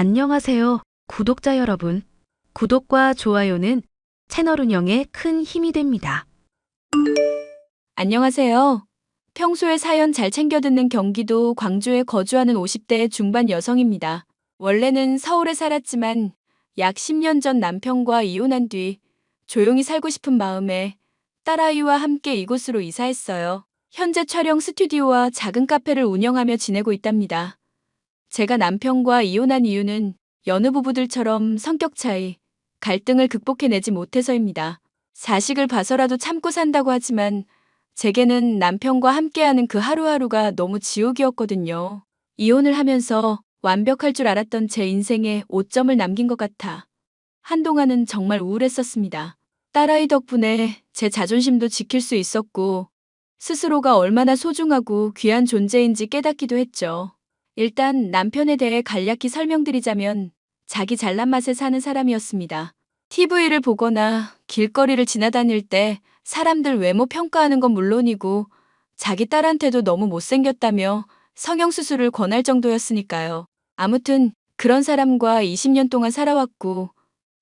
안녕하세요, 구독자 여러분. 구독과 좋아요는 채널 운영에 큰 힘이 됩니다. 안녕하세요. 평소에 사연 잘 챙겨 듣는 경기도 광주에 거주하는 50대 중반 여성입니다. 원래는 서울에 살았지만 약 10년 전 남편과 이혼한 뒤 조용히 살고 싶은 마음에 딸아이와 함께 이곳으로 이사했어요. 현재 촬영 스튜디오와 작은 카페를 운영하며 지내고 있답니다. 제가 남편과 이혼한 이유는 여느 부부들처럼 성격 차이, 갈등을 극복해내지 못해서입니다. 자식을 봐서라도 참고 산다고 하지만 제게는 남편과 함께하는 그 하루하루가 너무 지옥이었거든요. 이혼을 하면서 완벽할 줄 알았던 제 인생에 오점을 남긴 것 같아 한동안은 정말 우울했었습니다. 딸아이 덕분에 제 자존심도 지킬 수 있었고 스스로가 얼마나 소중하고 귀한 존재인지 깨닫기도 했죠. 일단 남편에 대해 간략히 설명드리자면 자기 잘난 맛에 사는 사람이었습니다. TV를 보거나 길거리를 지나다닐 때 사람들 외모 평가하는 건 물론이고 자기 딸한테도 너무 못생겼다며 성형수술을 권할 정도였으니까요. 아무튼 그런 사람과 20년 동안 살아왔고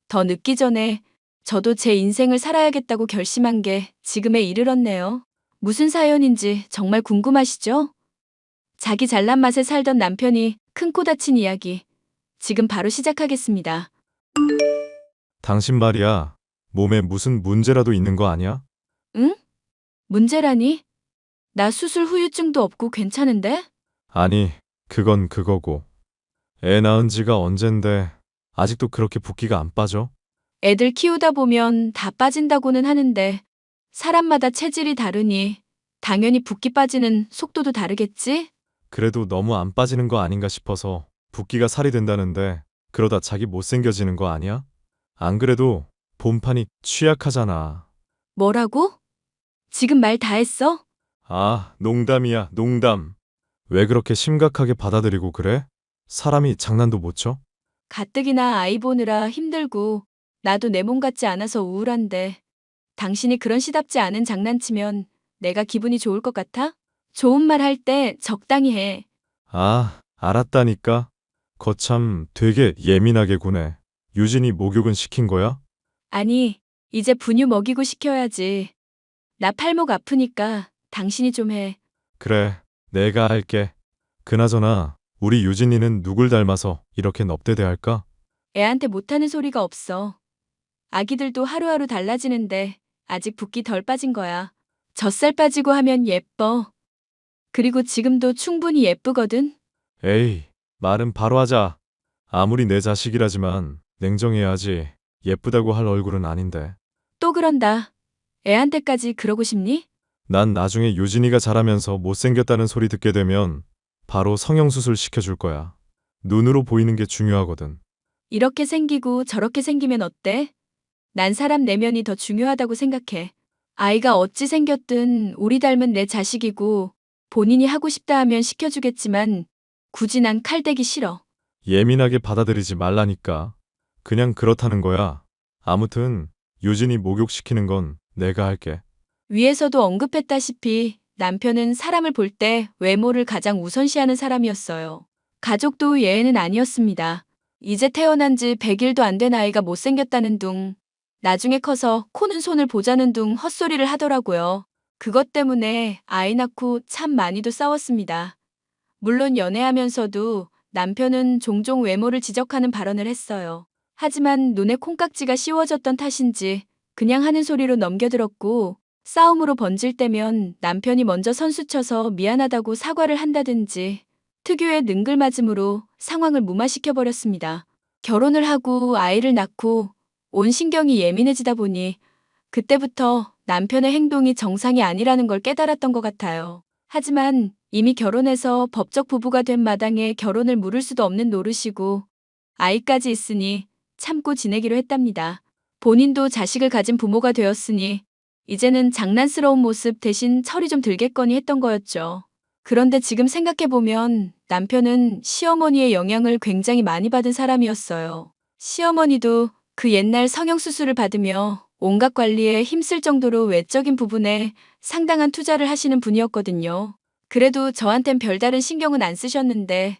더 늦기 전에 저도 제 인생을 살아야겠다고 결심한 게 지금에 이르렀네요. 무슨 사연인지 정말 궁금하시죠? 자기 잘난 맛에 살던 남편이 큰 코 다친 이야기. 지금 바로 시작하겠습니다. 당신 말이야, 몸에 무슨 문제라도 있는 거 아니야? 응? 문제라니? 나 수술 후유증도 없고 괜찮은데? 아니, 그건 그거고. 애 낳은 지가 언젠데 아직도 그렇게 붓기가 안 빠져? 애들 키우다 보면 다 빠진다고는 하는데 사람마다 체질이 다르니 당연히 붓기 빠지는 속도도 다르겠지? 그래도 너무 안 빠지는 거 아닌가 싶어서 붓기가 살이 된다는데 그러다 자기 못생겨지는 거 아니야? 안 그래도 본판이 취약하잖아. 뭐라고? 지금 말 다 했어? 아, 농담이야, 농담. 왜 그렇게 심각하게 받아들이고 그래? 사람이 장난도 못 쳐? 가뜩이나 아이 보느라 힘들고 나도 내 몸 같지 않아서 우울한데 당신이 그런 시답지 않은 장난치면 내가 기분이 좋을 것 같아? 좋은 말 할 때 적당히 해. 아, 알았다니까. 거참 되게 예민하게 구네. 유진이 목욕은 시킨 거야? 아니, 이제 분유 먹이고 시켜야지. 나 팔목 아프니까 당신이 좀 해. 그래, 내가 할게. 그나저나 우리 유진이는 누굴 닮아서 이렇게 넙대대할까? 애한테 못하는 소리가 없어. 아기들도 하루하루 달라지는데 아직 붓기 덜 빠진 거야. 젖살 빠지고 하면 예뻐. 그리고 지금도 충분히 예쁘거든? 에이, 말은 바로 하자. 아무리 내 자식이라지만 냉정해야지. 예쁘다고 할 얼굴은 아닌데. 또 그런다. 애한테까지 그러고 싶니? 난 나중에 유진이가 자라면서 못생겼다는 소리 듣게 되면 바로 성형수술 시켜줄 거야. 눈으로 보이는 게 중요하거든. 이렇게 생기고 저렇게 생기면 어때? 난 사람 내면이 더 중요하다고 생각해. 아이가 어찌 생겼든 우리 닮은 내 자식이고 본인이 하고 싶다 하면 시켜주겠지만 굳이 난 칼대기 싫어. 예민하게 받아들이지 말라니까. 그냥 그렇다는 거야. 아무튼 유진이 목욕시키는 건 내가 할게. 위에서도 언급했다시피 남편은 사람을 볼 때 외모를 가장 우선시하는 사람이었어요. 가족도 예외는 아니었습니다. 이제 태어난 지 100일도 안 된 아이가 못생겼다는 둥, 나중에 커서 코는 손을 보자는 둥 헛소리를 하더라고요. 그것 때문에 아이 낳고 참 많이도 싸웠습니다. 물론 연애하면서도 남편은 종종 외모를 지적하는 발언을 했어요. 하지만 눈에 콩깍지가 씌워졌던 탓인지 그냥 하는 소리로 넘겨들었고 싸움으로 번질 때면 남편이 먼저 선수쳐서 미안하다고 사과를 한다든지 특유의 능글맞음으로 상황을 무마시켜버렸습니다. 결혼을 하고 아이를 낳고 온 신경이 예민해지다 보니 그때부터 남편의 행동이 정상이 아니라는 걸 깨달았던 것 같아요. 하지만 이미 결혼해서 법적 부부가 된 마당에 결혼을 물을 수도 없는 노릇이고 아이까지 있으니 참고 지내기로 했답니다. 본인도 자식을 가진 부모가 되었으니 이제는 장난스러운 모습 대신 철이 좀 들겠거니 했던 거였죠. 그런데 지금 생각해보면 남편은 시어머니의 영향을 굉장히 많이 받은 사람이었어요. 시어머니도 그 옛날 성형수술을 받으며 온갖 관리에 힘쓸 정도로 외적인 부분에 상당한 투자를 하시는 분이었거든요. 그래도 저한텐 별다른 신경은 안 쓰셨는데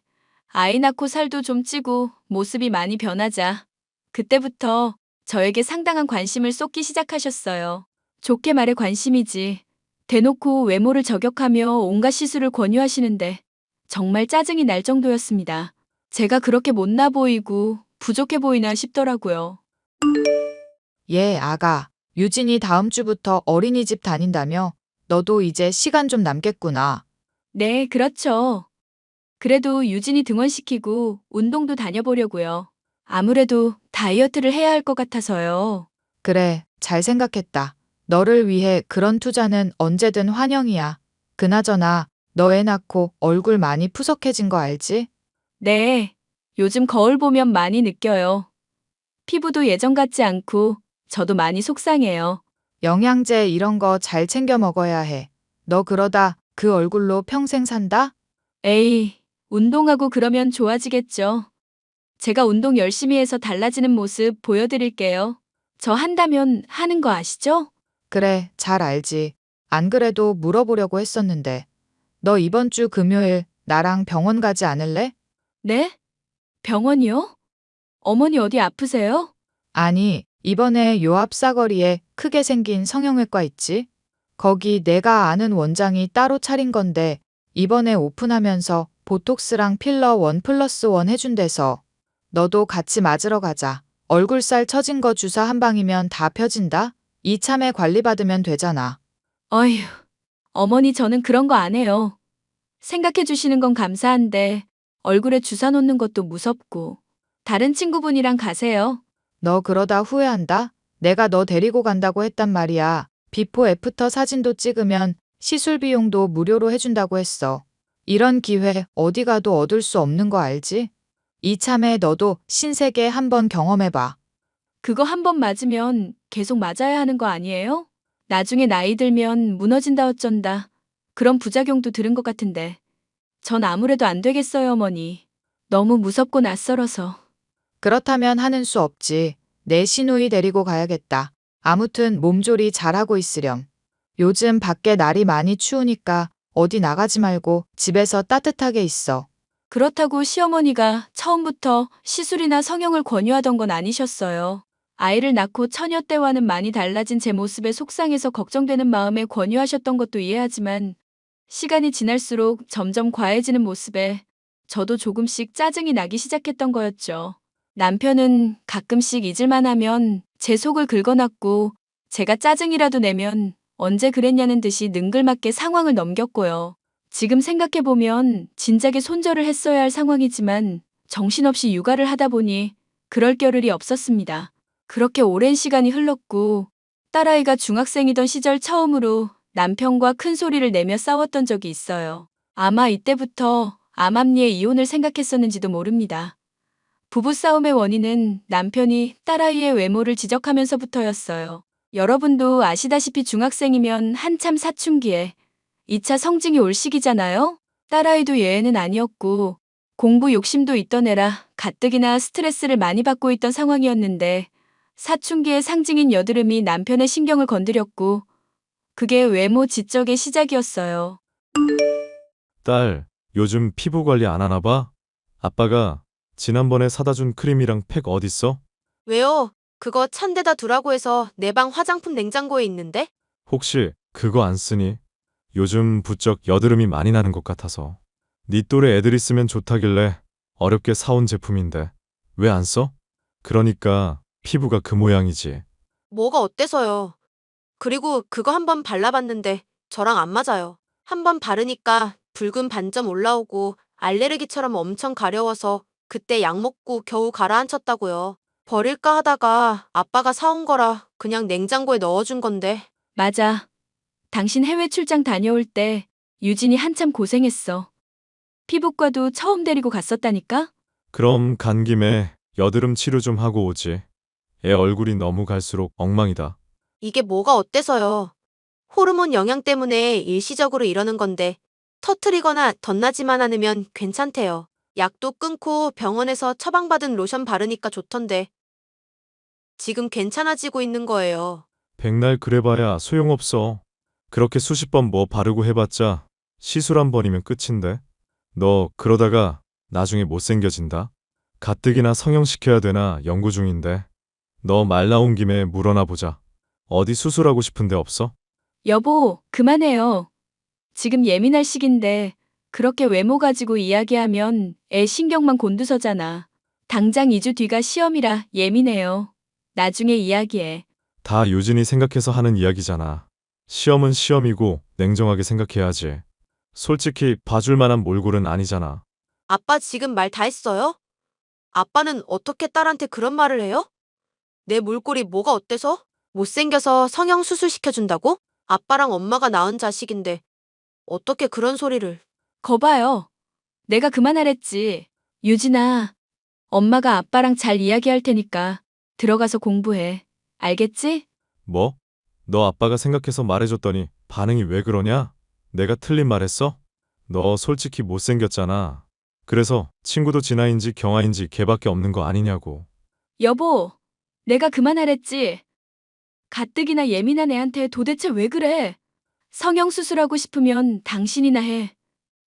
아이 낳고 살도 좀 찌고 모습이 많이 변하자 그때부터 저에게 상당한 관심을 쏟기 시작하셨어요. 좋게 말해 관심이지. 대놓고 외모를 저격하며 온갖 시술을 권유하시는데 정말 짜증이 날 정도였습니다. 제가 그렇게 못나 보이고 부족해 보이나 싶더라고요. 예, 아가. 유진이 다음 주부터 어린이집 다닌다며? 너도 이제 시간 좀 남겠구나. 네, 그렇죠. 그래도 유진이 등원시키고 운동도 다녀보려고요. 아무래도 다이어트를 해야 할 것 같아서요. 그래, 잘 생각했다. 너를 위해 그런 투자는 언제든 환영이야. 그나저나, 너 애 낳고 얼굴 많이 푸석해진 거 알지? 네, 요즘 거울 보면 많이 느껴요. 피부도 예전 같지 않고 저도 많이 속상해요. 영양제 이런 거 잘 챙겨 먹어야 해. 너 그러다 그 얼굴로 평생 산다? 에이, 운동하고 그러면 좋아지겠죠. 제가 운동 열심히 해서 달라지는 모습 보여드릴게요. 저 한다면 하는 거 아시죠? 그래, 잘 알지. 안 그래도 물어보려고 했었는데. 너 이번 주 금요일 나랑 병원 가지 않을래? 네? 병원이요? 어머니 어디 아프세요? 아니, 이번에 요 앞 사거리에 크게 생긴 성형외과 있지? 거기 내가 아는 원장이 따로 차린 건데 이번에 오픈하면서 보톡스랑 필러 1+1 해준대서 너도 같이 맞으러 가자. 얼굴살 처진 거 주사 한 방이면 다 펴진다? 이참에 관리받으면 되잖아. 어휴, 어머니 저는 그런 거 안 해요. 생각해 주시는 건 감사한데 얼굴에 주사 놓는 것도 무섭고. 다른 친구분이랑 가세요. 너 그러다 후회한다? 내가 너 데리고 간다고 했단 말이야. 비포 애프터 사진도 찍으면 시술 비용도 무료로 해준다고 했어. 이런 기회 어디 가도 얻을 수 없는 거 알지? 이참에 너도 신세계 한번 경험해봐. 그거 한 번 맞으면 계속 맞아야 하는 거 아니에요? 나중에 나이 들면 무너진다 어쩐다. 그런 부작용도 들은 것 같은데. 전 아무래도 안 되겠어요, 어머니. 너무 무섭고 낯설어서. 그렇다면 하는 수 없지. 내 시누이 데리고 가야겠다. 아무튼 몸조리 잘하고 있으렴. 요즘 밖에 날이 많이 추우니까 어디 나가지 말고 집에서 따뜻하게 있어. 그렇다고 시어머니가 처음부터 시술이나 성형을 권유하던 건 아니셨어요. 아이를 낳고 처녀 때와는 많이 달라진 제 모습에 속상해서 걱정되는 마음에 권유하셨던 것도 이해하지만 시간이 지날수록 점점 과해지는 모습에 저도 조금씩 짜증이 나기 시작했던 거였죠. 남편은 가끔씩 잊을만 하면 제 속을 긁어놨고 제가 짜증이라도 내면 언제 그랬냐는 듯이 능글맞게 상황을 넘겼고요. 지금 생각해보면 진작에 손절을 했어야 할 상황이지만 정신없이 육아를 하다 보니 그럴 겨를이 없었습니다. 그렇게 오랜 시간이 흘렀고 딸아이가 중학생이던 시절 처음으로 남편과 큰 소리를 내며 싸웠던 적이 있어요. 아마 이때부터 암암리의 이혼을 생각했었는지도 모릅니다. 부부싸움의 원인은 남편이 딸아이의 외모를 지적하면서부터였어요. 여러분도 아시다시피 중학생이면 한참 사춘기에 2차 성징이 올 시기잖아요? 딸아이도 예외는 아니었고 공부 욕심도 있던 애라 가뜩이나 스트레스를 많이 받고 있던 상황이었는데 사춘기의 상징인 여드름이 남편의 신경을 건드렸고 그게 외모 지적의 시작이었어요. 딸, 요즘 피부 관리 안 하나 봐? 아빠가 지난번에 사다 준 크림이랑 팩 어딨어? 왜요? 그거 찬 데다 두라고 해서 내 방 화장품 냉장고에 있는데? 혹시 그거 안 쓰니? 요즘 부쩍 여드름이 많이 나는 것 같아서. 네 또래 애들이 쓰면 좋다길래 어렵게 사온 제품인데 왜 안 써? 그러니까 피부가 그 모양이지. 뭐가 어때서요? 그리고 그거 한번 발라봤는데 저랑 안 맞아요. 한번 바르니까 붉은 반점 올라오고 알레르기처럼 엄청 가려워서 그때 약 먹고 겨우 가라앉혔다고요. 버릴까 하다가 아빠가 사온 거라 그냥 냉장고에 넣어준 건데. 맞아. 당신 해외 출장 다녀올 때 유진이 한참 고생했어. 피부과도 처음 데리고 갔었다니까? 그럼 간 김에 여드름 치료 좀 하고 오지. 애 얼굴이 너무 갈수록 엉망이다. 이게 뭐가 어때서요? 호르몬 영향 때문에 일시적으로 이러는 건데 터트리거나 덧나지만 않으면 괜찮대요. 약도 끊고 병원에서 처방받은 로션 바르니까 좋던데. 지금 괜찮아지고 있는 거예요. 백날 그래봐야 소용없어. 그렇게 수십 번 뭐 바르고 해봤자 시술 한 번이면 끝인데. 너 그러다가 나중에 못생겨진다. 가뜩이나 성형시켜야 되나 연구 중인데. 너 말 나온 김에 물어나 보자. 어디 수술하고 싶은데 없어? 여보, 그만해요. 지금 예민할 시기인데 그렇게 외모 가지고 이야기하면 애 신경만 곤두서잖아. 당장 2주 뒤가 시험이라 예민해요. 나중에 이야기해. 다 유진이 생각해서 하는 이야기잖아. 시험은 시험이고 냉정하게 생각해야지. 솔직히 봐줄 만한 몰골은 아니잖아. 아빠 지금 말 다 했어요? 아빠는 어떻게 딸한테 그런 말을 해요? 내 몰골이 뭐가 어때서? 못생겨서 성형수술 시켜준다고? 아빠랑 엄마가 낳은 자식인데 어떻게 그런 소리를. 거봐요. 내가 그만하랬지. 유진아, 엄마가 아빠랑 잘 이야기할 테니까 들어가서 공부해. 알겠지? 뭐? 너 아빠가 생각해서 말해줬더니 반응이 왜 그러냐? 내가 틀린 말 했어? 너 솔직히 못생겼잖아. 그래서 친구도 진아인지 경아인지 걔밖에 없는 거 아니냐고. 여보, 내가 그만하랬지. 가뜩이나 예민한 애한테 도대체 왜 그래? 성형수술하고 싶으면 당신이나 해.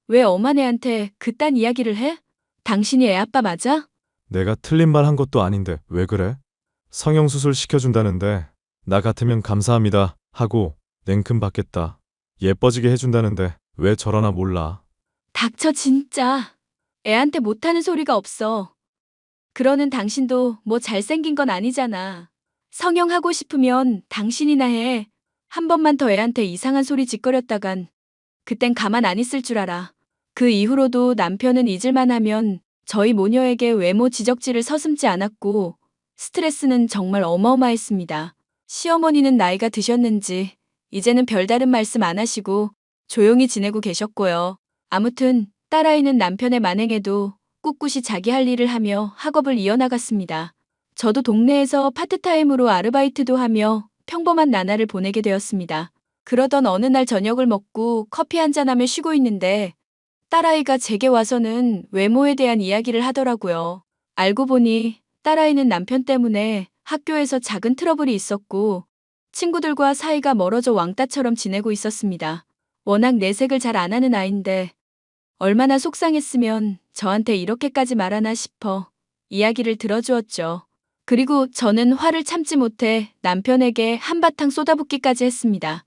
왜 엄한 애한테 그딴 이야기를 해? 당신이 애 아빠 맞아? 내가 틀린 말 한 것도 아닌데 왜 그래? 성형수술 시켜준다는데 나 같으면 감사합니다 하고 냉큼 받겠다. 예뻐지게 해준다는데 왜 저러나 몰라. 닥쳐 진짜. 애한테 못하는 소리가 없어. 그러는 당신도 뭐 잘생긴 건 아니잖아. 성형하고 싶으면 당신이나 해. 한 번만 더 애한테 이상한 소리 짓거렸다간 그땐 가만 안 있을 줄 알아. 그 이후로도 남편은 잊을만 하면 저희 모녀에게 외모 지적질을 서슴지 않았고 스트레스는 정말 어마어마했습니다. 시어머니는 나이가 드셨는지 이제는 별다른 말씀 안 하시고 조용히 지내고 계셨고요. 아무튼 딸아이는 남편의 만행에도 꿋꿋이 자기 할 일을 하며 학업을 이어나갔습니다. 저도 동네에서 파트타임으로 아르바이트도 하며 평범한 나날을 보내게 되었습니다. 그러던 어느 날 저녁을 먹고 커피 한잔하며 쉬고 있는데 딸아이가 제게 와서는 외모에 대한 이야기를 하더라고요. 알고 보니 딸아이는 남편 때문에 학교에서 작은 트러블이 있었고 친구들과 사이가 멀어져 왕따처럼 지내고 있었습니다. 워낙 내색을 잘 안 하는 아인데 얼마나 속상했으면 저한테 이렇게까지 말하나 싶어 이야기를 들어주었죠. 그리고 저는 화를 참지 못해 남편에게 한바탕 쏟아붓기까지 했습니다.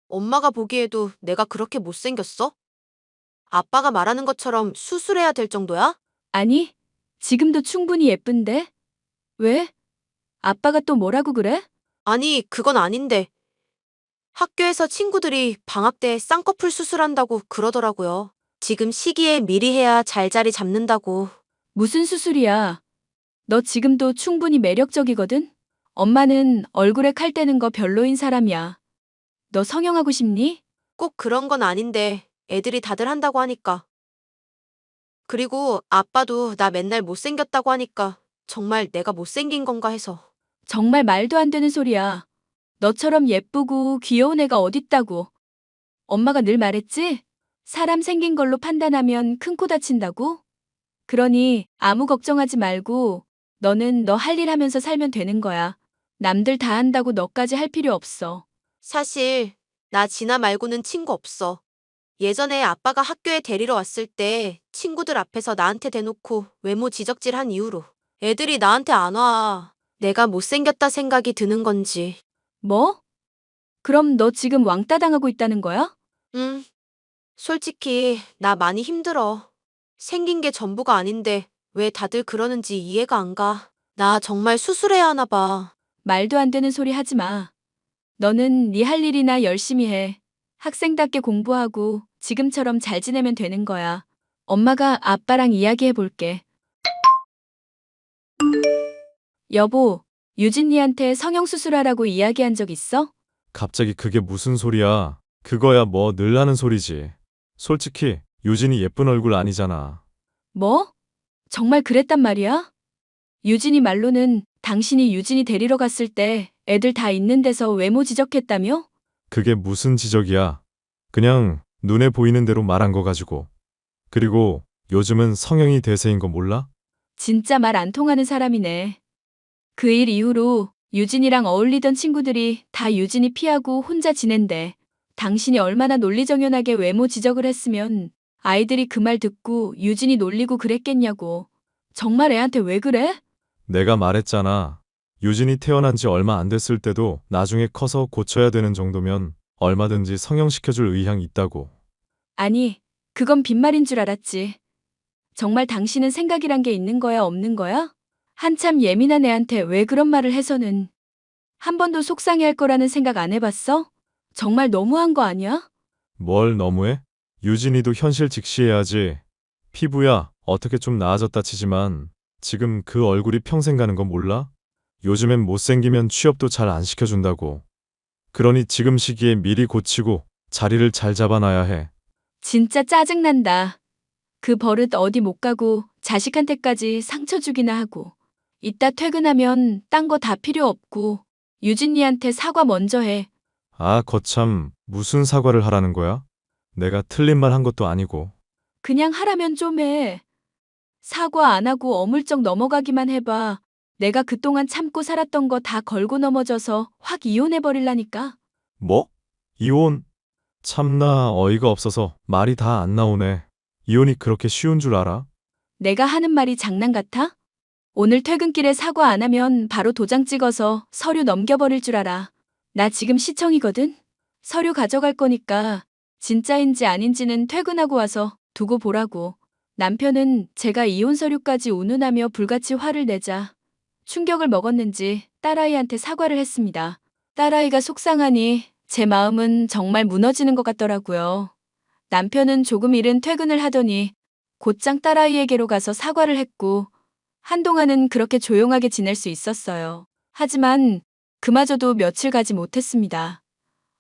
엄마가 보기에도 내가 그렇게 못생겼어? 아빠가 말하는 것처럼 수술해야 될 정도야? 아니, 지금도 충분히 예쁜데? 왜? 아빠가 또 뭐라고 그래? 아니, 그건 아닌데. 학교에서 친구들이 방학 때 쌍꺼풀 수술한다고 그러더라고요. 지금 시기에 미리 해야 잘 자리 잡는다고. 무슨 수술이야? 너 지금도 충분히 매력적이거든? 엄마는 얼굴에 칼 떼는 거 별로인 사람이야. 너 성형하고 싶니? 꼭 그런 건 아닌데 애들이 다들 한다고 하니까. 그리고 아빠도 나 맨날 못생겼다고 하니까 정말 내가 못생긴 건가 해서. 정말 말도 안 되는 소리야. 너처럼 예쁘고 귀여운 애가 어딨다고. 엄마가 늘 말했지? 사람 생긴 걸로 판단하면 큰 코 다친다고? 그러니 아무 걱정하지 말고 너는 너 할 일 하면서 살면 되는 거야. 남들 다 한다고 너까지 할 필요 없어. 사실 나 진아 말고는 친구 없어. 예전에 아빠가 학교에 데리러 왔을 때 친구들 앞에서 나한테 대놓고 외모 지적질한 이후로 애들이 나한테 안 와. 내가 못생겼다 생각이 드는 건지. 뭐? 그럼 너 지금 왕따 당하고 있다는 거야? 응. 솔직히 나 많이 힘들어. 생긴 게 전부가 아닌데 왜 다들 그러는지 이해가 안 가. 나 정말 수술해야 하나 봐. 말도 안 되는 소리 하지 마. 너는 네 할 일이나 열심히 해. 학생답게 공부하고 지금처럼 잘 지내면 되는 거야. 엄마가 아빠랑 이야기해 볼게. 여보, 유진이한테 성형수술하라고 이야기한 적 있어? 갑자기 그게 무슨 소리야. 그거야 뭐 늘 하는 소리지. 솔직히 유진이 예쁜 얼굴 아니잖아. 뭐? 정말 그랬단 말이야? 유진이 말로는 당신이 유진이 데리러 갔을 때 애들 다 있는 데서 외모 지적했다며? 그게 무슨 지적이야. 그냥 눈에 보이는 대로 말한 거 가지고. 그리고 요즘은 성형이 대세인 거 몰라? 진짜 말 안 통하는 사람이네. 그 일 이후로 유진이랑 어울리던 친구들이 다 유진이 피하고 혼자 지낸대. 당신이 얼마나 논리정연하게 외모 지적을 했으면 아이들이 그 말 듣고 유진이 놀리고 그랬겠냐고. 정말 애한테 왜 그래? 내가 말했잖아. 유진이 태어난 지 얼마 안 됐을 때도 나중에 커서 고쳐야 되는 정도면 얼마든지 성형시켜줄 의향 있다고. 아니, 그건 빈말인 줄 알았지. 정말 당신은 생각이란 게 있는 거야, 없는 거야? 한참 예민한 애한테 왜 그런 말을 해서는 한 번도 속상해할 거라는 생각 안 해봤어? 정말 너무한 거 아니야? 뭘 너무해? 유진이도 현실 직시해야지. 피부야, 어떻게 좀 나아졌다 치지만 지금 그 얼굴이 평생 가는 거 몰라? 요즘엔 못생기면 취업도 잘 안 시켜준다고. 그러니 지금 시기에 미리 고치고 자리를 잘 잡아놔야 해. 진짜 짜증난다. 그 버릇 어디 못 가고 자식한테까지 상처 주기나 하고. 이따 퇴근하면 딴 거 다 필요 없고 유진이한테 사과 먼저 해. 아, 거참, 무슨 사과를 하라는 거야? 내가 틀린 말 한 것도 아니고. 그냥 하라면 좀 해. 사과 안 하고 어물쩍 넘어가기만 해봐. 내가 그동안 참고 살았던 거 다 걸고 넘어져서 확 이혼해버릴라니까. 뭐? 이혼? 참나 어이가 없어서 말이 다 안 나오네. 이혼이 그렇게 쉬운 줄 알아? 내가 하는 말이 장난 같아? 오늘 퇴근길에 사과 안 하면 바로 도장 찍어서 서류 넘겨버릴 줄 알아. 나 지금 시청이거든? 서류 가져갈 거니까 진짜인지 아닌지는 퇴근하고 와서 두고 보라고. 남편은 제가 이혼 서류까지 운운하며 불같이 화를 내자 충격을 먹었는지 딸아이한테 사과를 했습니다. 딸아이가 속상하니 제 마음은 정말 무너지는 것 같더라고요. 남편은 조금 이른 퇴근을 하더니 곧장 딸아이에게로 가서 사과를 했고 한동안은 그렇게 조용하게 지낼 수 있었어요. 하지만 그마저도 며칠 가지 못했습니다.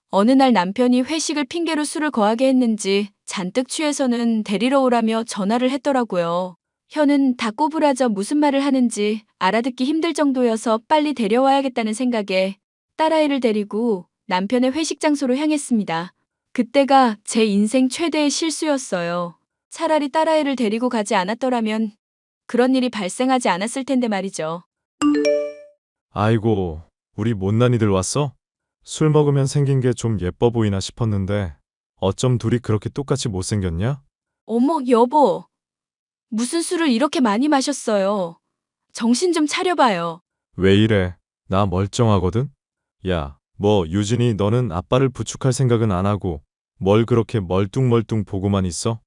어느 날 남편이 회식을 핑계로 술을 거하게 했는지 잔뜩 취해서는 데리러 오라며 전화를 했더라고요. 혀는 다 꼬부라져 무슨 말을 하는지 알아듣기 힘들 정도여서 빨리 데려와야겠다는 생각에 딸아이를 데리고 남편의 회식 장소로 향했습니다. 그때가 제 인생 최대의 실수였어요. 차라리 딸아이를 데리고 가지 않았더라면 그런 일이 발생하지 않았을 텐데 말이죠. 아이고, 우리 못난이들 왔어? 술 먹으면 생긴 게 좀 예뻐 보이나 싶었는데 어쩜 둘이 그렇게 똑같이 못생겼냐? 어머, 여보. 무슨 술을 이렇게 많이 마셨어요. 정신 좀 차려봐요. 왜 이래? 나 멀쩡하거든? 야, 뭐 유진이 너는 아빠를 부축할 생각은 안 하고 뭘 그렇게 멀뚱멀뚱 보고만 있어?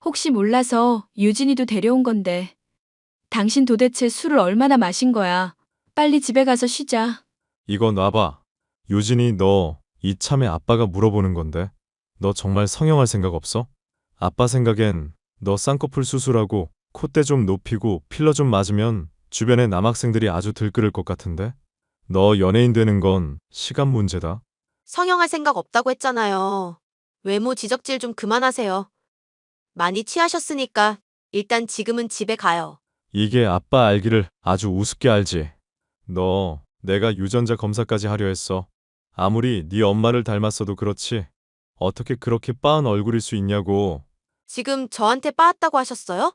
혹시 몰라서 유진이도 데려온 건데. 당신 도대체 술을 얼마나 마신 거야? 빨리 집에 가서 쉬자. 이거 놔봐. 유진이 너 이참에 아빠가 물어보는 건데 너 정말 성형할 생각 없어? 아빠 생각엔 너 쌍꺼풀 수술하고 콧대 좀 높이고 필러 좀 맞으면 주변의 남학생들이 아주 들끓을 것 같은데? 너 연예인 되는 건 시간 문제다. 성형할 생각 없다고 했잖아요. 외모 지적질 좀 그만하세요. 많이 취하셨으니까 일단 지금은 집에 가요. 이게 아빠 알기를 아주 우습게 알지. 너 내가 유전자 검사까지 하려 했어. 아무리 네 엄마를 닮았어도 그렇지. 어떻게 그렇게 빠은 얼굴일 수 있냐고. 지금 저한테 빠았다고 하셨어요?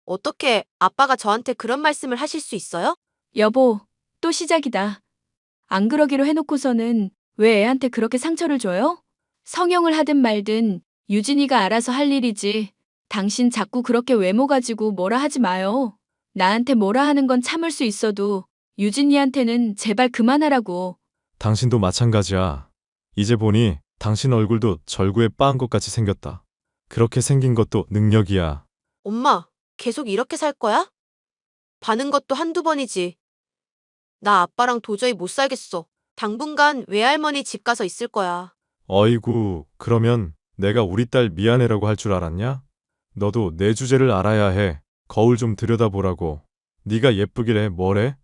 어떻게 아빠가 저한테 그런 말씀을 하실 수 있어요? 여보, 또 시작이다. 안 그러기로 해놓고서는 왜 애한테 그렇게 상처를 줘요? 성형을 하든 말든 유진이가 알아서 할 일이지. 당신 자꾸 그렇게 외모 가지고 뭐라 하지 마요. 나한테 뭐라 하는 건 참을 수 있어도 유진이한테는 제발 그만하라고. 당신도 마찬가지야. 이제 보니 당신 얼굴도 절구에 빠은 것 같이 생겼다. 그렇게 생긴 것도 능력이야. 엄마, 계속 이렇게 살 거야? 바는 것도 한두 번이지. 나 아빠랑 도저히 못 살겠어. 당분간 외할머니 집 가서 있을 거야. 어이구, 그러면 내가 우리 딸 미안해라고 할 줄 알았냐? 너도 내 주제를 알아야 해. 거울 좀 들여다보라고. 네가 예쁘길래 뭐래?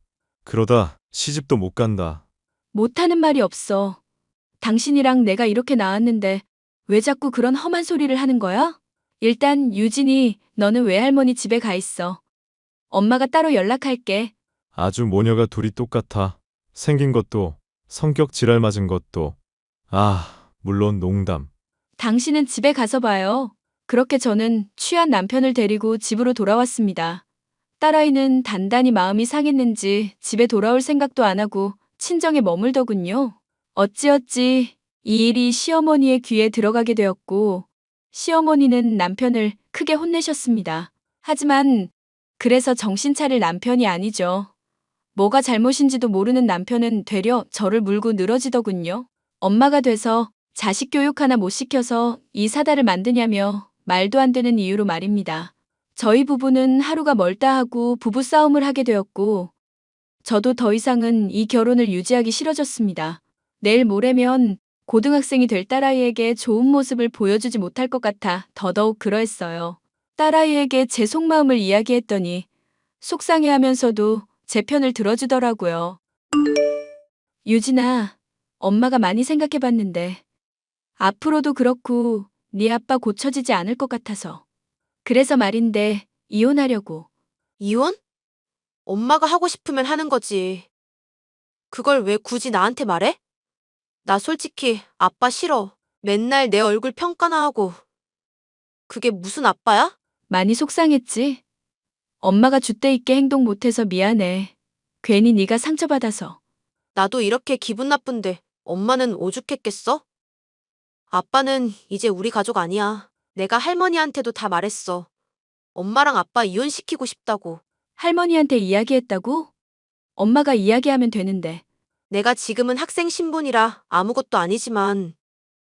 그러다 시집도 못 간다. 못하는 말이 없어. 당신이랑 내가 이렇게 나왔는데 왜 자꾸 그런 험한 소리를 하는 거야? 일단 유진이 너는 외할머니 집에 가 있어. 엄마가 따로 연락할게. 아주 모녀가 둘이 똑같아. 생긴 것도, 성격 지랄 맞은 것도. 아, 물론 농담. 당신은 집에 가서 봐요. 그렇게 저는 취한 남편을 데리고 집으로 돌아왔습니다. 딸아이는 단단히 마음이 상했는지 집에 돌아올 생각도 안 하고 친정에 머물더군요. 어찌어찌 이 일이 시어머니의 귀에 들어가게 되었고 시어머니는 남편을 크게 혼내셨습니다. 하지만 그래서 정신 차릴 남편이 아니죠. 뭐가 잘못인지도 모르는 남편은 되려 저를 물고 늘어지더군요. 엄마가 돼서 자식 교육 하나 못 시켜서 이 사달을 만드냐며 말도 안 되는 이유로 말입니다. 저희 부부는 하루가 멀다 하고 부부싸움을 하게 되었고 저도 더 이상은 이 결혼을 유지하기 싫어졌습니다. 내일 모레면 고등학생이 될 딸아이에게 좋은 모습을 보여주지 못할 것 같아 더더욱 그러했어요. 딸아이에게 제 속마음을 이야기했더니 속상해하면서도 제 편을 들어주더라고요. 유진아, 엄마가 많이 생각해봤는데 앞으로도 그렇고 네 아빠 고쳐지지 않을 것 같아서. 그래서 말인데 이혼하려고. 이혼? 엄마가 하고 싶으면 하는 거지. 그걸 왜 굳이 나한테 말해? 나 솔직히 아빠 싫어. 맨날 내 얼굴 평가나 하고. 그게 무슨 아빠야? 많이 속상했지? 엄마가 줏대 있게 행동 못해서 미안해. 괜히 네가 상처받아서. 나도 이렇게 기분 나쁜데 엄마는 오죽했겠어? 아빠는 이제 우리 가족 아니야. 내가 할머니한테도 다 말했어. 엄마랑 아빠 이혼시키고 싶다고. 할머니한테 이야기했다고? 엄마가 이야기하면 되는데. 내가 지금은 학생 신분이라 아무것도 아니지만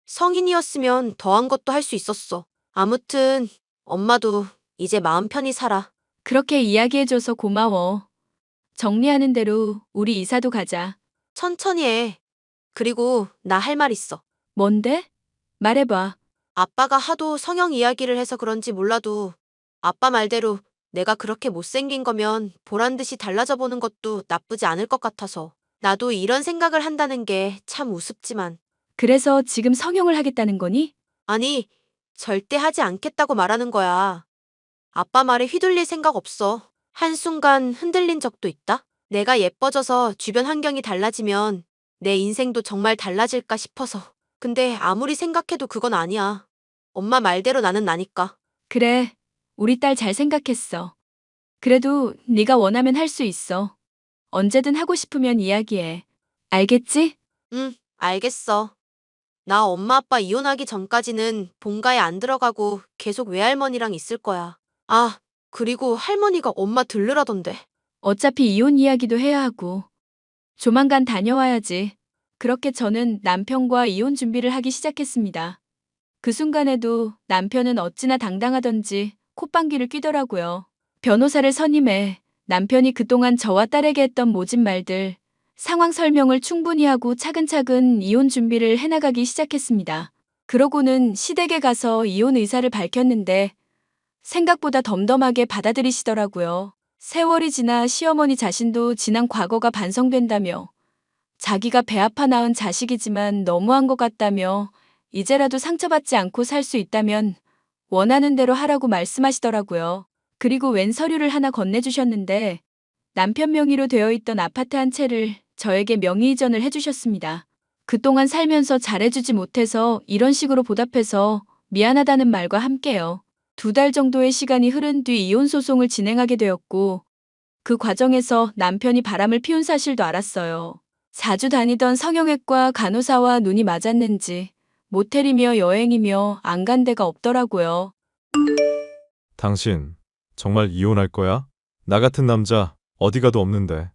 성인이었으면 더한 것도 할 수 있었어. 아무튼 엄마도 이제 마음 편히 살아. 그렇게 이야기해줘서 고마워. 정리하는 대로 우리 이사도 가자. 천천히 해. 그리고 나 할 말 있어. 뭔데? 말해봐. 아빠가 하도 성형 이야기를 해서 그런지 몰라도 아빠 말대로 내가 그렇게 못생긴 거면 보란 듯이 달라져 보는 것도 나쁘지 않을 것 같아서. 나도 이런 생각을 한다는 게 참 우습지만. 그래서 지금 성형을 하겠다는 거니? 아니, 절대 하지 않겠다고 말하는 거야. 아빠 말에 휘둘릴 생각 없어. 한순간 흔들린 적도 있다. 내가 예뻐져서 주변 환경이 달라지면 내 인생도 정말 달라질까 싶어서. 근데 아무리 생각해도 그건 아니야. 엄마 말대로 나는 나니까. 그래. 우리 딸 잘 생각했어. 그래도 네가 원하면 할 수 있어. 언제든 하고 싶으면 이야기해. 알겠지? 응, 알겠어. 나 엄마 아빠 이혼하기 전까지는 본가에 안 들어가고 계속 외할머니랑 있을 거야. 아, 그리고 할머니가 엄마 들르라던데. 어차피 이혼 이야기도 해야 하고. 조만간 다녀와야지. 그렇게 저는 남편과 이혼 준비를 하기 시작했습니다. 그 순간에도 남편은 어찌나 당당하던지 콧방귀를 뀌더라고요. 변호사를 선임해 남편이 그동안 저와 딸에게 했던 모진 말들, 상황 설명을 충분히 하고 차근차근 이혼 준비를 해나가기 시작했습니다. 그러고는 시댁에 가서 이혼 의사를 밝혔는데 생각보다 덤덤하게 받아들이시더라고요. 세월이 지나 시어머니 자신도 지난 과거가 반성된다며 자기가 배 아파 낳은 자식이지만 너무한 것 같다며 이제라도 상처받지 않고 살 수 있다면 원하는 대로 하라고 말씀하시더라고요. 그리고 웬 서류를 하나 건네주셨는데 남편 명의로 되어 있던 아파트 한 채를 저에게 명의 이전을 해주셨습니다. 그동안 살면서 잘해주지 못해서 이런 식으로 보답해서 미안하다는 말과 함께요. 2달 정도의 시간이 흐른 뒤 이혼 소송을 진행하게 되었고 그 과정에서 남편이 바람을 피운 사실도 알았어요. 자주 다니던 성형외과 간호사와 눈이 맞았는지 모텔이며 여행이며 안 간 데가 없더라고요. 당신 정말 이혼할 거야? 나 같은 남자 어디 가도 없는데.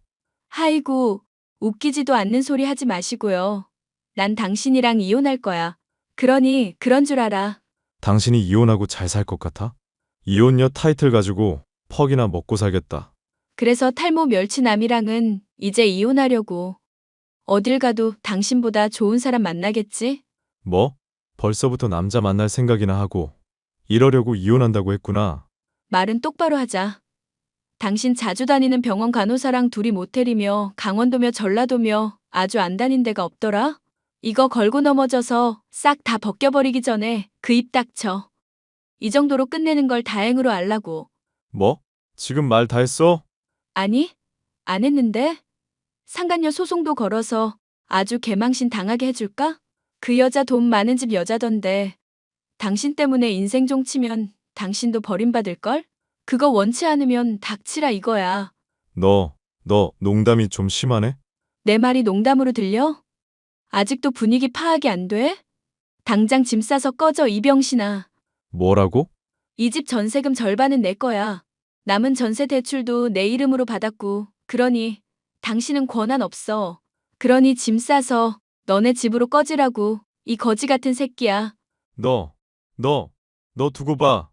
하이고, 웃기지도 않는 소리 하지 마시고요. 난 당신이랑 이혼할 거야. 그러니 그런 줄 알아. 당신이 이혼하고 잘 살 것 같아? 이혼녀 타이틀 가지고 퍽이나 먹고 살겠다. 그래서 탈모 멸치남이랑은 이제 이혼하려고. 어딜 가도 당신보다 좋은 사람 만나겠지? 뭐? 벌써부터 남자 만날 생각이나 하고 이러려고 이혼한다고 했구나. 말은 똑바로 하자. 당신 자주 다니는 병원 간호사랑 둘이 모텔이며 강원도며 전라도며 아주 안 다닌 데가 없더라? 이거 걸고 넘어져서 싹 다 벗겨버리기 전에 그 입 닥쳐. 이 정도로 끝내는 걸 다행으로 알라고. 뭐? 지금 말 다 했어? 아니, 안 했는데? 상간녀 소송도 걸어서 아주 개망신 당하게 해줄까? 그 여자 돈 많은 집 여자던데 당신 때문에 인생 종치면 당신도 버림받을걸? 그거 원치 않으면 닥치라 이거야. 너 농담이 좀 심하네? 내 말이 농담으로 들려? 아직도 분위기 파악이 안 돼? 당장 짐 싸서 꺼져 이 병신아. 뭐라고? 이 집 전세금 절반은 내 거야. 남은 전세 대출도 내 이름으로 받았고, 그러니 당신은 권한 없어. 그러니 짐 싸서 너네 집으로 꺼지라고. 이 거지 같은 새끼야. 너, 너 두고 봐.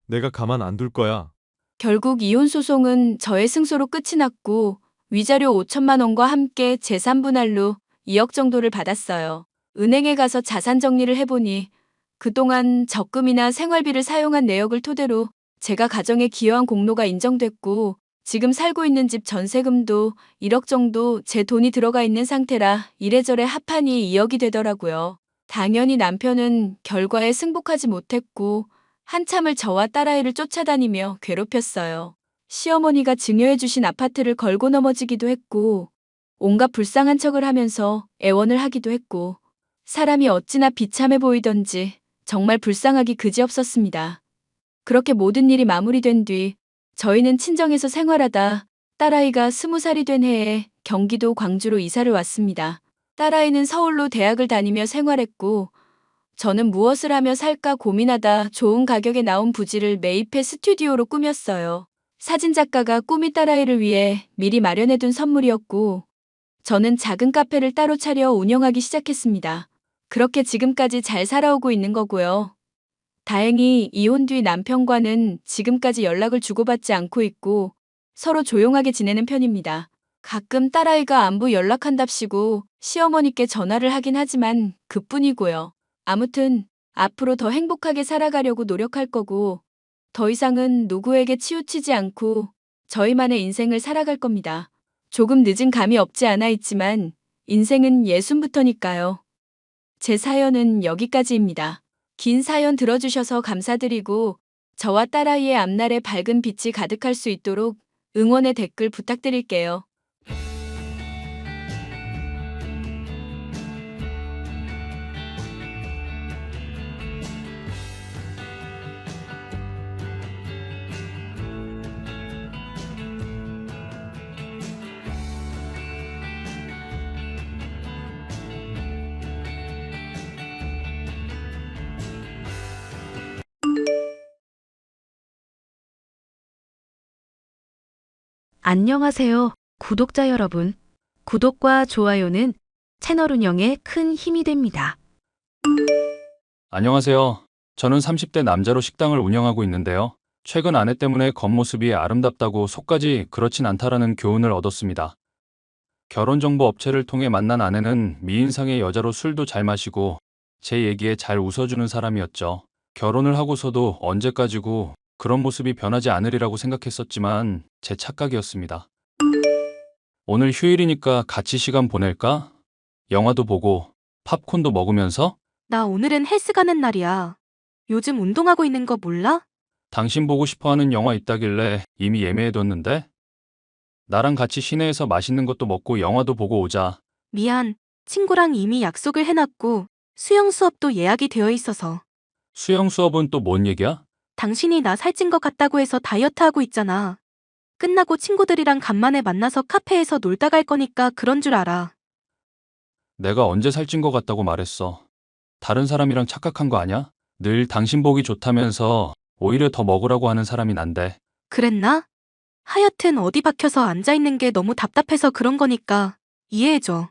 내가 가만 안 둘 거야. 결국 이혼 소송은 저의 승소로 끝이 났고 위자료 5천만 원과 함께 재산 분할로 2억 정도를 받았어요. 은행에 가서 자산 정리를 해보니 그동안 적금이나 생활비를 사용한 내역을 토대로 제가 가정에 기여한 공로가 인정됐고 지금 살고 있는 집 전세금도 1억 정도 제 돈이 들어가 있는 상태라 이래저래 합하니 2억이 되더라고요. 당연히 남편은 결과에 승복하지 못했고 한참을 저와 딸아이를 쫓아다니며 괴롭혔어요. 시어머니가 증여해주신 아파트를 걸고 넘어지기도 했고 온갖 불쌍한 척을 하면서 애원을 하기도 했고 사람이 어찌나 비참해 보이던지 정말 불쌍하기 그지없었습니다. 그렇게 모든 일이 마무리된 뒤 저희는 친정에서 생활하다 딸아이가 20살이 된 해에 경기도 광주로 이사를 왔습니다. 딸아이는 서울로 대학을 다니며 생활했고 저는 무엇을 하며 살까 고민하다 좋은 가격에 나온 부지를 매입해 스튜디오로 꾸몄어요. 사진작가가 꿈이 딸아이를 위해 미리 마련해둔 선물이었고 저는 작은 카페를 따로 차려 운영하기 시작했습니다. 그렇게 지금까지 잘 살아오고 있는 거고요. 다행히 이혼 뒤 남편과는 지금까지 연락을 주고받지 않고 있고 서로 조용하게 지내는 편입니다. 가끔 딸아이가 안부 연락한답시고 시어머니께 전화를 하긴 하지만 그뿐이고요. 아무튼 앞으로 더 행복하게 살아가려고 노력할 거고 더 이상은 누구에게 치우치지 않고 저희만의 인생을 살아갈 겁니다. 조금 늦은 감이 없지 않아 있지만 인생은 예순부터니까요. 제 사연은 여기까지입니다. 긴 사연 들어주셔서 감사드리고 저와 딸아이의 앞날에 밝은 빛이 가득할 수 있도록 응원의 댓글 부탁드릴게요. 안녕하세요, 구독자 여러분. 구독과 좋아요는 채널 운영에 큰 힘이 됩니다. 안녕하세요. 저는 30대 남자로 식당을 운영하고 있는데요. 최근 아내 때문에 겉모습이 아름답다고 속까지 그렇진 않다라는 교훈을 얻었습니다. 결혼정보 업체를 통해 만난 아내는 미인상의 여자로 술도 잘 마시고 제 얘기에 잘 웃어주는 사람이었죠. 결혼을 하고서도 언제까지고 그런 모습이 변하지 않으리라고 생각했었지만 제 착각이었습니다. 오늘 휴일이니까 같이 시간 보낼까? 영화도 보고 팝콘도 먹으면서? 나 오늘은 헬스 가는 날이야. 요즘 운동하고 있는 거 몰라? 당신 보고 싶어하는 영화 있다길래 이미 예매해뒀는데? 나랑 같이 시내에서 맛있는 것도 먹고 영화도 보고 오자. 미안. 친구랑 이미 약속을 해놨고 수영 수업도 예약이 되어 있어서. 수영 수업은 또 뭔 얘기야? 당신이 나 살찐 것 같다고 해서 다이어트 하고 있잖아. 끝나고 친구들이랑 간만에 만나서 카페에서 놀다 갈 거니까 그런 줄 알아. 내가 언제 살찐 것 같다고 말했어. 다른 사람이랑 착각한 거 아냐? 늘 당신 보기 좋다면서 오히려 더 먹으라고 하는 사람이 난데. 그랬나? 하여튼 어디 박혀서 앉아있는 게 너무 답답해서 그런 거니까 이해해줘.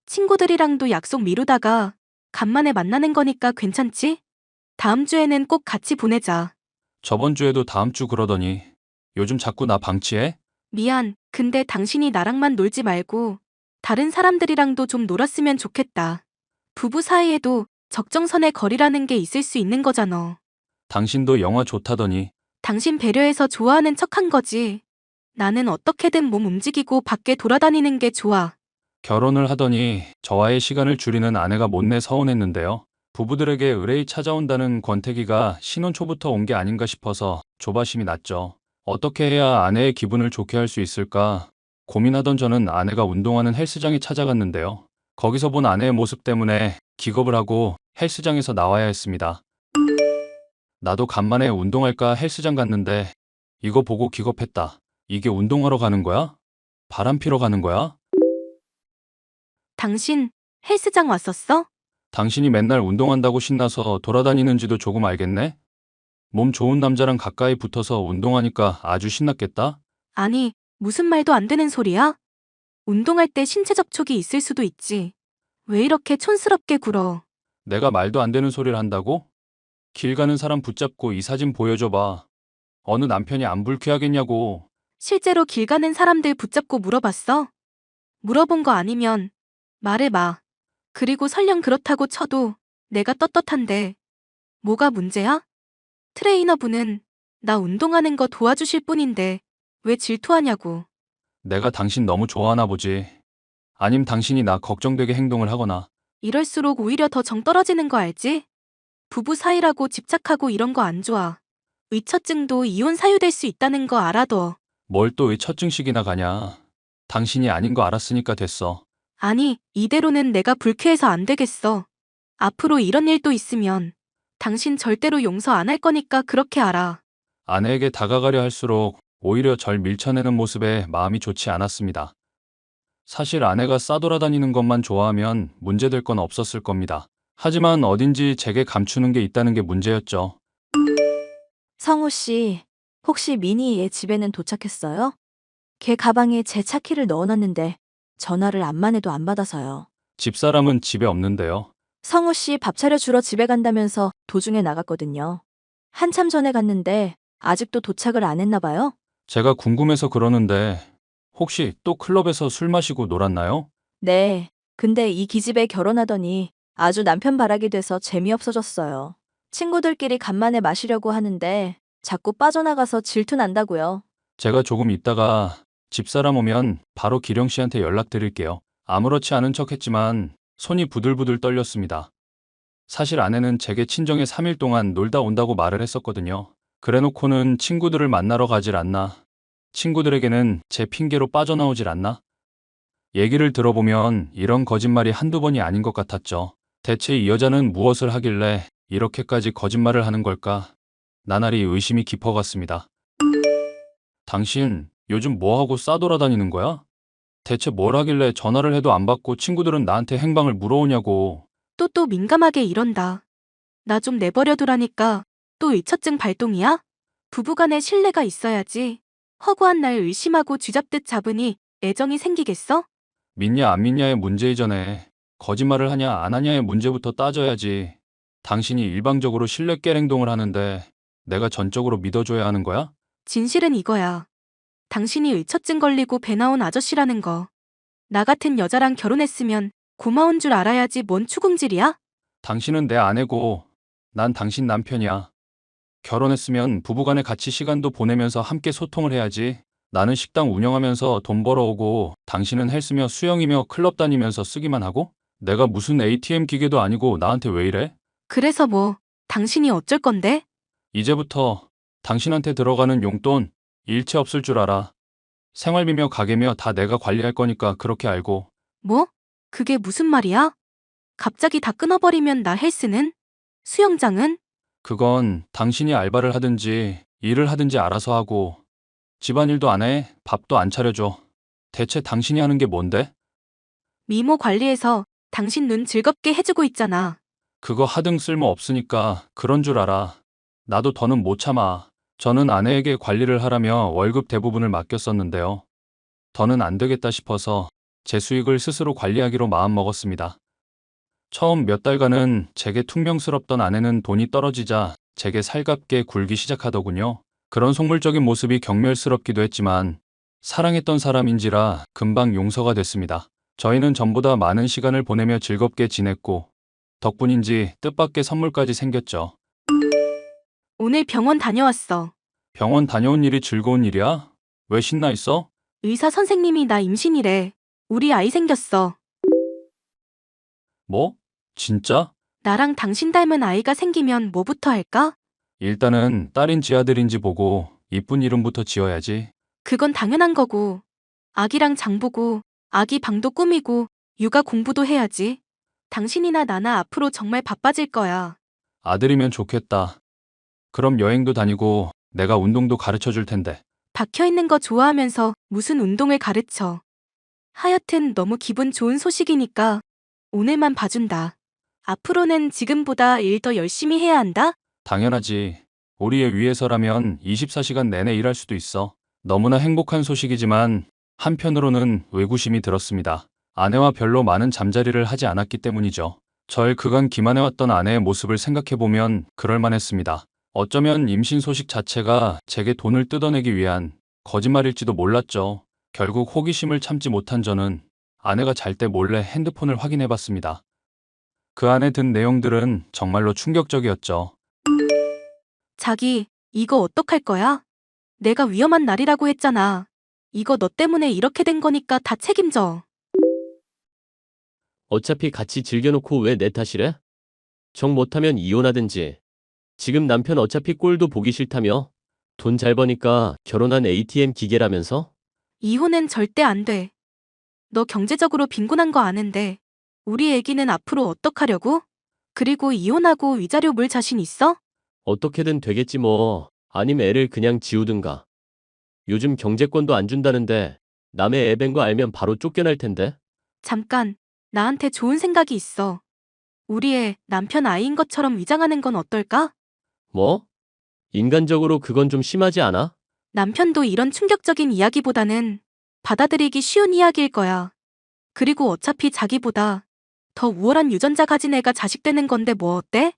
친구들이랑도 약속 미루다가 간만에 만나는 거니까 괜찮지? 다음 주에는 꼭 같이 보내자. 저번 주에도 다음 주 그러더니 요즘 자꾸 나 방치해? 미안. 근데 당신이 나랑만 놀지 말고 다른 사람들이랑도 좀 놀았으면 좋겠다. 부부 사이에도 적정선의 거리라는 게 있을 수 있는 거잖아. 당신도 영화 좋다더니. 당신 배려해서 좋아하는 척한 거지. 나는 어떻게든 몸 움직이고 밖에 돌아다니는 게 좋아. 결혼을 하더니 저와의 시간을 줄이는 아내가 못내 서운했는데요. 부부들에게 의뢰이 찾아온다는 권태기가 신혼 초부터 온 게 아닌가 싶어서 조바심이 났죠. 어떻게 해야 아내의 기분을 좋게 할 수 있을까 고민하던 저는 아내가 운동하는 헬스장에 찾아갔는데요. 거기서 본 아내의 모습 때문에 기겁을 하고 헬스장에서 나와야 했습니다. 나도 간만에 운동할까 헬스장 갔는데 이거 보고 기겁했다. 이게 운동하러 가는 거야? 바람 피러 가는 거야? 당신 헬스장 왔었어? 당신이 맨날 운동한다고 신나서 돌아다니는지도 조금 알겠네? 몸 좋은 남자랑 가까이 붙어서 운동하니까 아주 신났겠다? 아니, 무슨 말도 안 되는 소리야? 운동할 때 신체 접촉이 있을 수도 있지. 왜 이렇게 촌스럽게 굴어? 내가 말도 안 되는 소리를 한다고? 길 가는 사람 붙잡고 이 사진 보여줘봐. 어느 남편이 안 불쾌하겠냐고. 실제로 길 가는 사람들 붙잡고 물어봤어? 물어본 거 아니면 말해봐. 그리고 설령 그렇다고 쳐도 내가 떳떳한데 뭐가 문제야? 트레이너분은 나 운동하는 거 도와주실 뿐인데 왜 질투하냐고. 내가 당신 너무 좋아하나 보지. 아님 당신이 나 걱정되게 행동을 하거나. 이럴수록 오히려 더 정 떨어지는 거 알지? 부부 사이라고 집착하고 이런 거 안 좋아. 의처증도 이혼 사유될 수 있다는 거 알아둬. 뭘 또 왜 첫증식이나 가냐. 당신이 아닌 거 알았으니까 됐어. 아니, 이대로는 내가 불쾌해서 안 되겠어. 앞으로 이런 일도 있으면 당신 절대로 용서 안 할 거니까 그렇게 알아. 아내에게 다가가려 할수록 오히려 절 밀쳐내는 모습에 마음이 좋지 않았습니다. 사실 아내가 싸돌아다니는 것만 좋아하면 문제될 건 없었을 겁니다. 하지만 어딘지 제게 감추는 게 있다는 게 문제였죠. 성우 씨, 혹시 미니 얘 집에는 도착했어요? 걔 가방에 제 차키를 넣어놨는데 전화를 암만 해도 안 받아서요. 집사람은 집에 없는데요. 성우 씨 밥 차려주러 집에 간다면서 도중에 나갔거든요. 한참 전에 갔는데 아직도 도착을 안 했나 봐요? 제가 궁금해서 그러는데 혹시 또 클럽에서 술 마시고 놀았나요? 네. 근데 이 기집애 결혼하더니 아주 남편 바라게 돼서 재미없어졌어요. 친구들끼리 간만에 마시려고 하는데 자꾸 빠져나가서 질투 난다고요. 제가 조금 있다가 집사람 오면 바로 기령 씨한테 연락드릴게요. 아무렇지 않은 척 했지만 손이 부들부들 떨렸습니다. 사실 아내는 제게 친정에 3일 동안 놀다 온다고 말을 했었거든요. 그래놓고는 친구들을 만나러 가질 않나. 친구들에게는 제 핑계로 빠져나오질 않나. 얘기를 들어보면 이런 거짓말이 한두 번이 아닌 것 같았죠. 대체 이 여자는 무엇을 하길래 이렇게까지 거짓말을 하는 걸까? 나날이 의심이 깊어갔습니다. 당신 요즘 뭐하고 싸돌아다니는 거야? 대체 뭘 하길래 전화를 해도 안 받고 친구들은 나한테 행방을 물어오냐고. 또 민감하게 이런다. 나 좀 내버려 두라니까 또 의처증 발동이야? 부부간에 신뢰가 있어야지. 허구한 날 의심하고 쥐잡듯 잡으니 애정이 생기겠어? 믿냐 안 믿냐의 문제 이전에 거짓말을 하냐 안 하냐의 문제부터 따져야지. 당신이 일방적으로 신뢰 깰 행동을 하는데 내가 전적으로 믿어줘야 하는 거야? 진실은 이거야. 당신이 의처증 걸리고 배 나온 아저씨라는 거. 나 같은 여자랑 결혼했으면 고마운 줄 알아야지 뭔 추궁질이야? 당신은 내 아내고 난 당신 남편이야. 결혼했으면 부부간에 같이 시간도 보내면서 함께 소통을 해야지. 나는 식당 운영하면서 돈 벌어오고 당신은 헬스며 수영이며 클럽 다니면서 쓰기만 하고? 내가 무슨 ATM 기계도 아니고 나한테 왜 이래? 그래서 뭐, 당신이 어쩔 건데? 이제부터 당신한테 들어가는 용돈 일체 없을 줄 알아. 생활비며 가게며 다 내가 관리할 거니까 그렇게 알고. 뭐? 그게 무슨 말이야? 갑자기 다 끊어버리면 나 헬스는? 수영장은? 그건 당신이 알바를 하든지 일을 하든지 알아서 하고 집안일도 안 해, 밥도 안 차려줘. 대체 당신이 하는 게 뭔데? 미모 관리해서 당신 눈 즐겁게 해주고 있잖아. 그거 하등 쓸모 없으니까 그런 줄 알아. 나도 더는 못 참아. 저는 아내에게 관리를 하라며 월급 대부분을 맡겼었는데요. 더는 안 되겠다 싶어서 제 수익을 스스로 관리하기로 마음먹었습니다. 처음 몇 달간은 제게 퉁명스럽던 아내는 돈이 떨어지자 제게 살갑게 굴기 시작하더군요. 그런 속물적인 모습이 경멸스럽기도 했지만 사랑했던 사람인지라 금방 용서가 됐습니다. 저희는 전보다 많은 시간을 보내며 즐겁게 지냈고 덕분인지 뜻밖의 선물까지 생겼죠. 오늘 병원 다녀왔어. 병원 다녀온 일이 즐거운 일이야? 왜 신나 있어? 의사 선생님이 나 임신이래. 우리 아이 생겼어. 뭐? 진짜? 나랑 당신 닮은 아이가 생기면 뭐부터 할까? 일단은 딸인지 아들인지 보고 이쁜 이름부터 지어야지. 그건 당연한 거고. 아기랑 장 보고, 아기 방도 꾸미고, 육아 공부도 해야지. 당신이나 나나 앞으로 정말 바빠질 거야. 아들이면 좋겠다. 그럼 여행도 다니고 내가 운동도 가르쳐 줄 텐데. 박혀있는 거 좋아하면서 무슨 운동을 가르쳐. 하여튼 너무 기분 좋은 소식이니까 오늘만 봐준다. 앞으로는 지금보다 일 더 열심히 해야 한다? 당연하지. 우리 애 위해서라면 24시간 내내 일할 수도 있어. 너무나 행복한 소식이지만 한편으로는 의구심이 들었습니다. 아내와 별로 많은 잠자리를 하지 않았기 때문이죠. 절 그간 기만해왔던 아내의 모습을 생각해보면 그럴만했습니다. 어쩌면 임신 소식 자체가 제게 돈을 뜯어내기 위한 거짓말일지도 몰랐죠. 결국 호기심을 참지 못한 저는 아내가 잘 때 몰래 핸드폰을 확인해봤습니다. 그 안에 든 내용들은 정말로 충격적이었죠. 자기, 이거 어떡할 거야? 내가 위험한 날이라고 했잖아. 이거 너 때문에 이렇게 된 거니까 다 책임져. 어차피 같이 즐겨놓고 왜 내 탓이래? 정 못하면 이혼하든지. 지금 남편 어차피 꼴도 보기 싫다며? 돈 잘 버니까 결혼한 ATM 기계라면서? 이혼은 절대 안 돼. 너 경제적으로 빈곤한 거 아는데 우리 애기는 앞으로 어떡하려고? 그리고 이혼하고 위자료 물 자신 있어? 어떻게든 되겠지 뭐. 아님 애를 그냥 지우든가. 요즘 경제권도 안 준다는데 남의 애 벤 거 알면 바로 쫓겨날 텐데. 잠깐, 나한테 좋은 생각이 있어. 우리 애 남편 아이인 것처럼 위장하는 건 어떨까? 뭐? 인간적으로 그건 좀 심하지 않아? 남편도 이런 충격적인 이야기보다는 받아들이기 쉬운 이야기일 거야. 그리고 어차피 자기보다 더 우월한 유전자 가진 애가 자식 되는 건데 뭐 어때?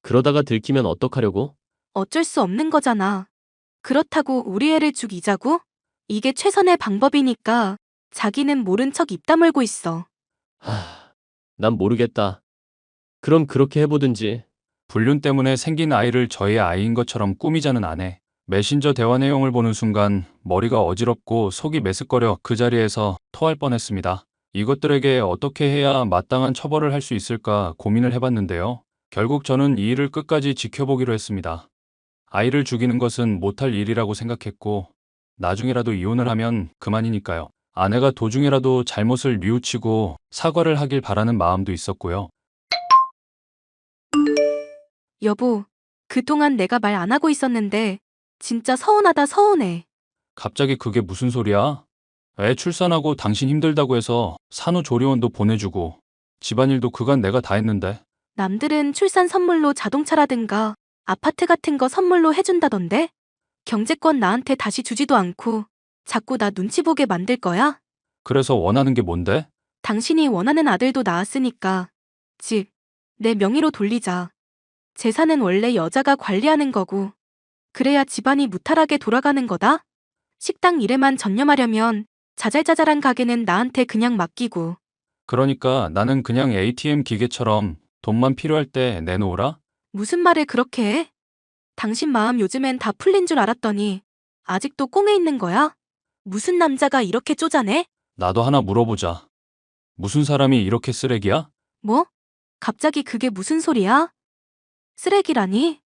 그러다가 들키면 어떡하려고? 어쩔 수 없는 거잖아. 그렇다고 우리 애를 죽이자고? 이게 최선의 방법이니까 자기는 모른 척 입 다물고 있어. 난 모르겠다. 그럼 그렇게 해보든지. 불륜 때문에 생긴 아이를 저의 아이인 것처럼 꾸미자는 아내. 메신저 대화 내용을 보는 순간 머리가 어지럽고 속이 메스꺼려 그 자리에서 토할 뻔했습니다. 이것들에게 어떻게 해야 마땅한 처벌을 할 수 있을까 고민을 해봤는데요. 결국 저는 이 일을 끝까지 지켜보기로 했습니다. 아이를 죽이는 것은 못할 일이라고 생각했고 나중에라도 이혼을 하면 그만이니까요. 아내가 도중에라도 잘못을 뉘우치고 사과를 하길 바라는 마음도 있었고요. 여보, 그동안 내가 말 안 하고 있었는데 진짜 서운하다 서운해. 갑자기 그게 무슨 소리야? 애 출산하고 당신 힘들다고 해서 산후조리원도 보내주고 집안일도 그간 내가 다 했는데. 남들은 출산 선물로 자동차라든가 아파트 같은 거 선물로 해준다던데? 경제권 나한테 다시 주지도 않고 자꾸 나 눈치 보게 만들 거야? 그래서 원하는 게 뭔데? 당신이 원하는 아들도 낳았으니까 집, 내 명의로 돌리자. 재산은 원래 여자가 관리하는 거고 그래야 집안이 무탈하게 돌아가는 거다? 식당 일에만 전념하려면 자잘자잘한 가게는 나한테 그냥 맡기고. 그러니까 나는 그냥 ATM 기계처럼 돈만 필요할 때 내놓으라? 무슨 말을 그렇게 해? 당신 마음 요즘엔 다 풀린 줄 알았더니 아직도 꽁에 있는 거야? 무슨 남자가 이렇게 쪼잔해? 나도 하나 물어보자. 무슨 사람이 이렇게 쓰레기야? 뭐? 갑자기 그게 무슨 소리야? 쓰레기라니?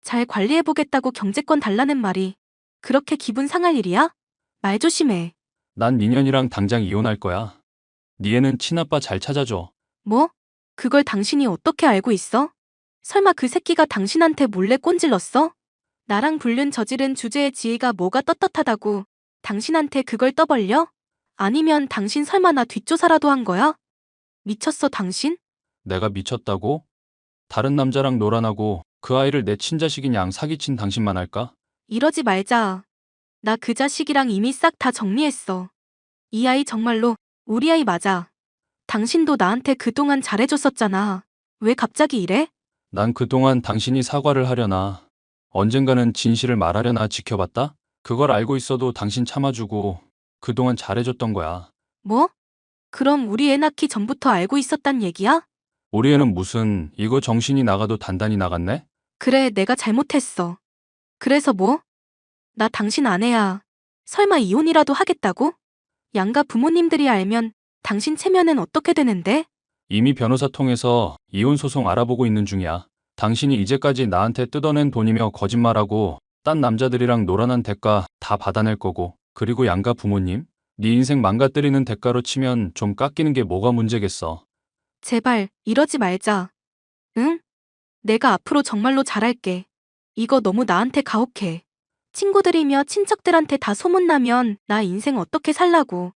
잘 관리해보겠다고 경제권 달라는 말이 그렇게 기분 상할 일이야? 말 조심해. 난 니년이랑 당장 이혼할 거야. 니 애는 친아빠 잘 찾아줘. 뭐? 그걸 당신이 어떻게 알고 있어? 설마 그 새끼가 당신한테 몰래 꼰질렀어? 나랑 불륜 저지른 주제의 지혜가 뭐가 떳떳하다고 당신한테 그걸 떠벌려? 아니면 당신 설마 나 뒷조사라도 한 거야? 미쳤어 당신? 내가 미쳤다고? 다른 남자랑 놀아나고 그 아이를 내 친자식인 양 사기친 당신만 할까? 이러지 말자. 나 그 자식이랑 이미 싹 다 정리했어. 이 아이 정말로 우리 아이 맞아. 당신도 나한테 그동안 잘해줬었잖아. 왜 갑자기 이래? 난 그동안 당신이 사과를 하려나, 언젠가는 진실을 말하려나 지켜봤다? 그걸 알고 있어도 당신 참아주고 그동안 잘해줬던 거야. 뭐? 그럼 우리 애 낳기 전부터 알고 있었단 얘기야? 우리 애는 무슨 이거 정신이 나가도 단단히 나갔네? 그래, 내가 잘못했어. 그래서 뭐? 나 당신 아내야. 설마 이혼이라도 하겠다고? 양가 부모님들이 알면 당신 체면은 어떻게 되는데? 이미 변호사 통해서 이혼 소송 알아보고 있는 중이야. 당신이 이제까지 나한테 뜯어낸 돈이며 거짓말하고 딴 남자들이랑 놀아난 대가 다 받아낼 거고, 그리고 양가 부모님? 네 인생 망가뜨리는 대가로 치면 좀 깎이는 게 뭐가 문제겠어. 제발 이러지 말자. 응? 내가 앞으로 정말로 잘할게. 이거 너무 나한테 가혹해. 친구들이며 친척들한테 다 소문나면 나 인생 어떻게 살라고.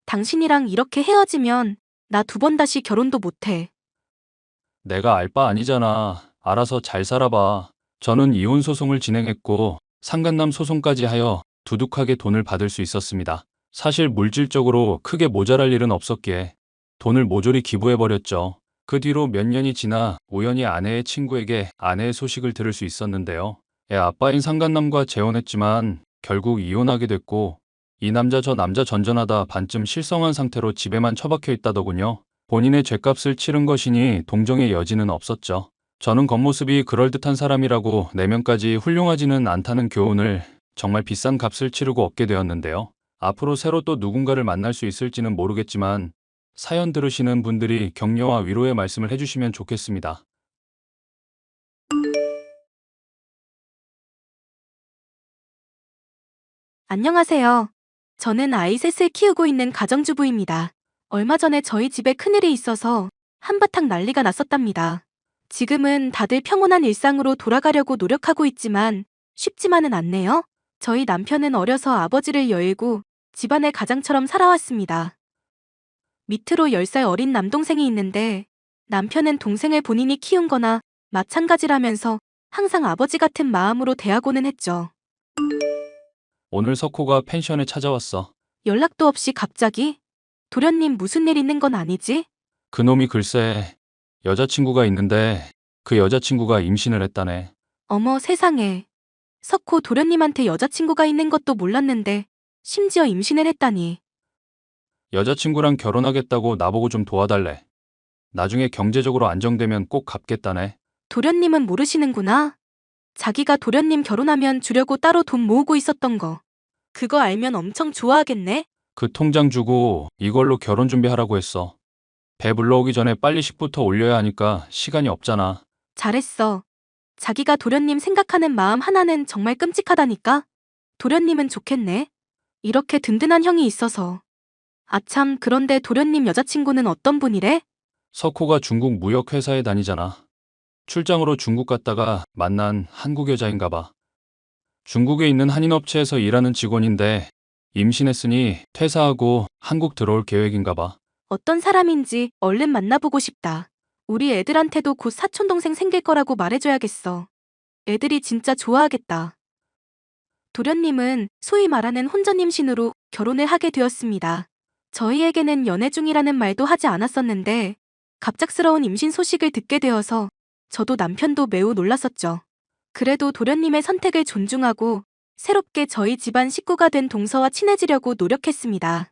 당신이랑 이렇게 헤어지면 나 2번 다시 결혼도 못해. 내가 알 바 아니잖아. 알아서 잘 살아봐. 저는 이혼 소송을 진행했고 상간남 소송까지 하여 두둑하게 돈을 받을 수 있었습니다. 사실 물질적으로 크게 모자랄 일은 없었기에 돈을 모조리 기부해버렸죠. 그 뒤로 몇 년이 지나 우연히 아내의 친구에게 아내의 소식을 들을 수 있었는데요. 애 아빠인 상간남과 재혼했지만 결국 이혼하게 됐고 이 남자 저 남자 전전하다 반쯤 실성한 상태로 집에만 처박혀 있다더군요. 본인의 죗값을 치른 것이니 동정의 여지는 없었죠. 저는 겉모습이 그럴듯한 사람이라고 내면까지 훌륭하지는 않다는 교훈을 정말 비싼 값을 치르고 얻게 되었는데요. 앞으로 새로 또 누군가를 만날 수 있을지는 모르겠지만 사연 들으시는 분들이 격려와 위로의 말씀을 해주시면 좋겠습니다. 안녕하세요. 저는 아이 셋을 키우고 있는 가정주부입니다. 얼마 전에 저희 집에 큰일이 있어서 한바탕 난리가 났었답니다. 지금은 다들 평온한 일상으로 돌아가려고 노력하고 있지만 쉽지만은 않네요. 저희 남편은 어려서 아버지를 여의고 집안의 가장처럼 살아왔습니다. 밑으로 10살 어린 남동생이 있는데 남편은 동생을 본인이 키운 거나 마찬가지라면서 항상 아버지 같은 마음으로 대하고는 했죠. 오늘 석호가 펜션에 찾아왔어. 연락도 없이 갑자기? 도련님 무슨 일 있는 건 아니지? 그놈이 글쎄 여자친구가 있는데 그 여자친구가 임신을 했다네. 어머 세상에. 석호 도련님한테 여자친구가 있는 것도 몰랐는데 심지어 임신을 했다니. 여자친구랑 결혼하겠다고 나보고 좀 도와달래. 나중에 경제적으로 안정되면 꼭 갚겠다네. 도련님은 모르시는구나. 자기가 도련님 결혼하면 주려고 따로 돈 모으고 있었던 거. 그거 알면 엄청 좋아하겠네? 그 통장 주고 이걸로 결혼 준비하라고 했어. 배 불러오기 전에 빨리 식부터 올려야 하니까 시간이 없잖아. 잘했어. 자기가 도련님 생각하는 마음 하나는 정말 끔찍하다니까? 도련님은 좋겠네. 이렇게 든든한 형이 있어서. 아참, 그런데 도련님 여자친구는 어떤 분이래? 석호가 중국 무역회사에 다니잖아. 출장으로 중국 갔다가 만난 한국 여자인가 봐. 중국에 있는 한인업체에서 일하는 직원인데 임신했으니 퇴사하고 한국 들어올 계획인가 봐. 어떤 사람인지 얼른 만나보고 싶다. 우리 애들한테도 곧 사촌동생 생길 거라고 말해줘야겠어. 애들이 진짜 좋아하겠다. 도련님은 소위 말하는 혼전 임신으로 결혼을 하게 되었습니다. 저희에게는 연애 중이라는 말도 하지 않았었는데 갑작스러운 임신 소식을 듣게 되어서 저도 남편도 매우 놀랐었죠. 그래도 도련님의 선택을 존중하고 새롭게 저희 집안 식구가 된 동서와 친해지려고 노력했습니다.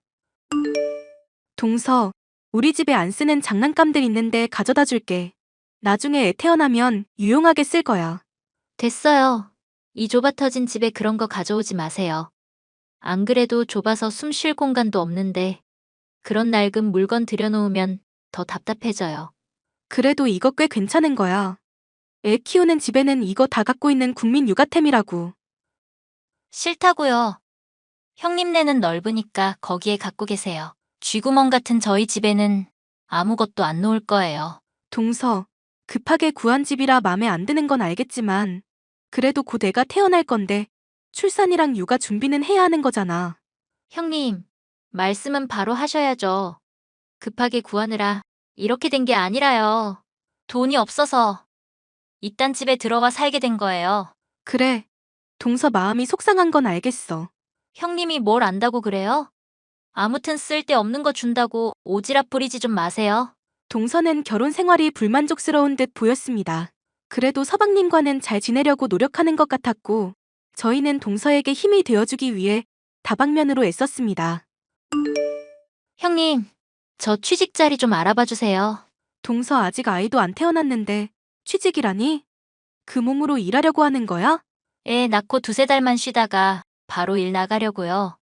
동서, 우리 집에 안 쓰는 장난감들 있는데 가져다 줄게. 나중에 애 태어나면 유용하게 쓸 거야. 됐어요. 이 좁아 터진 집에 그런 거 가져오지 마세요. 안 그래도 좁아서 숨 쉴 공간도 없는데 그런 낡은 물건 들여놓으면 더 답답해져요. 그래도 이거 꽤 괜찮은 거야. 애 키우는 집에는 이거 다 갖고 있는 국민 육아템이라고. 싫다고요. 형님네는 넓으니까 거기에 갖고 계세요. 쥐구멍 같은 저희 집에는 아무것도 안 놓을 거예요. 동서, 급하게 구한 집이라 맘에 안 드는 건 알겠지만 그래도 곧 애가 태어날 건데 출산이랑 육아 준비는 해야 하는 거잖아. 형님, 말씀은 바로 하셔야죠. 급하게 구하느라 이렇게 된 게 아니라요. 돈이 없어서 이딴 집에 들어와 살게 된 거예요. 그래, 동서 마음이 속상한 건 알겠어. 형님이 뭘 안다고 그래요? 아무튼 쓸데없는 거 준다고 오지랖 부리지 좀 마세요. 동서는 결혼 생활이 불만족스러운 듯 보였습니다. 그래도 서방님과는 잘 지내려고 노력하는 것 같았고 저희는 동서에게 힘이 되어주기 위해 다방면으로 애썼습니다. 형님, 저 취직 자리 좀 알아봐 주세요. 동서 아직 아이도 안 태어났는데 취직이라니? 그 몸으로 일하려고 하는 거야? 애 낳고 두세 달만 쉬다가 바로 일 나가려고요.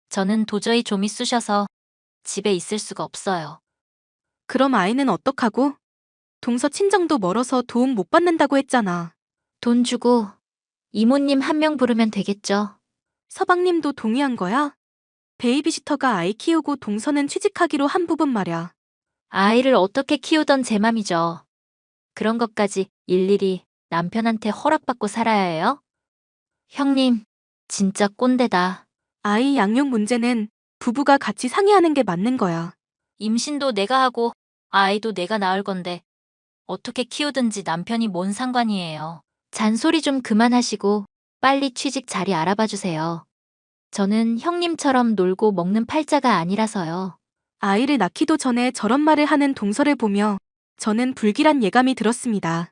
저는 도저히 좀이 쑤셔서 집에 있을 수가 없어요. 그럼 아이는 어떡하고? 동서 친정도 멀어서 도움 못 받는다고 했잖아. 돈 주고 이모님 한 명 부르면 되겠죠. 서방님도 동의한 거야? 베이비시터가 아이 키우고 동서는 취직하기로 한 부분 말야. 아이를 어떻게 키우던 제 맘이죠. 그런 것까지 일일이 남편한테 허락받고 살아야 해요? 형님, 진짜 꼰대다. 아이 양육 문제는 부부가 같이 상의하는 게 맞는 거야. 임신도 내가 하고 아이도 내가 낳을 건데 어떻게 키우든지 남편이 뭔 상관이에요. 잔소리 좀 그만하시고 빨리 취직 자리 알아봐 주세요. 저는 형님처럼 놀고 먹는 팔자가 아니라서요. 아이를 낳기도 전에 저런 말을 하는 동서를 보며 저는 불길한 예감이 들었습니다.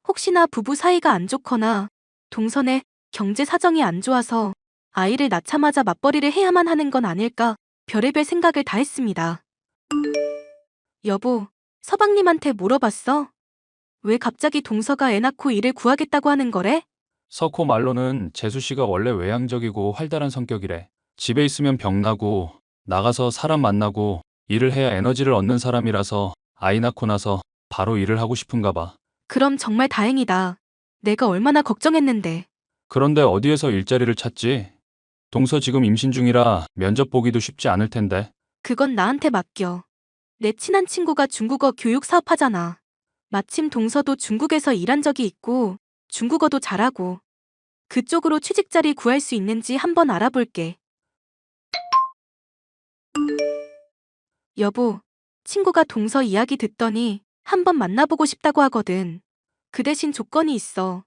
혹시나 부부 사이가 안 좋거나 동선의 경제 사정이 안 좋아서 아이를 낳자마자 맞벌이를 해야만 하는 건 아닐까 별의별 생각을 다 했습니다. 여보, 서방님한테 물어봤어? 왜 갑자기 동서가 애 낳고 일을 구하겠다고 하는 거래? 석호 말로는 재수 씨가 원래 외향적이고 활달한 성격이래. 집에 있으면 병나고 나가서 사람 만나고 일을 해야 에너지를 얻는 사람이라서 아이 낳고 나서 바로 일을 하고 싶은가 봐. 그럼 정말 다행이다. 내가 얼마나 걱정했는데. 그런데 어디에서 일자리를 찾지? 동서 지금 임신 중이라 면접 보기도 쉽지 않을 텐데. 그건 나한테 맡겨. 내 친한 친구가 중국어 교육 사업하잖아. 마침 동서도 중국에서 일한 적이 있고 중국어도 잘하고 그쪽으로 취직 자리 구할 수 있는지 한번 알아볼게. 여보, 친구가 동서 이야기 듣더니 한번 만나보고 싶다고 하거든. 그 대신 조건이 있어.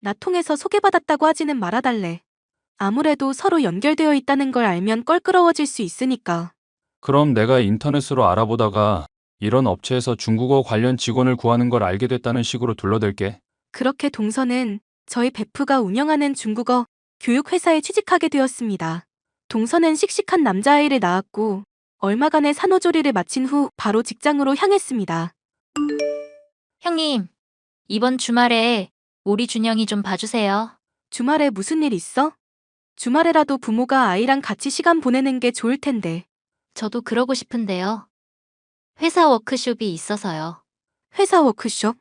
나 통해서 소개받았다고 하지는 말아달래. 아무래도 서로 연결되어 있다는 걸 알면 껄끄러워질 수 있으니까. 그럼 내가 인터넷으로 알아보다가 이런 업체에서 중국어 관련 직원을 구하는 걸 알게 됐다는 식으로 둘러댈게. 그렇게 동서는 저희 베프가 운영하는 중국어 교육회사에 취직하게 되었습니다. 동서는 씩씩한 남자아이를 낳았고 얼마간의 산후조리를 마친 후 바로 직장으로 향했습니다. 형님, 이번 주말에 우리 준영이 좀 봐주세요. 주말에 무슨 일 있어? 주말에라도 부모가 아이랑 같이 시간 보내는 게 좋을 텐데. 저도 그러고 싶은데요. 회사 워크숍이 있어서요. 회사 워크숍?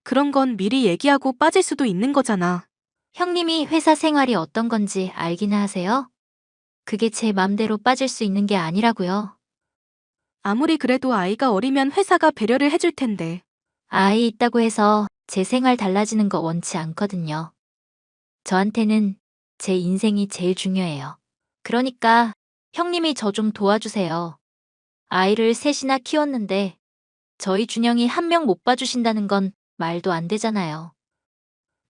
그런 건 미리 얘기하고 빠질 수도 있는 거잖아. 형님이 회사 생활이 어떤 건지 알기는 하세요? 그게 제 맘대로 빠질 수 있는 게 아니라고요. 아무리 그래도 아이가 어리면 회사가 배려를 해줄 텐데. 아이 있다고 해서 제 생활 달라지는 거 원치 않거든요. 저한테는 제 인생이 제일 중요해요. 그러니까 형님이 저 좀 도와주세요. 아이를 셋이나 키웠는데 저희 준영이 한 명 못 봐주신다는 건 말도 안 되잖아요.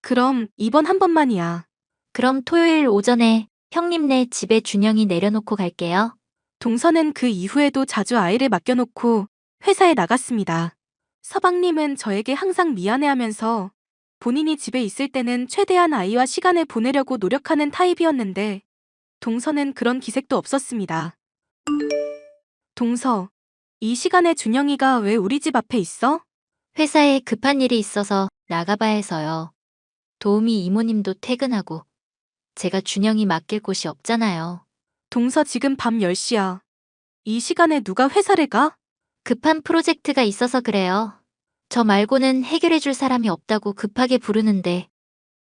그럼 이번 한 번만이야. 그럼 토요일 오전에 형님네 집에 준영이 내려놓고 갈게요. 동서는 그 이후에도 자주 아이를 맡겨놓고 회사에 나갔습니다. 서방님은 저에게 항상 미안해하면서 본인이 집에 있을 때는 최대한 아이와 시간을 보내려고 노력하는 타입이었는데 동서는 그런 기색도 없었습니다. 동서, 이 시간에 준영이가 왜 우리 집 앞에 있어? 회사에 급한 일이 있어서 나가봐야 해서요. 도우미 이모님도 퇴근하고 제가 준영이 맡길 곳이 없잖아요. 동서 지금 밤 10시야. 이 시간에 누가 회사를 가? 급한 프로젝트가 있어서 그래요. 저 말고는 해결해줄 사람이 없다고 급하게 부르는데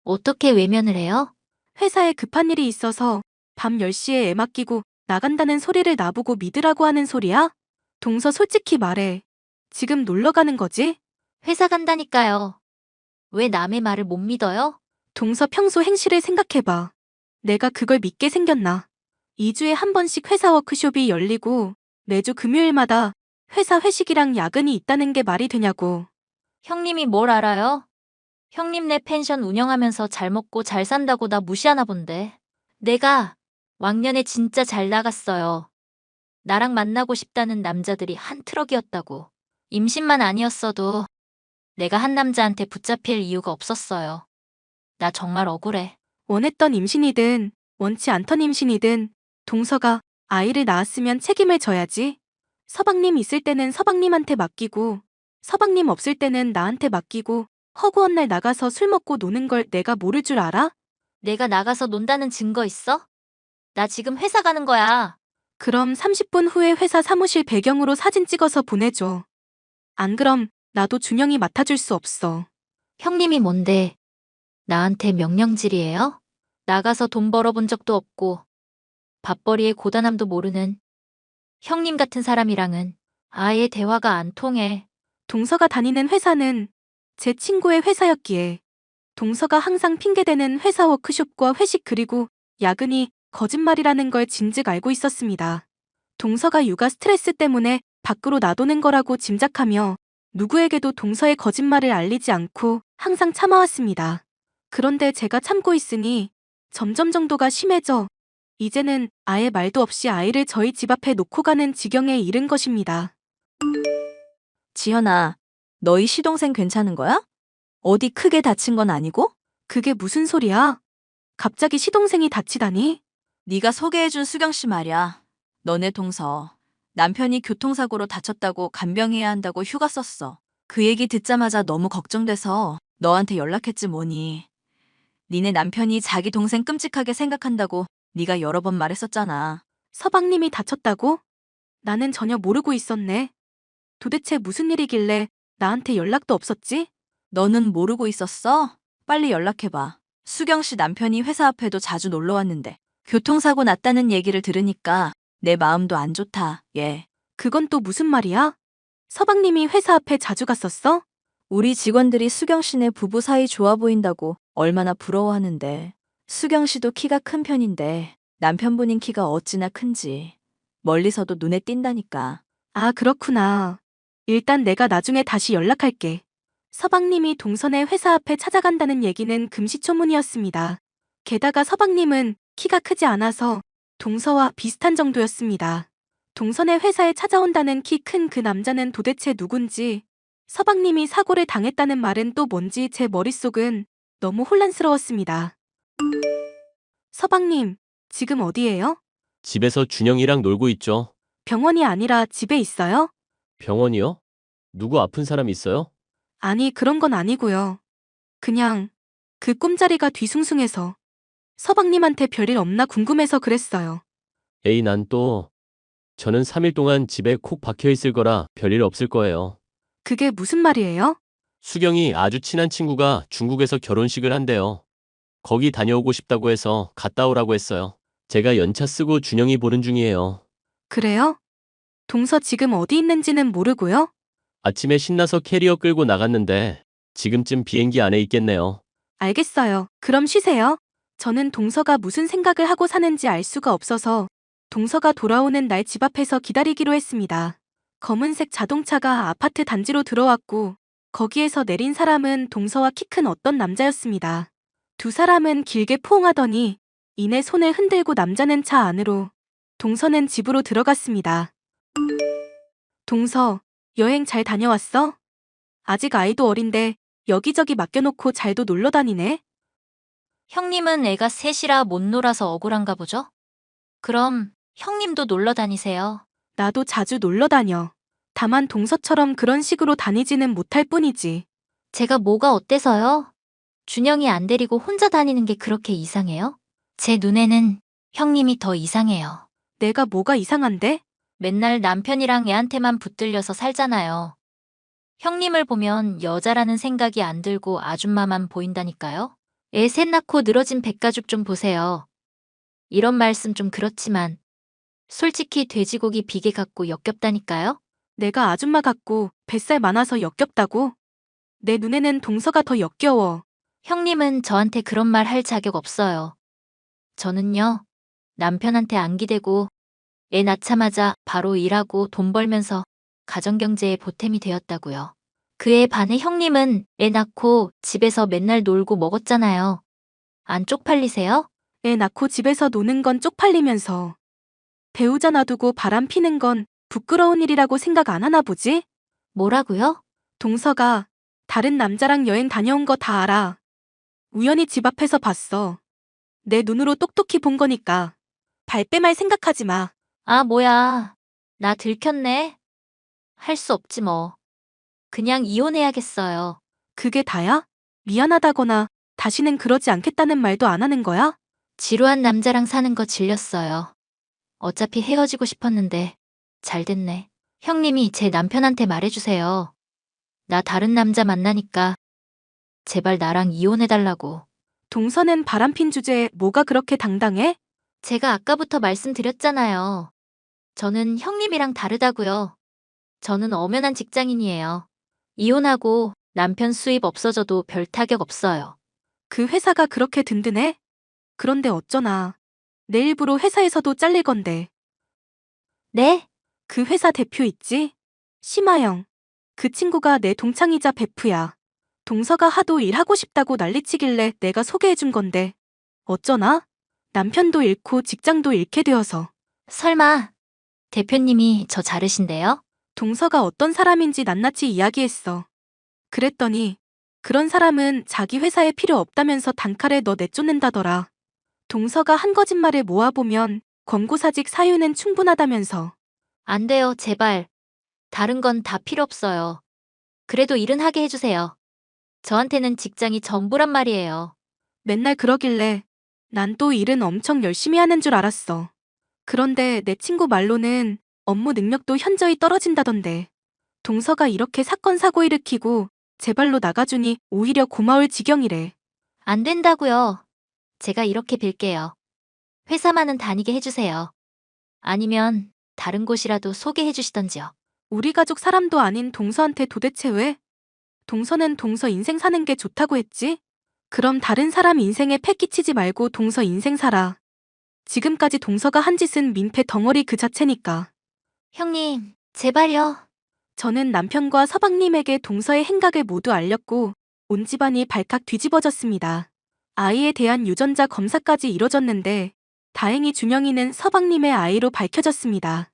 어떻게 외면을 해요? 회사에 급한 일이 있어서 밤 10시에 애 맡기고 나간다는 소리를 나보고 믿으라고 하는 소리야? 동서 솔직히 말해. 지금 놀러 가는 거지? 회사 간다니까요. 왜 남의 말을 못 믿어요? 동서 평소 행실을 생각해봐. 내가 그걸 믿게 생겼나? 2주에 한 번씩 회사 워크숍이 열리고 매주 금요일마다 회사 회식이랑 야근이 있다는 게 말이 되냐고. 형님이 뭘 알아요? 형님네 펜션 운영하면서 잘 먹고 잘 산다고 나 무시하나 본데. 내가 왕년에 진짜 잘 나갔어요. 나랑 만나고 싶다는 남자들이 한 트럭이었다고. 임신만 아니었어도 내가 한 남자한테 붙잡힐 이유가 없었어요. 나 정말 억울해. 원했던 임신이든 원치 않던 임신이든 동서가 아이를 낳았으면 책임을 져야지. 서방님 있을 때는 서방님한테 맡기고 서방님 없을 때는 나한테 맡기고 허구한 날 나가서 술 먹고 노는 걸 내가 모를 줄 알아? 내가 나가서 논다는 증거 있어? 나 지금 회사 가는 거야. 그럼 30분 후에 회사 사무실 배경으로 사진 찍어서 보내줘. 안 그럼 나도 준영이 맡아줄 수 없어. 형님이 뭔데? 나한테 명령질이에요? 나가서 돈 벌어본 적도 없고 밥벌이의 고단함도 모르는 형님 같은 사람이랑은 아예 대화가 안 통해. 동서가 다니는 회사는 제 친구의 회사였기에 동서가 항상 핑계대는 회사 워크숍과 회식 그리고 야근이 거짓말이라는 걸 진즉 알고 있었습니다. 동서가 육아 스트레스 때문에 밖으로 나도는 거라고 짐작하며 누구에게도 동서의 거짓말을 알리지 않고 항상 참아왔습니다. 그런데 제가 참고 있으니 점점 정도가 심해져 이제는 아예 말도 없이 아이를 저희 집 앞에 놓고 가는 지경에 이른 것입니다. 지현아, 너희 시동생 괜찮은 거야? 어디 크게 다친 건 아니고? 그게 무슨 소리야? 갑자기 시동생이 다치다니? 네가 소개해준 수경 씨 말이야. 너네 동서. 남편이 교통사고로 다쳤다고 간병해야 한다고 휴가 썼어. 그 얘기 듣자마자 너무 걱정돼서 너한테 연락했지 뭐니. 니네 남편이 자기 동생 끔찍하게 생각한다고 네가 여러 번 말했었잖아. 서방님이 다쳤다고? 나는 전혀 모르고 있었네. 도대체 무슨 일이길래 나한테 연락도 없었지? 너는 모르고 있었어? 빨리 연락해봐. 수경 씨 남편이 회사 앞에도 자주 놀러 왔는데 교통사고 났다는 얘기를 들으니까 내 마음도 안 좋다, 얘. 그건 또 무슨 말이야? 서방님이 회사 앞에 자주 갔었어? 우리 직원들이 수경 씨네 부부 사이 좋아 보인다고 얼마나 부러워하는데. 수경 씨도 키가 큰 편인데 남편분인 키가 어찌나 큰지 멀리서도 눈에 띈다니까. 아, 그렇구나. 일단 내가 나중에 다시 연락할게. 서방님이 동선의 회사 앞에 찾아간다는 얘기는 금시초문이었습니다. 게다가 서방님은 키가 크지 않아서 동서와 비슷한 정도였습니다. 동선의 회사에 찾아온다는 키 큰 그 남자는 도대체 누군지, 서방님이 사고를 당했다는 말은 또 뭔지 제 머릿속은 너무 혼란스러웠습니다. 서방님, 지금 어디예요? 집에서 준영이랑 놀고 있죠. 병원이 아니라 집에 있어요? 병원이요? 누구 아픈 사람 있어요? 아니, 그런 건 아니고요. 그냥 그 꿈자리가 뒤숭숭해서 서방님한테 별일 없나 궁금해서 그랬어요. 에이, 저는 3일 동안 집에 콕 박혀 있을 거라 별일 없을 거예요. 그게 무슨 말이에요? 수경이 아주 친한 친구가 중국에서 결혼식을 한대요. 거기 다녀오고 싶다고 해서 갔다 오라고 했어요. 제가 연차 쓰고 준영이 보는 중이에요. 그래요? 동서 지금 어디 있는지는 모르고요? 아침에 신나서 캐리어 끌고 나갔는데 지금쯤 비행기 안에 있겠네요. 알겠어요. 그럼 쉬세요. 저는 동서가 무슨 생각을 하고 사는지 알 수가 없어서 동서가 돌아오는 날 집 앞에서 기다리기로 했습니다. 검은색 자동차가 아파트 단지로 들어왔고 거기에서 내린 사람은 동서와 키 큰 어떤 남자였습니다. 두 사람은 길게 포옹하더니 이내 손을 흔들고 남자는 차 안으로, 동서는 집으로 들어갔습니다. 동서, 여행 잘 다녀왔어? 아직 아이도 어린데 여기저기 맡겨놓고 잘도 놀러 다니네? 형님은 애가 셋이라 못 놀아서 억울한가 보죠? 그럼 형님도 놀러 다니세요. 나도 자주 놀러 다녀. 다만 동서처럼 그런 식으로 다니지는 못할 뿐이지. 제가 뭐가 어때서요? 준영이 안 데리고 혼자 다니는 게 그렇게 이상해요? 제 눈에는 형님이 더 이상해요. 내가 뭐가 이상한데? 맨날 남편이랑 애한테만 붙들려서 살잖아요. 형님을 보면 여자라는 생각이 안 들고 아줌마만 보인다니까요? 애 셋 낳고 늘어진 백가죽 좀 보세요. 이런 말씀 좀 그렇지만 솔직히 돼지고기 비계 같고 역겹다니까요? 내가 아줌마 같고 뱃살 많아서 역겹다고? 내 눈에는 동서가 더 역겨워. 형님은 저한테 그런 말 할 자격 없어요. 저는요, 남편한테 안 기대고 애 낳자마자 바로 일하고 돈 벌면서 가정경제에 보탬이 되었다고요. 그에 반해 형님은 애 낳고 집에서 맨날 놀고 먹었잖아요. 안 쪽팔리세요? 애 낳고 집에서 노는 건 쪽팔리면서 배우자 놔두고 바람 피는 건 부끄러운 일이라고 생각 안 하나 보지? 뭐라고요? 동서가 다른 남자랑 여행 다녀온 거 다 알아. 우연히 집 앞에서 봤어. 내 눈으로 똑똑히 본 거니까. 발뺌할 생각하지 마. 아, 뭐야. 나 들켰네. 할 수 없지 뭐. 그냥 이혼해야겠어요. 그게 다야? 미안하다거나 다시는 그러지 않겠다는 말도 안 하는 거야? 지루한 남자랑 사는 거 질렸어요. 어차피 헤어지고 싶었는데 잘 됐네. 형님이 제 남편한테 말해주세요. 나 다른 남자 만나니까 제발 나랑 이혼해달라고. 동서는 바람핀 주제에 뭐가 그렇게 당당해? 제가 아까부터 말씀드렸잖아요. 저는 형님이랑 다르다고요. 저는 엄연한 직장인이에요. 이혼하고 남편 수입 없어져도 별 타격 없어요. 그 회사가 그렇게 든든해? 그런데 어쩌나. 내 일부러 회사에서도 잘릴 건데. 네? 그 회사 대표 있지? 심하영. 그 친구가 내 동창이자 베프야. 동서가 하도 일하고 싶다고 난리치길래 내가 소개해준 건데. 어쩌나? 남편도 잃고 직장도 잃게 되어서. 설마 대표님이 저 자르신대요? 동서가 어떤 사람인지 낱낱이 이야기했어. 그랬더니 그런 사람은 자기 회사에 필요 없다면서 단칼에 너 내쫓는다더라. 동서가 한 거짓말을 모아보면 권고사직 사유는 충분하다면서. 안 돼요, 제발. 다른 건 다 필요 없어요. 그래도 일은 하게 해주세요. 저한테는 직장이 전부란 말이에요. 맨날 그러길래 난 또 일은 엄청 열심히 하는 줄 알았어. 그런데 내 친구 말로는 업무 능력도 현저히 떨어진다던데. 동서가 이렇게 사건 사고 일으키고 제발로 나가주니 오히려 고마울 지경이래. 안 된다고요. 제가 이렇게 빌게요. 회사만은 다니게 해주세요. 아니면 다른 곳이라도 소개해 주시던지요. 우리 가족 사람도 아닌 동서한테 도대체 왜? 동서는 동서 인생 사는 게 좋다고 했지? 그럼 다른 사람 인생에 패 끼치지 말고 동서 인생 살아. 지금까지 동서가 한 짓은 민폐 덩어리 그 자체니까. 형님, 제발요. 저는 남편과 서방님에게 동서의 행각을 모두 알렸고 온 집안이 발칵 뒤집어졌습니다. 아이에 대한 유전자 검사까지 이뤄졌는데 다행히 준영이는 서방님의 아이로 밝혀졌습니다.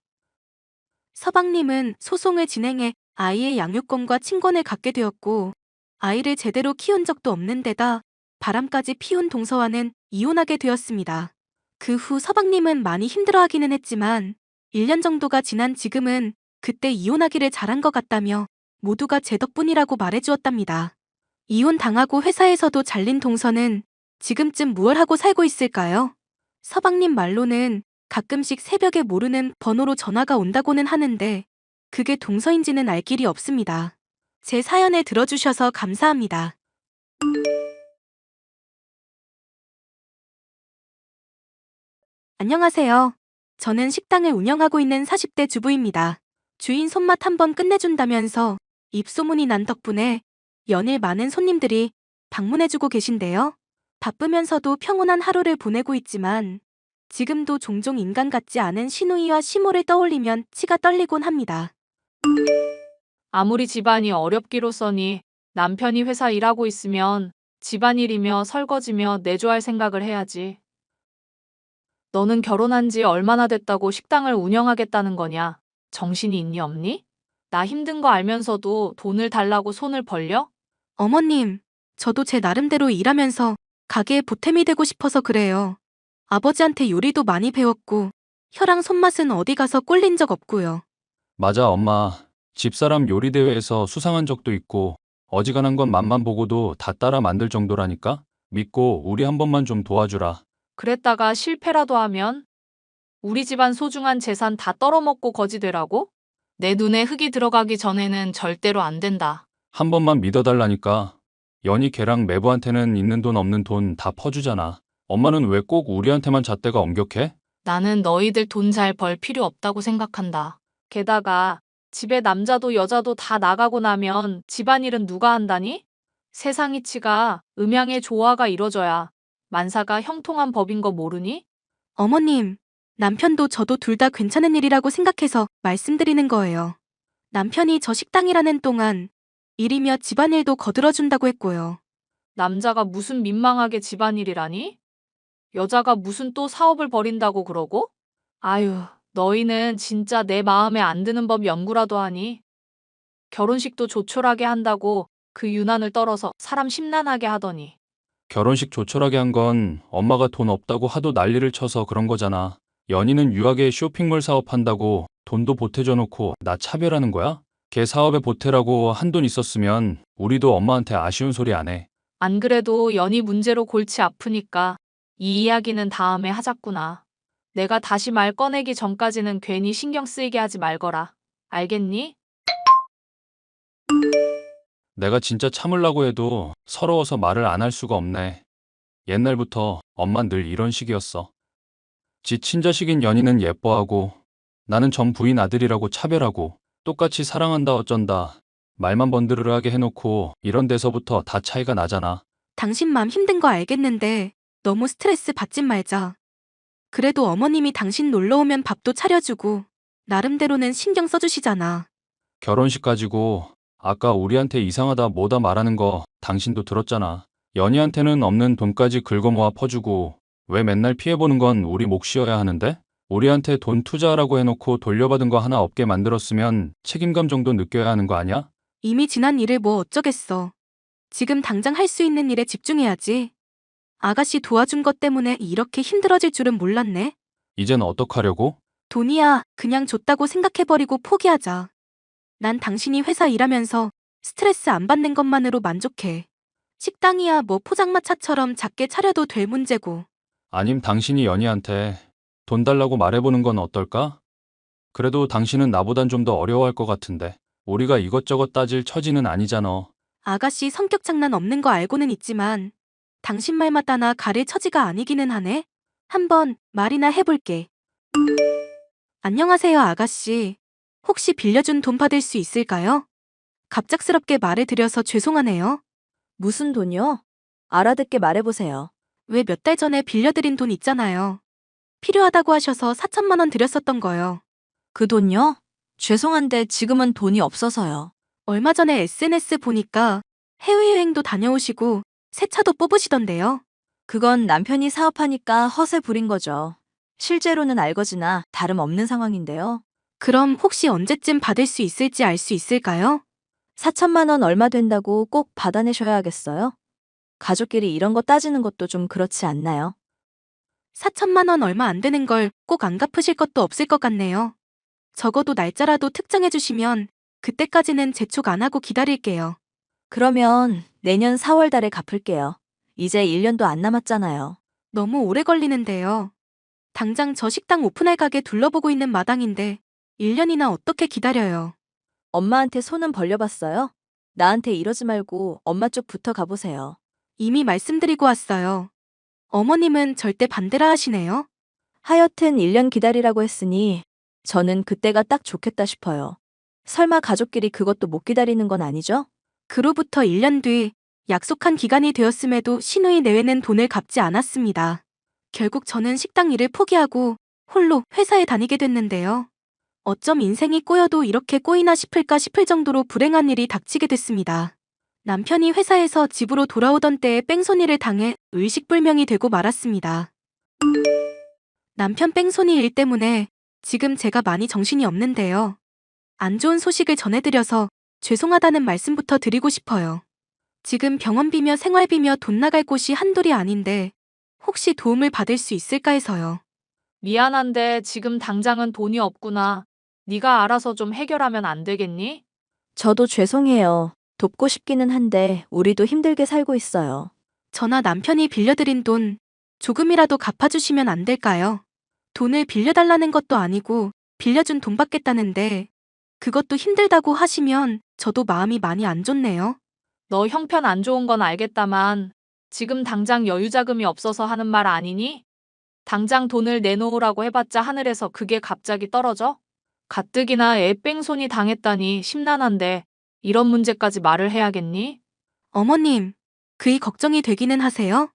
서방님은 소송을 진행해 아이의 양육권과 친권을 갖게 되었고 아이를 제대로 키운 적도 없는 데다 바람까지 피운 동서와는 이혼하게 되었습니다. 그 후 서방님은 많이 힘들어하기는 했지만 1년 정도가 지난 지금은 그때 이혼하기를 잘한 것 같다며 모두가 제 덕분이라고 말해주었답니다. 이혼당하고 회사에서도 잘린 동서는 지금쯤 무얼 하고 살고 있을까요? 서방님 말로는 가끔씩 새벽에 모르는 번호로 전화가 온다고는 하는데 그게 동서인지는 알 길이 없습니다. 제 사연을 들어주셔서 감사합니다. 안녕하세요. 저는 식당을 운영하고 있는 40대 주부입니다. 주인 손맛 한번 끝내준다면서 입소문이 난 덕분에 연일 많은 손님들이 방문해주고 계신데요. 바쁘면서도 평온한 하루를 보내고 있지만 지금도 종종 인간 같지 않은 시누이와 시모를 떠올리면 치가 떨리곤 합니다. 아무리 집안이 어렵기로써니 남편이 회사 일하고 있으면 집안일이며 설거지며 내조할 생각을 해야지. 너는 결혼한 지 얼마나 됐다고 식당을 운영하겠다는 거냐? 정신이 있니 없니? 나 힘든 거 알면서도 돈을 달라고 손을 벌려? 어머님, 저도 제 나름대로 일하면서 가게에 보탬이 되고 싶어서 그래요. 아버지한테 요리도 많이 배웠고 혀랑 손맛은 어디 가서 꼴린 적 없고요. 맞아, 엄마. 집사람 요리 대회에서 수상한 적도 있고 어지간한 건 맛만 보고도 다 따라 만들 정도라니까? 믿고 우리 한 번만 좀 도와주라. 그랬다가 실패라도 하면 우리 집안 소중한 재산 다 떨어먹고 거지 되라고? 내 눈에 흙이 들어가기 전에는 절대로 안 된다. 한 번만 믿어달라니까. 연희 걔랑 매부한테는 있는 돈 없는 돈 다 퍼주잖아. 엄마는 왜 꼭 우리한테만 잣대가 엄격해? 나는 너희들 돈 잘 벌 필요 없다고 생각한다. 게다가 집에 남자도 여자도 다 나가고 나면 집안일은 누가 한다니? 세상 이치가 음양의 조화가 이뤄져야 만사가 형통한 법인 거 모르니? 어머님, 남편도 저도 둘 다 괜찮은 일이라고 생각해서 말씀드리는 거예요. 남편이 저 식당이라는 동안 일이며 집안일도 거들어준다고 했고요. 남자가 무슨 민망하게 집안일이라니? 여자가 무슨 또 사업을 벌인다고 그러고? 아유, 너희는 진짜 내 마음에 안 드는 법 연구라도 하니? 결혼식도 조촐하게 한다고 그 유난을 떨어서 사람 심란하게 하더니. 결혼식 조촐하게 한 건 엄마가 돈 없다고 하도 난리를 쳐서 그런 거잖아. 연희는 유학에 쇼핑몰 사업한다고 돈도 보태줘 놓고 나 차별하는 거야? 걔 사업에 보태라고 한돈 있었으면 우리도 엄마한테 아쉬운 소리 안 해. 안 그래도 연희 문제로 골치 아프니까 이 이야기는 다음에 하자꾸나. 내가 다시 말 꺼내기 전까지는 괜히 신경 쓰이게 하지 말거라. 알겠니? 내가 진짜 참으려고 해도 서러워서 말을 안 할 수가 없네. 옛날부터 엄만 늘 이런 식이었어. 지 친자식인 연희는 예뻐하고 나는 전 부인 아들이라고 차별하고 똑같이 사랑한다 어쩐다 말만 번드르르하게 해놓고 이런 데서부터 다 차이가 나잖아. 당신 맘 힘든 거 알겠는데 너무 스트레스 받지 말자. 그래도 어머님이 당신 놀러 오면 밥도 차려주고 나름대로는 신경 써주시잖아. 결혼식 가지고 아까 우리한테 이상하다 뭐다 말하는 거 당신도 들었잖아. 연희한테는 없는 돈까지 긁어모아 퍼주고 왜 맨날 피해보는 건 우리 몫이어야 하는데? 우리한테 돈 투자하라고 해놓고 돌려받은 거 하나 없게 만들었으면 책임감 정도 느껴야 하는 거 아니야? 이미 지난 일을 뭐 어쩌겠어. 지금 당장 할 수 있는 일에 집중해야지. 아가씨 도와준 것 때문에 이렇게 힘들어질 줄은 몰랐네. 이젠 어떡하려고? 돈이야 그냥 줬다고 생각해버리고 포기하자. 난 당신이 회사 일하면서 스트레스 안 받는 것만으로 만족해. 식당이야 뭐 포장마차처럼 작게 차려도 될 문제고. 아님 당신이 연희한테 돈 달라고 말해보는 건 어떨까? 그래도 당신은 나보단 좀 더 어려워할 것 같은데. 우리가 이것저것 따질 처지는 아니잖아. 아가씨 성격 장난 없는 거 알고는 있지만 당신 말마다 나 가릴 처지가 아니기는 하네. 한번 말이나 해볼게. 안녕하세요 아가씨. 혹시 빌려준 돈 받을 수 있을까요? 갑작스럽게 말을 드려서 죄송하네요. 무슨 돈이요? 알아듣게 말해보세요. 왜 몇 달 전에 빌려드린 돈 있잖아요. 필요하다고 하셔서 4천만 원 드렸었던 거요. 그 돈요? 죄송한데 지금은 돈이 없어서요. 얼마 전에 SNS 보니까 해외여행도 다녀오시고 새 차도 뽑으시던데요. 그건 남편이 사업하니까 허세 부린 거죠. 실제로는 알거지나 다름없는 상황인데요. 그럼 혹시 언제쯤 받을 수 있을지 알 수 있을까요? 4천만 원 얼마 된다고 꼭 받아내셔야 하겠어요? 가족끼리 이런 거 따지는 것도 좀 그렇지 않나요? 4천만 원 얼마 안 되는 걸 꼭 안 갚으실 것도 없을 것 같네요. 적어도 날짜라도 특정해 주시면 그때까지는 재촉 안 하고 기다릴게요. 그러면 내년 4월 달에 갚을게요. 이제 1년도 안 남았잖아요. 너무 오래 걸리는데요. 당장 저 식당 오픈할 가게 둘러보고 있는 마당인데 1년이나 어떻게 기다려요. 엄마한테 손은 벌려봤어요? 나한테 이러지 말고 엄마 쪽부터 가보세요. 이미 말씀드리고 왔어요. 어머님은 절대 반대라 하시네요. 하여튼 1년 기다리라고 했으니 저는 그때가 딱 좋겠다 싶어요. 설마 가족끼리 그것도 못 기다리는 건 아니죠? 그로부터 1년 뒤 약속한 기간이 되었음에도 신우이 내외는 돈을 갚지 않았습니다. 결국 저는 식당 일을 포기하고 홀로 회사에 다니게 됐는데요. 어쩜 인생이 꼬여도 이렇게 꼬이나 싶을까 싶을 정도로 불행한 일이 닥치게 됐습니다. 남편이 회사에서 집으로 돌아오던 때에 뺑소니를 당해 의식불명이 되고 말았습니다. 남편 뺑소니 일 때문에 지금 제가 많이 정신이 없는데요. 안 좋은 소식을 전해드려서 죄송하다는 말씀부터 드리고 싶어요. 지금 병원비며 생활비며 돈 나갈 곳이 한둘이 아닌데 혹시 도움을 받을 수 있을까 해서요. 미안한데 지금 당장은 돈이 없구나. 네가 알아서 좀 해결하면 안 되겠니? 저도 죄송해요. 돕고 싶기는 한데 우리도 힘들게 살고 있어요. 저나 남편이 빌려드린 돈 조금이라도 갚아주시면 안 될까요? 돈을 빌려달라는 것도 아니고 빌려준 돈 받겠다는데 그것도 힘들다고 하시면 저도 마음이 많이 안 좋네요. 너 형편 안 좋은 건 알겠다만 지금 당장 여유자금이 없어서 하는 말 아니니? 당장 돈을 내놓으라고 해봤자 하늘에서 그게 갑자기 떨어져? 가뜩이나 애 뺑소니 당했다니 심란한데 이런 문제까지 말을 해야겠니? 어머님, 그이 걱정이 되기는 하세요?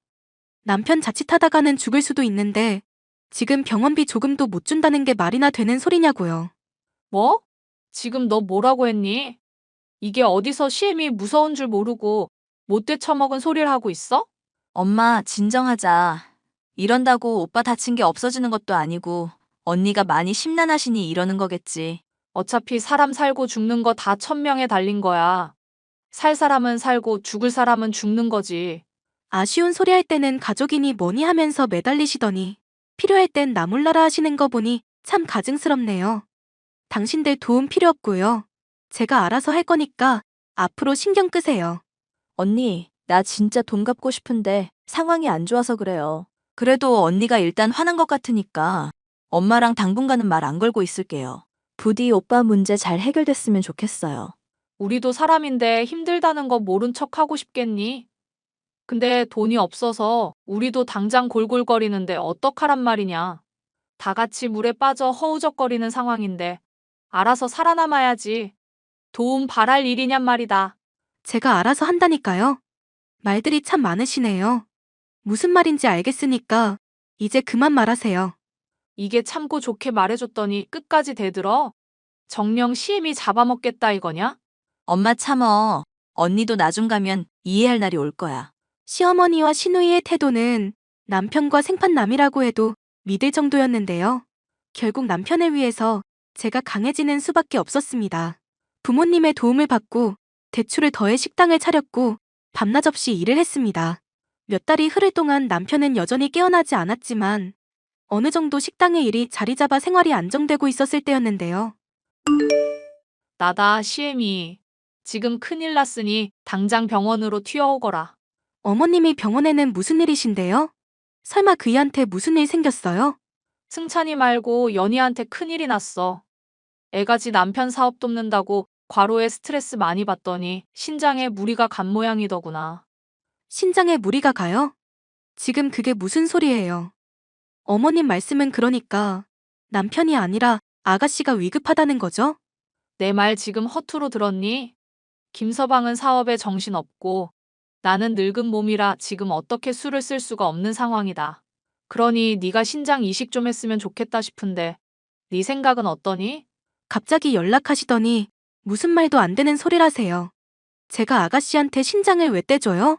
남편 자칫하다가는 죽을 수도 있는데 지금 병원비 조금도 못 준다는 게 말이나 되는 소리냐고요. 뭐? 지금 너 뭐라고 했니? 이게 어디서 시엠이 무서운 줄 모르고 못돼 처먹은 소리를 하고 있어? 엄마, 진정하자. 이런다고 오빠 다친 게 없어지는 것도 아니고 언니가 많이 심란하시니 이러는 거겠지. 어차피 사람 살고 죽는 거 다 천명에 달린 거야. 살 사람은 살고 죽을 사람은 죽는 거지. 아쉬운 소리 할 때는 가족이니 뭐니 하면서 매달리시더니 필요할 땐 나 몰라라 하시는 거 보니 참 가증스럽네요. 당신들 도움 필요 없고요. 제가 알아서 할 거니까 앞으로 신경 끄세요. 언니, 나 진짜 돈 갚고 싶은데 상황이 안 좋아서 그래요. 그래도 언니가 일단 화난 것 같으니까 엄마랑 당분간은 말 안 걸고 있을게요. 부디 오빠 문제 잘 해결됐으면 좋겠어요. 우리도 사람인데 힘들다는 거 모른 척 하고 싶겠니? 근데 돈이 없어서 우리도 당장 골골거리는데 어떡하란 말이냐. 다 같이 물에 빠져 허우적거리는 상황인데 알아서 살아남아야지. 도움 바랄 일이냔 말이다. 제가 알아서 한다니까요. 말들이 참 많으시네요. 무슨 말인지 알겠으니까 이제 그만 말하세요. 이게 참고 좋게 말해줬더니 끝까지 대들어? 정령 시엠이 잡아먹겠다 이거냐? 엄마 참어. 언니도 나중 가면 이해할 날이 올 거야. 시어머니와 시누이의 태도는 남편과 생판남이라고 해도 믿을 정도였는데요. 결국 남편을 위해서 제가 강해지는 수밖에 없었습니다. 부모님의 도움을 받고 대출을 더해 식당을 차렸고 밤낮 없이 일을 했습니다. 몇 달이 흐를 동안 남편은 여전히 깨어나지 않았지만 어느 정도 식당의 일이 자리 잡아 생활이 안정되고 있었을 때였는데요. 나다, 시엠이. 지금 큰일 났으니 당장 병원으로 튀어오거라. 어머님이 병원에는 무슨 일이신데요? 설마 그이한테 무슨 일 생겼어요? 승찬이 말고 연희한테 큰일이 났어. 애가 지 남편 사업 돕는다고 과로에 스트레스 많이 받더니 신장에 무리가 간 모양이더구나. 신장에 무리가 가요? 지금 그게 무슨 소리예요? 어머님 말씀은 그러니까 남편이 아니라 아가씨가 위급하다는 거죠? 내 말 지금 허투루 들었니? 김서방은 사업에 정신없고 나는 늙은 몸이라 지금 어떻게 술을 쓸 수가 없는 상황이다. 그러니 네가 신장 이식 좀 했으면 좋겠다 싶은데 네 생각은 어떠니? 갑자기 연락하시더니 무슨 말도 안 되는 소리라세요. 제가 아가씨한테 신장을 왜 떼줘요?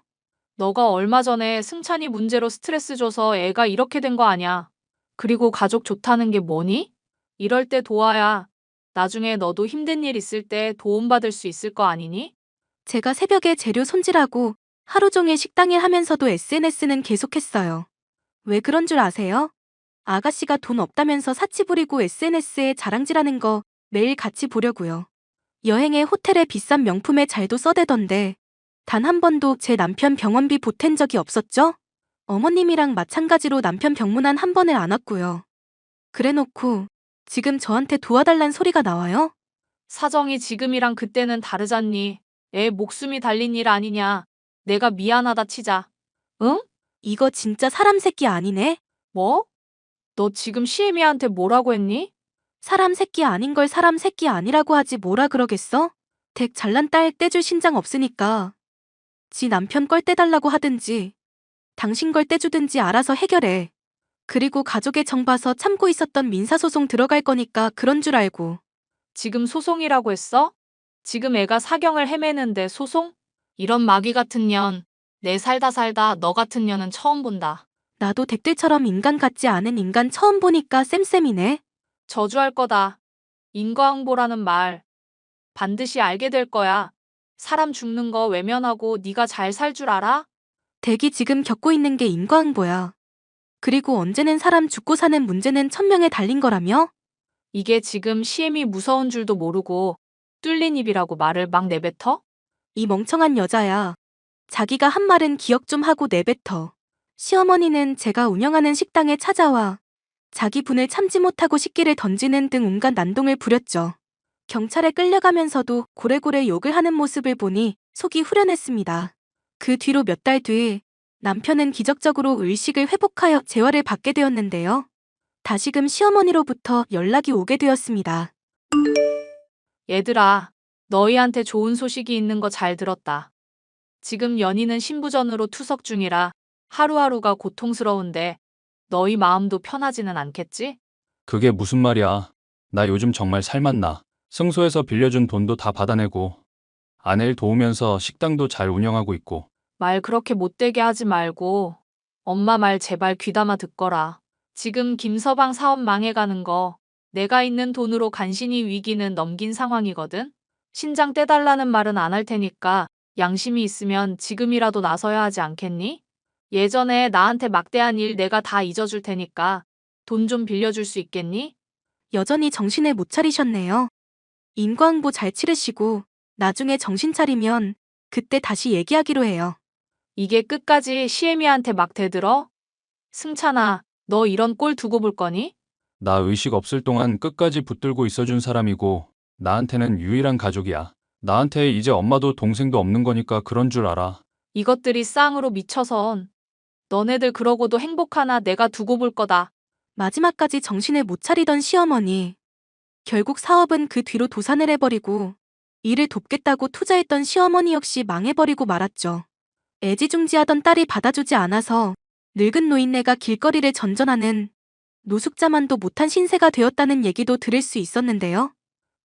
너가 얼마 전에 승찬이 문제로 스트레스 줘서 애가 이렇게 된 거 아냐. 그리고 가족 좋다는 게 뭐니? 이럴 때 도와야 나중에 너도 힘든 일 있을 때 도움받을 수 있을 거 아니니? 제가 새벽에 재료 손질하고 하루 종일 식당일 하면서도 SNS는 계속했어요. 왜 그런 줄 아세요? 아가씨가 돈 없다면서 사치 부리고 SNS에 자랑질하는 거 매일 같이 보려고요. 여행에 호텔에 비싼 명품에 잘도 써대던데 단 한 번도 제 남편 병원비 보탠 적이 없었죠? 어머님이랑 마찬가지로 남편 병문안 한 번을 안 왔고요. 그래놓고 지금 저한테 도와달란 소리가 나와요? 사정이 지금이랑 그때는 다르잖니. 애 목숨이 달린 일 아니냐. 내가 미안하다 치자. 응? 이거 진짜 사람 새끼 아니네? 뭐? 너 지금 시애미한테 뭐라고 했니? 사람 새끼 아닌 걸 사람 새끼 아니라고 하지 뭐라 그러겠어? 댁 잘난 딸 떼줄 신장 없으니까 지 남편 걸 떼달라고 하든지 당신 걸 떼주든지 알아서 해결해. 그리고 가족의 정 봐서 참고 있었던 민사소송 들어갈 거니까 그런 줄 알고. 지금 소송이라고 했어? 지금 애가 사경을 헤매는데 소송? 이런 마귀 같은 년. 내 살다 너 같은 년은 처음 본다. 나도 댁들처럼 인간 같지 않은 인간 처음 보니까 쌤쌤이네. 저주할 거다. 인과응보라는 말. 반드시 알게 될 거야. 사람 죽는 거 외면하고 네가 잘 살 줄 알아? 댁이 지금 겪고 있는 게 인과응보야. 그리고 언제는 사람 죽고 사는 문제는 천명에 달린 거라며? 이게 지금 시엠이 무서운 줄도 모르고 뚫린 입이라고 말을 막 내뱉어? 이 멍청한 여자야. 자기가 한 말은 기억 좀 하고 내뱉어. 시어머니는 제가 운영하는 식당에 찾아와 자기 분을 참지 못하고 식기를 던지는 등 온갖 난동을 부렸죠. 경찰에 끌려가면서도 고래고래 욕을 하는 모습을 보니 속이 후련했습니다. 그 뒤로 몇 달 뒤 남편은 기적적으로 의식을 회복하여 재활을 받게 되었는데요. 다시금 시어머니로부터 연락이 오게 되었습니다. 얘들아, 너희한테 좋은 소식이 있는 거 잘 들었다. 지금 연희는 신부전으로 투석 중이라 하루하루가 고통스러운데 너희 마음도 편하지는 않겠지? 그게 무슨 말이야. 나 요즘 정말 살맛나. 승소해서 빌려준 돈도 다 받아내고 아내 일 도우면서 식당도 잘 운영하고 있고. 말 그렇게 못되게 하지 말고 엄마 말 제발 귀담아 듣거라. 지금 김서방 사업 망해가는 거 내가 있는 돈으로 간신히 위기는 넘긴 상황이거든? 신장 떼달라는 말은 안 할 테니까 양심이 있으면 지금이라도 나서야 하지 않겠니? 예전에 나한테 막대한 일 내가 다 잊어줄 테니까 돈 좀 빌려줄 수 있겠니? 여전히 정신을 못 차리셨네요. 인과응보 잘 치르시고 나중에 정신 차리면 그때 다시 얘기하기로 해요. 이게 끝까지 시애미한테 막 대들어? 승찬아, 너 이런 꼴 두고 볼 거니? 나 의식 없을 동안 끝까지 붙들고 있어준 사람이고 나한테는 유일한 가족이야. 나한테 이제 엄마도 동생도 없는 거니까 그런 줄 알아. 이것들이 쌍으로 미쳐선 너네들 그러고도 행복하나 내가 두고 볼 거다. 마지막까지 정신을 못 차리던 시어머니. 결국 사업은 그 뒤로 도산을 해버리고 일을 돕겠다고 투자했던 시어머니 역시 망해버리고 말았죠. 애지중지하던 딸이 받아주지 않아서 늙은 노인네가 길거리를 전전하는 노숙자만도 못한 신세가 되었다는 얘기도 들을 수 있었는데요.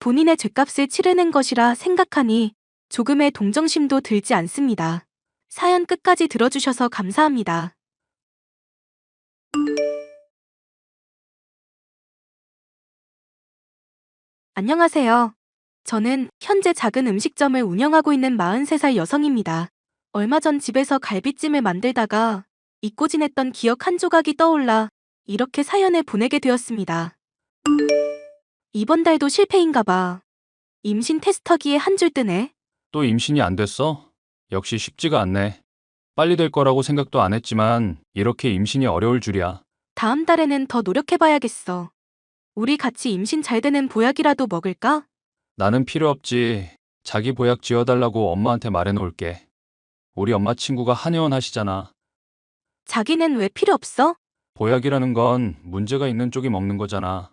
본인의 죗값을 치르는 것이라 생각하니 조금의 동정심도 들지 않습니다. 사연 끝까지 들어주셔서 감사합니다. 안녕하세요. 저는 현재 작은 음식점을 운영하고 있는 43살 여성입니다. 얼마 전 집에서 갈비찜을 만들다가 잊고 지냈던 기억 한 조각이 떠올라 이렇게 사연을 보내게 되었습니다. 이번 달도 실패인가 봐. 임신 테스터기에 한 줄 뜨네. 또 임신이 안 됐어? 역시 쉽지가 않네. 빨리 될 거라고 생각도 안 했지만 이렇게 임신이 어려울 줄이야. 다음 달에는 더 노력해봐야겠어. 우리 같이 임신 잘 되는 보약이라도 먹을까? 나는 필요 없지. 자기 보약 지어달라고 엄마한테 말해놓을게. 우리 엄마 친구가 한의원 하시잖아. 자기는 왜 필요 없어? 보약이라는 건 문제가 있는 쪽이 먹는 거잖아.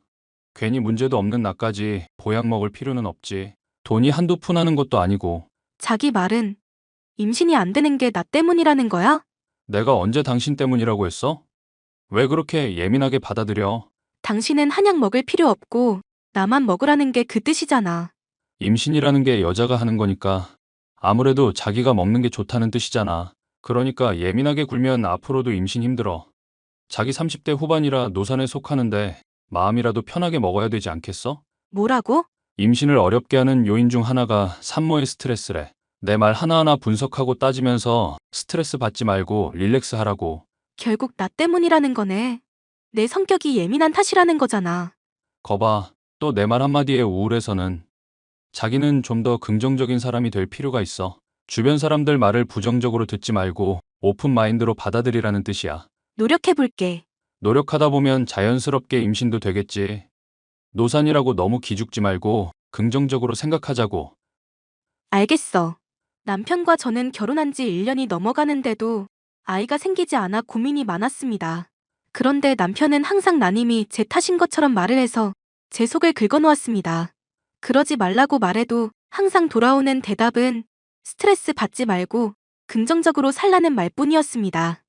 괜히 문제도 없는 나까지 보약 먹을 필요는 없지. 돈이 한두 푼 하는 것도 아니고. 자기 말은 임신이 안 되는 게 나 때문이라는 거야? 내가 언제 당신 때문이라고 했어? 왜 그렇게 예민하게 받아들여? 당신은 한약 먹을 필요 없고 나만 먹으라는 게 그 뜻이잖아. 임신이라는 게 여자가 하는 거니까 아무래도 자기가 먹는 게 좋다는 뜻이잖아. 그러니까 예민하게 굴면 앞으로도 임신 힘들어. 자기 30대 후반이라 노산에 속하는데 마음이라도 편하게 먹어야 되지 않겠어? 뭐라고? 임신을 어렵게 하는 요인 중 하나가 산모의 스트레스래. 내 말 하나하나 분석하고 따지면서 스트레스 받지 말고 릴렉스 하라고. 결국 나 때문이라는 거네. 내 성격이 예민한 탓이라는 거잖아. 거봐, 또 내 말 한마디에 우울해서는. 자기는 좀 더 긍정적인 사람이 될 필요가 있어. 주변 사람들 말을 부정적으로 듣지 말고 오픈 마인드로 받아들이라는 뜻이야. 노력해볼게. 노력하다 보면 자연스럽게 임신도 되겠지. 노산이라고 너무 기죽지 말고 긍정적으로 생각하자고. 알겠어. 남편과 저는 결혼한 지 1년이 넘어가는데도 아이가 생기지 않아 고민이 많았습니다. 그런데 남편은 항상 나님이 제 탓인 것처럼 말을 해서 제 속을 긁어놓았습니다. 그러지 말라고 말해도 항상 돌아오는 대답은 스트레스 받지 말고 긍정적으로 살라는 말뿐이었습니다.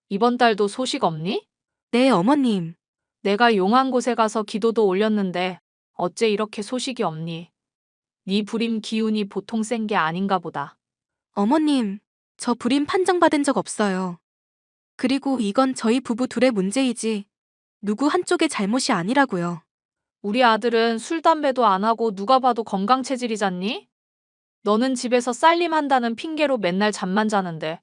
이번 달도 소식 없니? 네, 어머님. 내가 용한 곳에 가서 기도도 올렸는데 어째 이렇게 소식이 없니? 네 불임 기운이 보통 센 게 아닌가 보다. 어머님, 저 불임 판정받은 적 없어요. 그리고 이건 저희 부부 둘의 문제이지 누구 한쪽의 잘못이 아니라고요. 우리 아들은 술, 담배도 안 하고 누가 봐도 건강 체질이잖니? 너는 집에서 쌀림한다는 핑계로 맨날 잠만 자는데.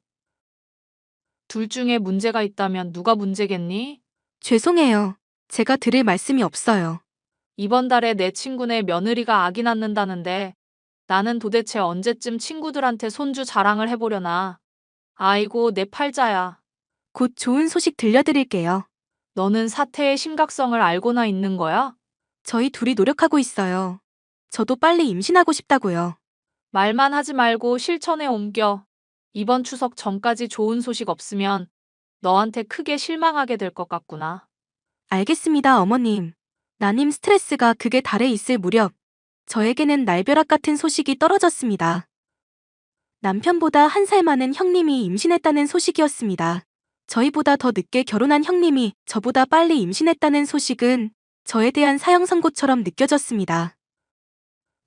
둘 중에 문제가 있다면 누가 문제겠니? 죄송해요. 제가 드릴 말씀이 없어요. 이번 달에 내 친구네 며느리가 아기 낳는다는데 나는 도대체 언제쯤 친구들한테 손주 자랑을 해보려나. 아이고, 내 팔자야. 곧 좋은 소식 들려드릴게요. 너는 사태의 심각성을 알고나 있는 거야? 저희 둘이 노력하고 있어요. 저도 빨리 임신하고 싶다고요. 말만 하지 말고 실천에 옮겨. 이번 추석 전까지 좋은 소식 없으면 너한테 크게 실망하게 될 것 같구나. 알겠습니다, 어머님. 나님 스트레스가 극에 달해 있을 무렵 저에게는 날벼락 같은 소식이 떨어졌습니다. 남편보다 1살 많은 형님이 임신했다는 소식이었습니다. 저희보다 더 늦게 결혼한 형님이 저보다 빨리 임신했다는 소식은 저에 대한 사형 선고처럼 느껴졌습니다.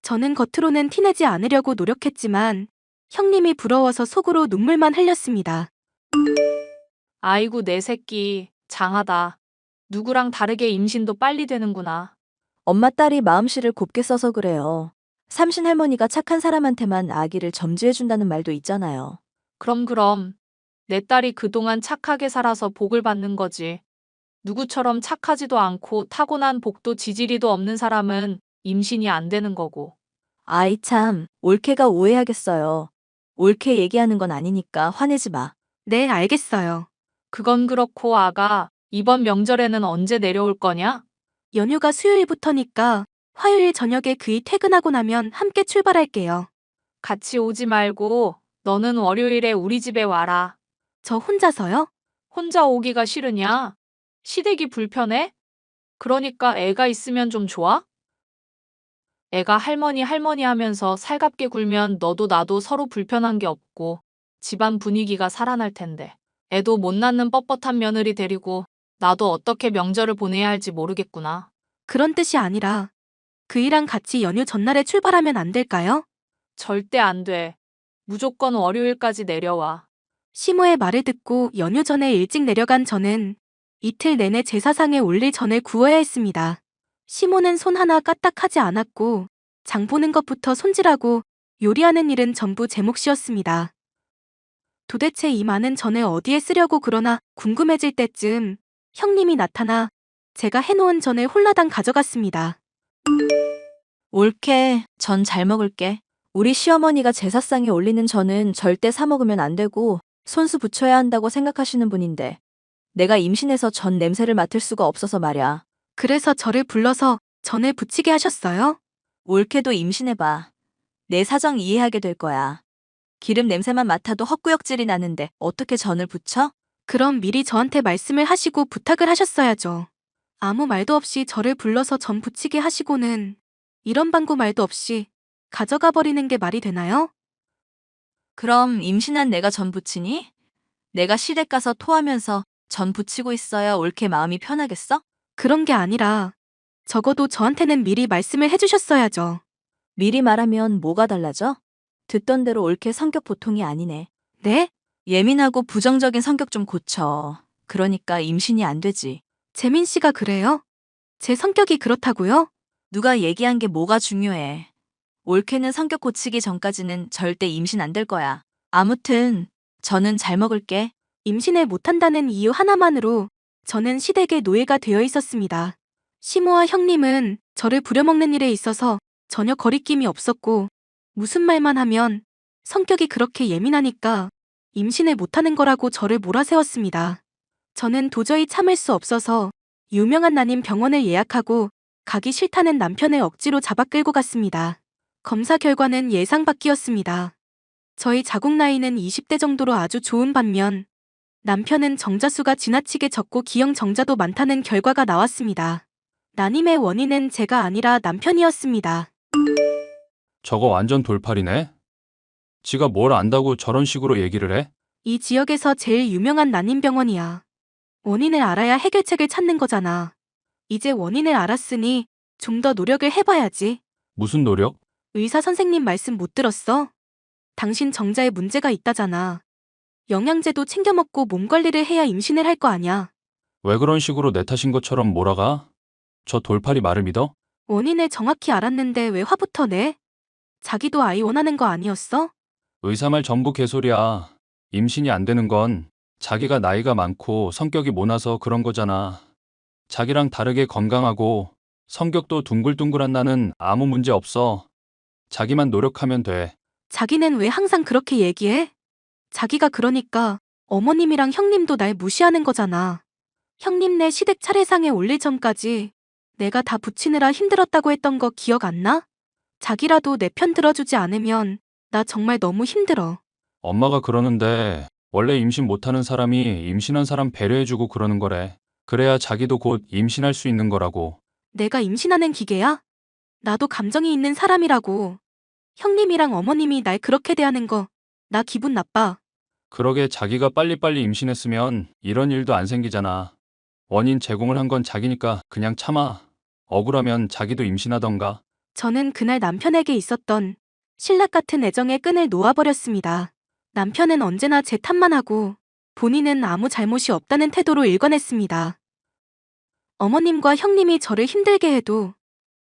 저는 겉으로는 티내지 않으려고 노력했지만 형님이 부러워서 속으로 눈물만 흘렸습니다. 아이고, 내 새끼, 장하다. 누구랑 다르게 임신도 빨리 되는구나. 엄마 딸이 마음씨를 곱게 써서 그래요. 삼신 할머니가 착한 사람한테만 아기를 점지해준다는 말도 있잖아요. 그럼. 내 딸이 그동안 착하게 살아서 복을 받는 거지. 누구처럼 착하지도 않고 타고난 복도 지지리도 없는 사람은 임신이 안 되는 거고. 아이 참, 올케가 오해하겠어요. 옳게 얘기하는 건 아니니까 화내지 마. 네, 알겠어요. 그건 그렇고 아가, 이번 명절에는 언제 내려올 거냐? 연휴가 수요일부터니까 화요일 저녁에 그이 퇴근하고 나면 함께 출발할게요. 같이 오지 말고 너는 월요일에 우리 집에 와라. 저 혼자서요? 혼자 오기가 싫으냐? 시댁이 불편해? 그러니까 애가 있으면 좀 좋아? 애가 할머니 하면서 살갑게 굴면 너도 나도 서로 불편한 게 없고 집안 분위기가 살아날 텐데. 애도 못 낳는 뻣뻣한 며느리 데리고 나도 어떻게 명절을 보내야 할지 모르겠구나. 그런 뜻이 아니라 그이랑 같이 연휴 전날에 출발하면 안 될까요? 절대 안 돼. 무조건 월요일까지 내려와. 시모의 말을 듣고 연휴 전에 일찍 내려간 저는 이틀 내내 제사상에 올릴 전을 구워야 했습니다. 시모는 손 하나 까딱하지 않았고 장 보는 것부터 손질하고 요리하는 일은 전부 제 몫이었습니다. 도대체 이 많은 전을 어디에 쓰려고 그러나 궁금해질 때쯤 형님이 나타나 제가 해놓은 전을 홀라당 가져갔습니다. 옳게, 전 잘 먹을게. 우리 시어머니가 제사상에 올리는 전은 절대 사 먹으면 안 되고 손수 붙여야 한다고 생각하시는 분인데 내가 임신해서 전 냄새를 맡을 수가 없어서 말야. 그래서 저를 불러서 전을 부치게 하셨어요? 옳게도 임신해봐. 내 사정 이해하게 될 거야. 기름 냄새만 맡아도 헛구역질이 나는데 어떻게 전을 부쳐? 그럼 미리 저한테 말씀을 하시고 부탁을 하셨어야죠. 아무 말도 없이 저를 불러서 전 부치게 하시고는 이런 방구 말도 없이 가져가 버리는 게 말이 되나요? 그럼 임신한 내가 전 부치니? 내가 시댁 가서 토하면서 전 부치고 있어야 옳게 마음이 편하겠어? 그런 게 아니라 적어도 저한테는 미리 말씀을 해주셨어야죠. 미리 말하면 뭐가 달라져? 듣던 대로 옳게 성격 보통이 아니네. 네? 예민하고 부정적인 성격 좀 고쳐. 그러니까 임신이 안 되지. 재민 씨가 그래요? 제 성격이 그렇다고요? 누가 얘기한 게 뭐가 중요해. 옳게는 성격 고치기 전까지는 절대 임신 안 될 거야. 아무튼 저는 잘 먹을게. 임신을 못한다는 이유 하나만으로 저는 시댁의 노예가 되어 있었습니다. 시모와 형님은 저를 부려먹는 일에 있어서 전혀 거리낌이 없었고 무슨 말만 하면 성격이 그렇게 예민하니까 임신을 못하는 거라고 저를 몰아세웠습니다. 저는 도저히 참을 수 없어서 유명한 난임 병원을 예약하고 가기 싫다는 남편을 억지로 잡아 끌고 갔습니다. 검사 결과는 예상 밖이었습니다. 저희 자궁 나이는 20대 정도로 아주 좋은 반면 남편은 정자수가 지나치게 적고 기형 정자도 많다는 결과가 나왔습니다. 난임의 원인은 제가 아니라 남편이었습니다. 저거 완전 돌팔이네. 지가 뭘 안다고 저런 식으로 얘기를 해? 이 지역에서 제일 유명한 난임병원이야. 원인을 알아야 해결책을 찾는 거잖아. 이제 원인을 알았으니 좀 더 노력을 해봐야지. 무슨 노력? 의사 선생님 말씀 못 들었어? 당신 정자에 문제가 있다잖아. 영양제도 챙겨 먹고 몸 관리를 해야 임신을 할 거 아냐. 왜 그런 식으로 내 탓인 것처럼 몰아가? 저 돌팔이 말을 믿어? 원인을 정확히 알았는데 왜 화부터 내? 자기도 아이 원하는 거 아니었어? 의사 말 전부 개소리야. 임신이 안 되는 건 자기가 나이가 많고 성격이 모나서 그런 거잖아. 자기랑 다르게 건강하고 성격도 둥글둥글한 나는 아무 문제 없어. 자기만 노력하면 돼. 자기는 왜 항상 그렇게 얘기해? 자기가 그러니까 어머님이랑 형님도 날 무시하는 거잖아. 형님네 시댁 차례상에 올릴 전까지 내가 다 붙이느라 힘들었다고 했던 거 기억 안 나? 자기라도 내 편 들어주지 않으면 나 정말 너무 힘들어. 엄마가 그러는데 원래 임신 못하는 사람이 임신한 사람 배려해주고 그러는 거래. 그래야 자기도 곧 임신할 수 있는 거라고. 내가 임신하는 기계야? 나도 감정이 있는 사람이라고. 형님이랑 어머님이 날 그렇게 대하는 거 나 기분 나빠. 그러게 자기가 빨리빨리 임신했으면 이런 일도 안 생기잖아. 원인 제공을 한 건 자기니까 그냥 참아. 억울하면 자기도 임신하던가. 저는 그날 남편에게 있었던 신락 같은 애정의 끈을 놓아버렸습니다. 남편은 언제나 제 탓만 하고 본인은 아무 잘못이 없다는 태도로 일관했습니다. 어머님과 형님이 저를 힘들게 해도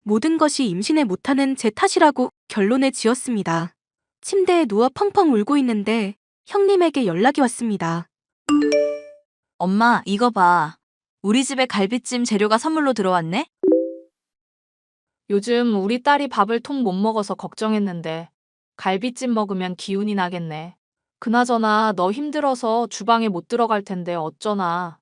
모든 것이 임신을 못하는 제 탓이라고 결론을 지었습니다. 침대에 누워 펑펑 울고 있는데 형님에게 연락이 왔습니다. 엄마, 이거 봐. 우리 집에 갈비찜 재료가 선물로 들어왔네? 요즘 우리 딸이 밥을 통 못 먹어서 걱정했는데 갈비찜 먹으면 기운이 나겠네. 그나저나 너 힘들어서 주방에 못 들어갈 텐데 어쩌나.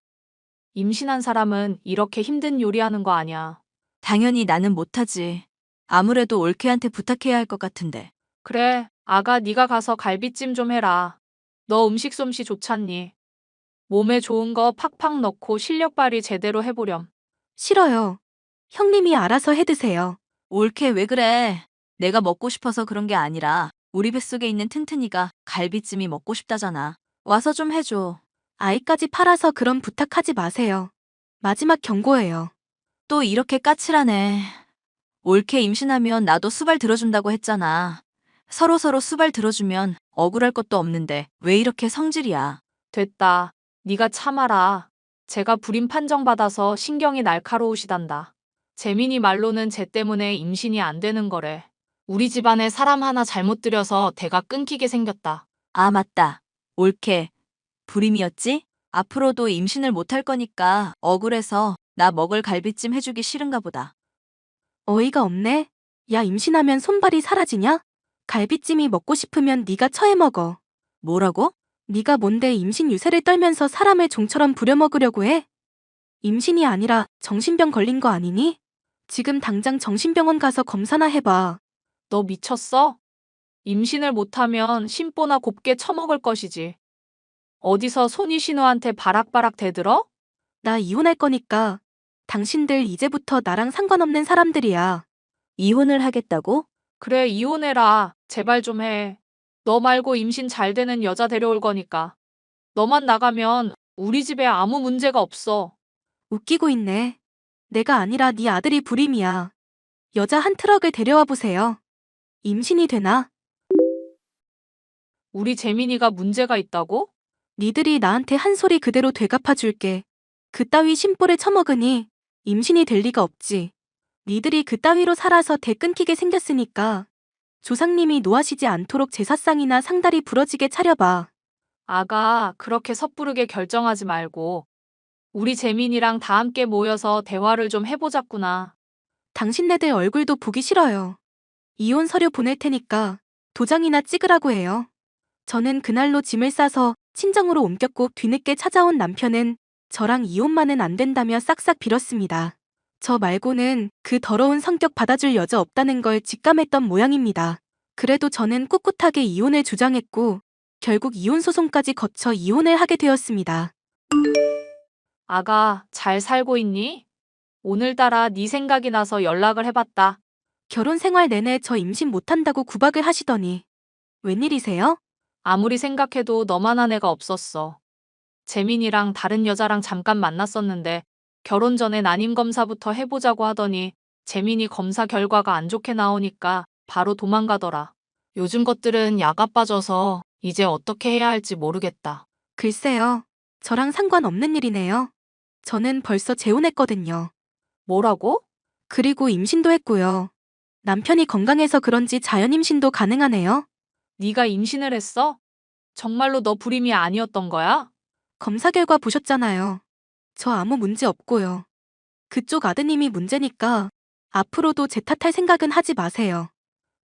임신한 사람은 이렇게 힘든 요리하는 거 아냐. 당연히 나는 못하지. 아무래도 올케한테 부탁해야 할 것 같은데. 그래, 아가 네가 가서 갈비찜 좀 해라. 너 음식 솜씨 좋잖니. 몸에 좋은 거 팍팍 넣고 실력 발휘 제대로 해보렴. 싫어요. 형님이 알아서 해드세요. 올케 왜 그래? 내가 먹고 싶어서 그런 게 아니라 우리 뱃속에 있는 튼튼이가 갈비찜이 먹고 싶다잖아. 와서 좀 해줘. 아이까지 팔아서 그런 부탁하지 마세요. 마지막 경고예요. 또 이렇게 까칠하네. 올케 임신하면 나도 수발 들어준다고 했잖아. 서로서로 수발 들어주면 억울할 것도 없는데 왜 이렇게 성질이야? 됐다. 네가 참아라. 제가 불임 판정받아서 신경이 날카로우시단다. 재민이 말로는 쟤 때문에 임신이 안 되는 거래. 우리 집안에 사람 하나 잘못 들여서 대가 끊기게 생겼다. 아, 맞다. 올케. 불임이었지? 앞으로도 임신을 못할 거니까 억울해서 나 먹을 갈비찜 해주기 싫은가 보다. 어이가 없네. 야, 임신하면 손발이 사라지냐? 갈비찜이 먹고 싶으면 네가 처해 먹어. 뭐라고? 네가 뭔데 임신 유세를 떨면서 사람을 종처럼 부려먹으려고 해? 임신이 아니라 정신병 걸린 거 아니니? 지금 당장 정신병원 가서 검사나 해봐. 너 미쳤어? 임신을 못하면 심보나 곱게 처먹을 것이지. 어디서 손이신우한테 바락바락 대들어? 나 이혼할 거니까 당신들 이제부터 나랑 상관없는 사람들이야. 이혼을 하겠다고? 그래, 이혼해라. 제발 좀 해. 너 말고 임신 잘 되는 여자 데려올 거니까. 너만 나가면 우리 집에 아무 문제가 없어. 웃기고 있네. 내가 아니라 네 아들이 불임이야. 여자 한 트럭을 데려와 보세요. 임신이 되나? 우리 재민이가 문제가 있다고? 니들이 나한테 한 소리 그대로 되갚아 줄게. 그따위 심보를 처먹으니 임신이 될 리가 없지. 니들이 그따위로 살아서 대 끊기게 생겼으니까 조상님이 노하시지 않도록 제사상이나 상다리 부러지게 차려봐. 아가, 그렇게 섣부르게 결정하지 말고 우리 재민이랑 다 함께 모여서 대화를 좀 해보자꾸나. 당신네들 얼굴도 보기 싫어요. 이혼 서류 보낼 테니까 도장이나 찍으라고 해요. 저는 그날로 짐을 싸서 친정으로 옮겼고 뒤늦게 찾아온 남편은 저랑 이혼만은 안 된다며 싹싹 빌었습니다. 저 말고는 그 더러운 성격 받아줄 여자 없다는 걸 직감했던 모양입니다. 그래도 저는 꿋꿋하게 이혼을 주장했고 결국 이혼 소송까지 거쳐 이혼을 하게 되었습니다. 아가, 잘 살고 있니? 오늘따라 네 생각이 나서 연락을 해봤다. 결혼 생활 내내 저 임신 못한다고 구박을 하시더니 웬일이세요? 아무리 생각해도 너만한 애가 없었어. 재민이랑 다른 여자랑 잠깐 만났었는데 결혼 전에 난임 검사부터 해보자고 하더니 재민이 검사 결과가 안 좋게 나오니까 바로 도망가더라. 요즘 것들은 야가 빠져서 이제 어떻게 해야 할지 모르겠다. 글쎄요. 저랑 상관없는 일이네요. 저는 벌써 재혼했거든요. 뭐라고? 그리고 임신도 했고요. 남편이 건강해서 그런지 자연 임신도 가능하네요. 네가 임신을 했어? 정말로 너 불임이 아니었던 거야? 검사 결과 보셨잖아요. 저 아무 문제 없고요. 그쪽 아드님이 문제니까 앞으로도 제 탓할 생각은 하지 마세요.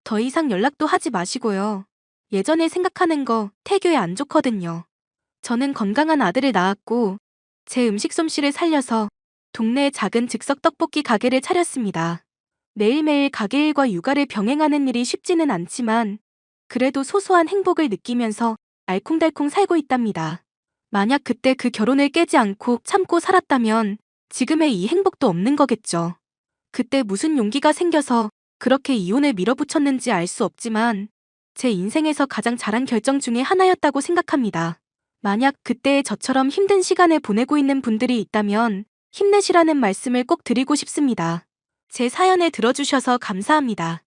더 이상 연락도 하지 마시고요. 예전에 생각하는 거 태교에 안 좋거든요. 저는 건강한 아들을 낳았고 제 음식 솜씨를 살려서 동네에 작은 즉석 떡볶이 가게를 차렸습니다. 매일매일 가게 일과 육아를 병행하는 일이 쉽지는 않지만 그래도 소소한 행복을 느끼면서 알콩달콩 살고 있답니다. 만약 그때 그 결혼을 깨지 않고 참고 살았다면 지금의 이 행복도 없는 거겠죠. 그때 무슨 용기가 생겨서 그렇게 이혼을 밀어붙였는지 알 수 없지만 제 인생에서 가장 잘한 결정 중에 하나였다고 생각합니다. 만약 그때의 저처럼 힘든 시간을 보내고 있는 분들이 있다면 힘내시라는 말씀을 꼭 드리고 싶습니다. 제 사연을 들어주셔서 감사합니다.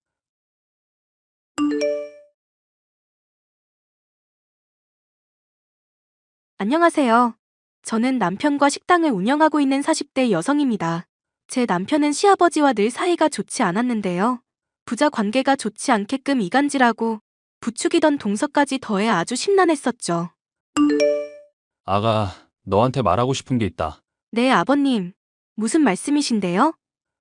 안녕하세요. 저는 남편과 식당을 운영하고 있는 40대 여성입니다. 제 남편은 시아버지와 늘 사이가 좋지 않았는데요. 부자 관계가 좋지 않게끔 이간질하고 부추기던 동서까지 더해 아주 심란했었죠. 아가, 너한테 말하고 싶은 게 있다. 네, 아버님. 무슨 말씀이신데요?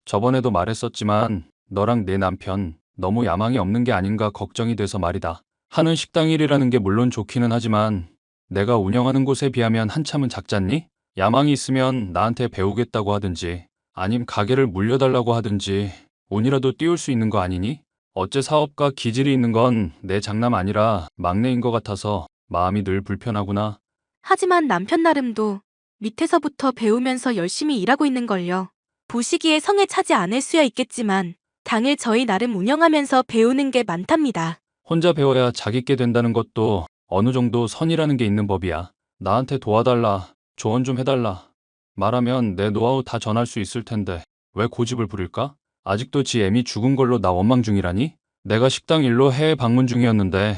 저번에도 말했었지만 너랑 내 남편 너무 야망이 없는 게 아닌가 걱정이 돼서 말이다. 하는 식당 일이라는 게 물론 좋기는 하지만 내가 운영하는 곳에 비하면 한참은 작잖니? 야망이 있으면 나한테 배우겠다고 하든지 아님 가게를 물려달라고 하든지 운이라도 띄울 수 있는 거 아니니? 어째 사업가 기질이 있는 건 내 장남 아니라 막내인 것 같아서 마음이 늘 불편하구나. 하지만 남편 나름도 밑에서부터 배우면서 열심히 일하고 있는걸요. 보시기에 성에 차지 않을 수야 있겠지만 당일 저희 나름 운영하면서 배우는 게 많답니다. 혼자 배워야 자기께 된다는 것도 어느 정도 선이라는 게 있는 법이야. 나한테 도와달라, 조언 좀 해달라. 말하면 내 노하우 다 전할 수 있을 텐데 왜 고집을 부릴까? 아직도 지 애미 죽은 걸로 나 원망 중이라니? 내가 식당 일로 해외 방문 중이었는데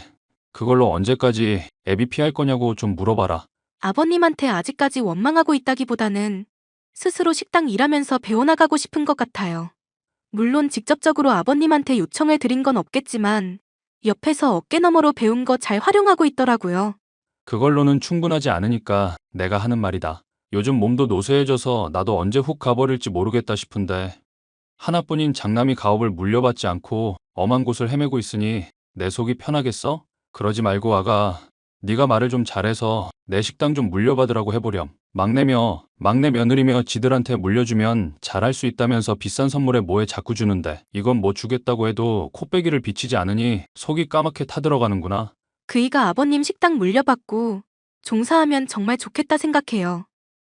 그걸로 언제까지 애비 피할 거냐고 좀 물어봐라. 아버님한테 아직까지 원망하고 있다기보다는 스스로 식당 일하면서 배워나가고 싶은 것 같아요. 물론 직접적으로 아버님한테 요청을 드린 건 없겠지만 옆에서 어깨너머로 배운 거 잘 활용하고 있더라고요. 그걸로는 충분하지 않으니까 내가 하는 말이다. 요즘 몸도 노쇠해져서 나도 언제 훅 가버릴지 모르겠다 싶은데 하나뿐인 장남이 가업을 물려받지 않고 엄한 곳을 헤매고 있으니 내 속이 편하겠어? 그러지 말고 아가, 네가 말을 좀 잘해서 내 식당 좀 물려받으라고 해보렴. 막내 며느리며 지들한테 물려주면 잘할 수 있다면서 비싼 선물에 뭐에 자꾸 주는데 이건 뭐 주겠다고 해도 코빼기를 비치지 않으니 속이 까맣게 타들어가는구나. 그이가 아버님 식당 물려받고 종사하면 정말 좋겠다 생각해요.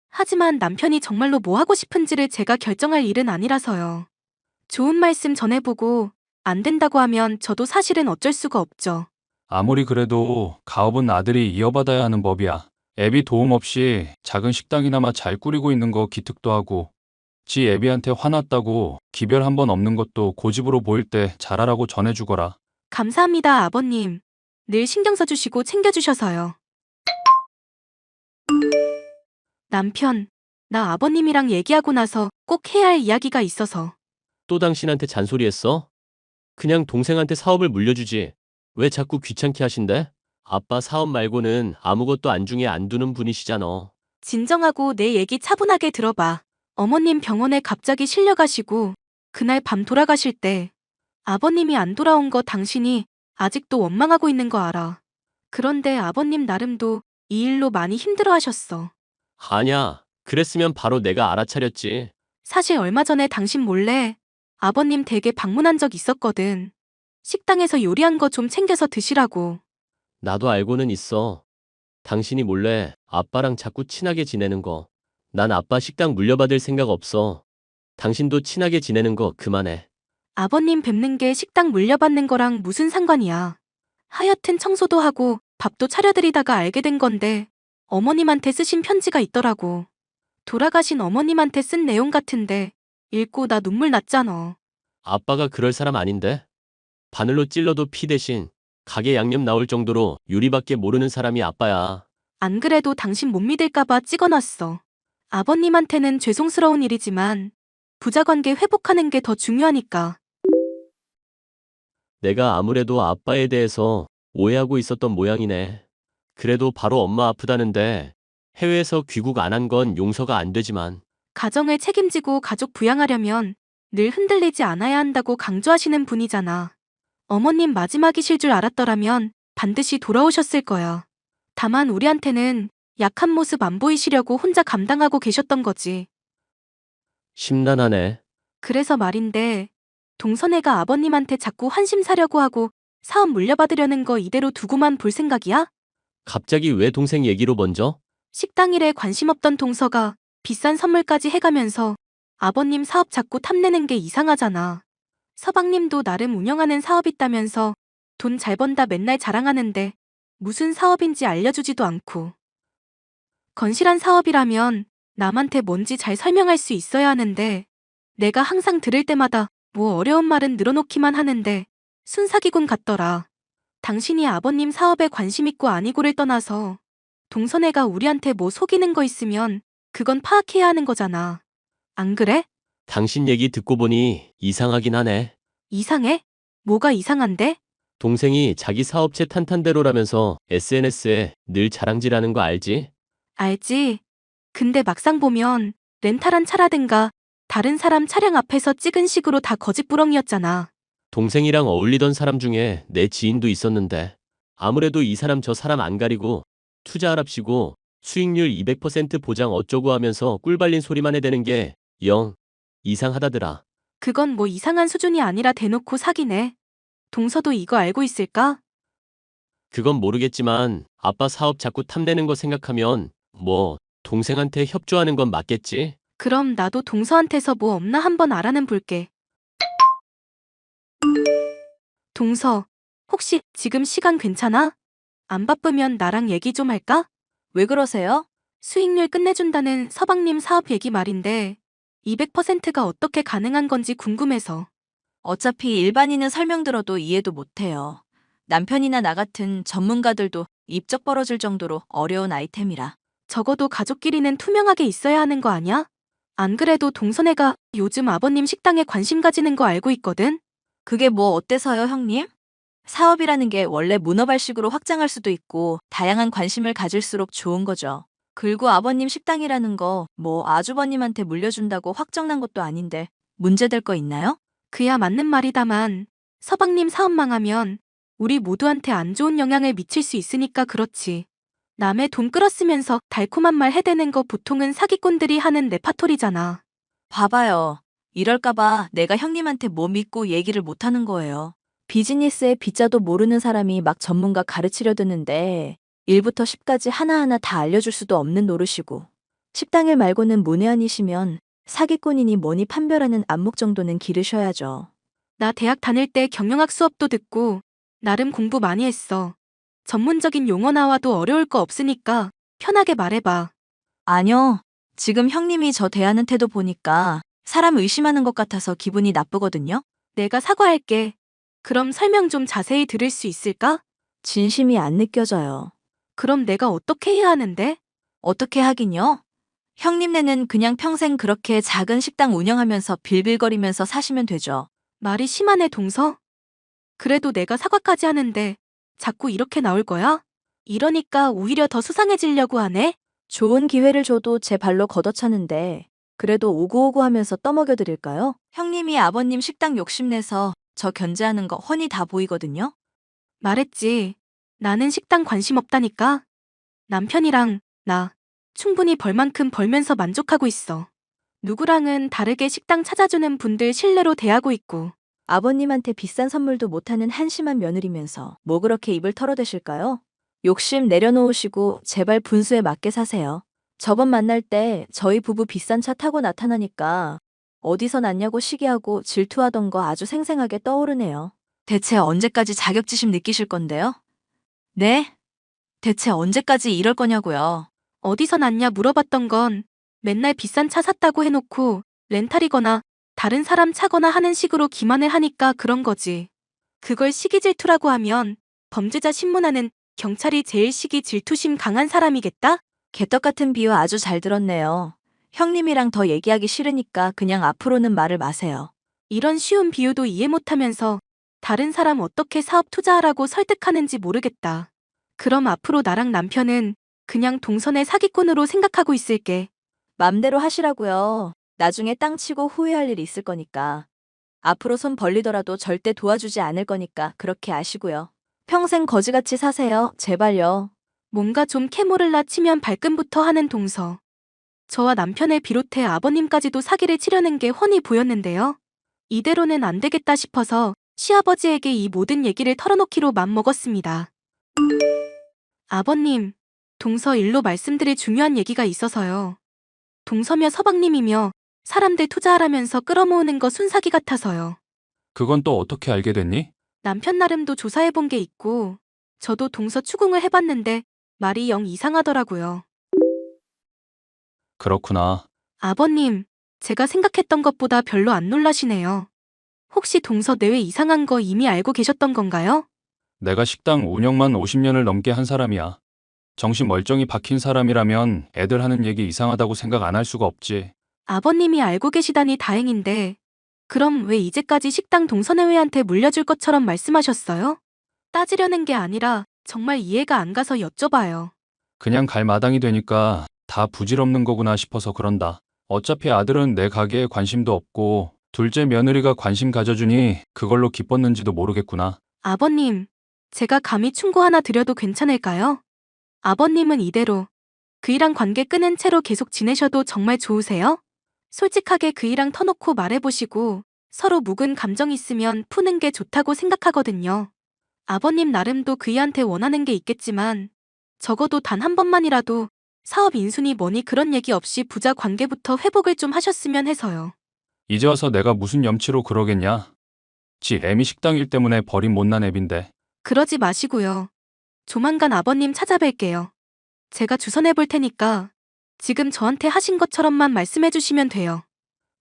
하지만 남편이 정말로 뭐 하고 싶은지를 제가 결정할 일은 아니라서요. 좋은 말씀 전해보고 안 된다고 하면 저도 사실은 어쩔 수가 없죠. 아무리 그래도 가업은 아들이 이어받아야 하는 법이야. 애비 도움 없이 작은 식당이나마 잘 꾸리고 있는 거 기특도 하고 지 애비한테 화났다고 기별 한 번 없는 것도 고집으로 보일 때 잘하라고 전해주거라. 감사합니다, 아버님. 늘 신경 써주시고 챙겨주셔서요. 남편, 나 아버님이랑 얘기하고 나서 꼭 해야 할 이야기가 있어서. 또 당신한테 잔소리했어? 그냥 동생한테 사업을 물려주지. 왜 자꾸 귀찮게 하신대? 아빠 사업 말고는 아무것도 안중에 안 두는 분이시잖아. 진정하고 내 얘기 차분하게 들어봐. 어머님 병원에 갑자기 실려가시고 그날 밤 돌아가실 때 아버님이 안 돌아온 거 당신이 아직도 원망하고 있는 거 알아. 그런데 아버님 나름도 이 일로 많이 힘들어하셨어. 아냐, 그랬으면 바로 내가 알아차렸지. 사실 얼마 전에 당신 몰래 아버님 댁에 방문한 적 있었거든. 식당에서 요리한 거 좀 챙겨서 드시라고. 나도 알고는 있어. 당신이 몰래 아빠랑 자꾸 친하게 지내는 거. 난 아빠 식당 물려받을 생각 없어. 당신도 친하게 지내는 거 그만해. 아버님 뵙는 게 식당 물려받는 거랑 무슨 상관이야. 하여튼 청소도 하고 밥도 차려드리다가 알게 된 건데 어머님한테 쓰신 편지가 있더라고. 돌아가신 어머님한테 쓴 내용 같은데 읽고 나 눈물 났잖아. 아빠가 그럴 사람 아닌데? 바늘로 찔러도 피 대신 가게 양념 나올 정도로 요리밖에 모르는 사람이 아빠야. 안 그래도 당신 못 믿을까봐 찍어놨어. 아버님한테는 죄송스러운 일이지만 부자관계 회복하는 게 더 중요하니까. 내가 아무래도 아빠에 대해서 오해하고 있었던 모양이네. 그래도 바로 엄마 아프다는데 해외에서 귀국 안 한 건 용서가 안 되지만 가정을 책임지고 가족 부양하려면 늘 흔들리지 않아야 한다고 강조하시는 분이잖아. 어머님 마지막이실 줄 알았더라면 반드시 돌아오셨을 거야. 다만 우리한테는 약한 모습 안 보이시려고 혼자 감당하고 계셨던 거지. 심란하네. 그래서 말인데 동선애가 아버님한테 자꾸 환심 사려고 하고 사업 물려받으려는 거 이대로 두고만 볼 생각이야? 갑자기 왜 동생 얘기로 먼저? 식당 일에 관심 없던 동서가 비싼 선물까지 해가면서 아버님 사업 자꾸 탐내는 게 이상하잖아. 서방님도 나름 운영하는 사업 있다면서 돈 잘 번다 맨날 자랑하는데 무슨 사업인지 알려주지도 않고. 건실한 사업이라면 남한테 뭔지 잘 설명할 수 있어야 하는데 내가 항상 들을 때마다 뭐 어려운 말은 늘어놓기만 하는데 순사기군 같더라. 당신이 아버님 사업에 관심 있고 아니고를 떠나서 동선애가 우리한테 뭐 속이는 거 있으면 그건 파악해야 하는 거잖아. 안 그래? 당신 얘기 듣고 보니 이상하긴 하네. 이상해? 뭐가 이상한데? 동생이 자기 사업체 탄탄대로라면서 SNS에 늘 자랑질하는 거 알지? 알지. 근데 막상 보면 렌탈한 차라든가 다른 사람 차량 앞에서 찍은 식으로 다 거짓부렁이었잖아. 동생이랑 어울리던 사람 중에 내 지인도 있었는데 아무래도 이 사람 저 사람 안 가리고 투자하랍시고 수익률 200% 보장 어쩌고 하면서 꿀 발린 소리만 해대는 게 영 이상하다더라. 그건 뭐 이상한 수준이 아니라 대놓고 사기네. 동서도 이거 알고 있을까? 그건 모르겠지만 아빠 사업 자꾸 탐내는 거 생각하면 뭐 동생한테 협조하는 건 맞겠지? 그럼 나도 동서한테서 뭐 없나 한번 알아는 볼게. 동서, 혹시 지금 시간 괜찮아? 안 바쁘면 나랑 얘기 좀 할까? 왜 그러세요? 수익률 끝내준다는 서방님 사업 얘기 말인데 200%가 어떻게 가능한 건지 궁금해서. 어차피 일반인은 설명 들어도 이해도 못해요. 남편이나 나 같은 전문가들도 입적 벌어질 정도로 어려운 아이템이라. 적어도 가족끼리는 투명하게 있어야 하는 거 아냐? 안 그래도 동선애가 요즘 아버님 식당에 관심 가지는 거 알고 있거든? 그게 뭐 어때서요, 형님? 사업이라는 게 원래 문어발식으로 확장할 수도 있고 다양한 관심을 가질수록 좋은 거죠. 그리고 아버님 식당이라는 거 뭐 아주버님한테 물려준다고 확정난 것도 아닌데 문제될 거 있나요? 그야 맞는 말이다만 서방님 사업 망하면 우리 모두한테 안 좋은 영향을 미칠 수 있으니까 그렇지. 남의 돈 끌어쓰면서 달콤한 말 해대는 거 보통은 사기꾼들이 하는 레파토리잖아. 봐봐요. 이럴까봐 내가 형님한테 뭐 믿고 얘기를 못하는 거예요. 비즈니스의 비자도 모르는 사람이 막 전문가 가르치려 드는데 1부터 10까지 하나하나 다 알려줄 수도 없는 노릇이고 식당일 말고는 문외한이시면 사기꾼이니 뭐니 판별하는 안목 정도는 기르셔야죠. 나 대학 다닐 때 경영학 수업도 듣고 나름 공부 많이 했어. 전문적인 용어 나와도 어려울 거 없으니까 편하게 말해봐. 아니요. 지금 형님이 저 대하는 태도 보니까 사람 의심하는 것 같아서 기분이 나쁘거든요. 내가 사과할게. 그럼 설명 좀 자세히 들을 수 있을까? 진심이 안 느껴져요. 그럼 내가 어떻게 해야 하는데? 어떻게 하긴요? 형님네는 그냥 평생 그렇게 작은 식당 운영하면서 빌빌거리면서 사시면 되죠. 말이 심하네, 동서. 그래도 내가 사과까지 하는데 자꾸 이렇게 나올 거야? 이러니까 오히려 더 수상해지려고 하네? 좋은 기회를 줘도 제 발로 걷어차는데 그래도 오구오구 하면서 떠먹여 드릴까요? 형님이 아버님 식당 욕심내서 저 견제하는 거 훤히 다 보이거든요. 말했지. 나는 식당 관심 없다니까. 남편이랑 나 충분히 벌 만큼 벌면서 만족하고 있어. 누구랑은 다르게 식당 찾아주는 분들 신뢰로 대하고 있고. 아버님한테 비싼 선물도 못하는 한심한 며느리면서 뭐 그렇게 입을 털어대실까요? 욕심 내려놓으시고 제발 분수에 맞게 사세요. 저번 만날 때 저희 부부 비싼 차 타고 나타나니까 어디서 났냐고 시기하고 질투하던 거 아주 생생하게 떠오르네요. 대체 언제까지 자격지심 느끼실 건데요? 네? 대체 언제까지 이럴 거냐고요. 어디서 났냐 물어봤던 건 맨날 비싼 차 샀다고 해놓고 렌탈이거나 다른 사람 차거나 하는 식으로 기만을 하니까 그런 거지. 그걸 시기 질투라고 하면 범죄자 신문하는 경찰이 제일 시기 질투심 강한 사람이겠다? 개떡 같은 비유 아주 잘 들었네요. 형님이랑 더 얘기하기 싫으니까 그냥 앞으로는 말을 마세요. 이런 쉬운 비유도 이해 못하면서 다른 사람 어떻게 사업 투자하라고 설득하는지 모르겠다. 그럼 앞으로 나랑 남편은 그냥 동선의 사기꾼으로 생각하고 있을게. 맘대로 하시라고요. 나중에 땅 치고 후회할 일 있을 거니까. 앞으로 손 벌리더라도 절대 도와주지 않을 거니까 그렇게 아시고요. 평생 거지같이 사세요. 제발요. 뭔가 좀 캐모를라 치면 발끈부터 하는 동서. 저와 남편을 비롯해 아버님까지도 사기를 치려는 게 훤히 보였는데요. 이대로는 안 되겠다 싶어서 시아버지에게 이 모든 얘기를 털어놓기로 맘먹었습니다. 아버님, 동서 일로 말씀드릴 중요한 얘기가 있어서요. 동서며 서방님이며 사람들 투자하라면서 끌어모으는 거 순사기 같아서요. 그건 또 어떻게 알게 됐니? 남편 나름도 조사해본 게 있고 저도 동서 추궁을 해봤는데 말이 영 이상하더라고요. 그렇구나. 아버님, 제가 생각했던 것보다 별로 안 놀라시네요. 혹시 동서 내외 이상한 거 이미 알고 계셨던 건가요? 내가 식당 운영만 50년을 넘게 한 사람이야. 정신 멀쩡히 박힌 사람이라면 애들 하는 얘기 이상하다고 생각 안 할 수가 없지. 아버님이 알고 계시다니 다행인데 그럼 왜 이제까지 식당 동서내외한테 물려줄 것처럼 말씀하셨어요? 따지려는 게 아니라 정말 이해가 안 가서 여쭤봐요. 그냥 갈 마당이 되니까 다 부질없는 거구나 싶어서 그런다. 어차피 아들은 내 가게에 관심도 없고 둘째 며느리가 관심 가져주니 그걸로 기뻤는지도 모르겠구나. 아버님, 제가 감히 충고 하나 드려도 괜찮을까요? 아버님은 이대로 그이랑 관계 끊은 채로 계속 지내셔도 정말 좋으세요? 솔직하게 그이랑 터놓고 말해보시고 서로 묵은 감정 있으면 푸는 게 좋다고 생각하거든요. 아버님 나름도 그이한테 원하는 게 있겠지만 적어도 단 한 번만이라도 사업 인순이 뭐니 그런 얘기 없이 부자 관계부터 회복을 좀 하셨으면 해서요. 이제 와서 내가 무슨 염치로 그러겠냐? 지 애미 식당 일 때문에 버린 못난 애빈데. 그러지 마시고요. 조만간 아버님 찾아뵐게요. 제가 주선해 볼 테니까 지금 저한테 하신 것처럼만 말씀해 주시면 돼요.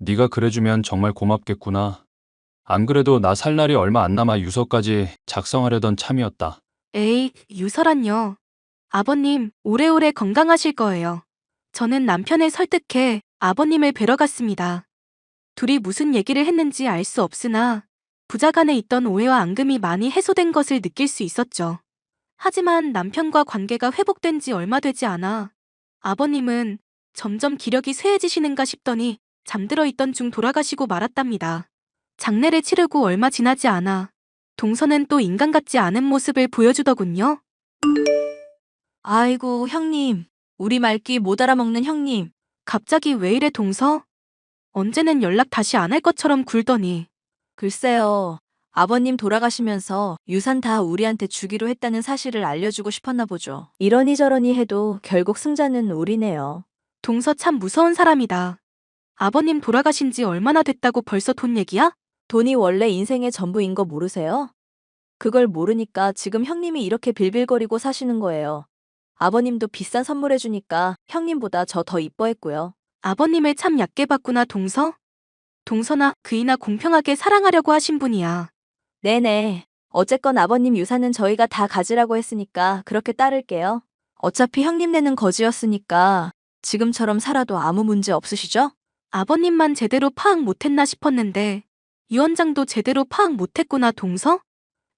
네가 그래주면 정말 고맙겠구나. 안 그래도 나 살 날이 얼마 안 남아 유서까지 작성하려던 참이었다. 에이, 유서란요. 아버님, 오래오래 건강하실 거예요. 저는 남편을 설득해 아버님을 뵈러 갔습니다. 둘이 무슨 얘기를 했는지 알 수 없으나 부자 간에 있던 오해와 앙금이 많이 해소된 것을 느낄 수 있었죠. 하지만 남편과 관계가 회복된 지 얼마 되지 않아 아버님은 점점 기력이 쇠해지시는가 싶더니 잠들어 있던 중 돌아가시고 말았답니다. 장례를 치르고 얼마 지나지 않아 동서는 또 인간 같지 않은 모습을 보여주더군요. 아이고, 형님. 우리 말귀 못 알아먹는 형님. 갑자기 왜 이래 동서? 언제는 연락 다시 안 할 것처럼 굴더니. 글쎄요. 아버님 돌아가시면서 유산 다 우리한테 주기로 했다는 사실을 알려주고 싶었나 보죠. 이러니 저러니 해도 결국 승자는 우리네요. 동서 참 무서운 사람이다. 아버님 돌아가신 지 얼마나 됐다고 벌써 돈 얘기야? 돈이 원래 인생의 전부인 거 모르세요? 그걸 모르니까 지금 형님이 이렇게 빌빌거리고 사시는 거예요. 아버님도 비싼 선물해주니까 형님보다 저 더 이뻐했고요. 아버님을 참 얕게 봤구나 동서? 동서나 그이나 공평하게 사랑하려고 하신 분이야. 네네. 어쨌건 아버님 유산은 저희가 다 가지라고 했으니까 그렇게 따를게요. 어차피 형님네는 거지였으니까 지금처럼 살아도 아무 문제 없으시죠? 아버님만 제대로 파악 못했나 싶었는데 유원장도 제대로 파악 못했구나 동서?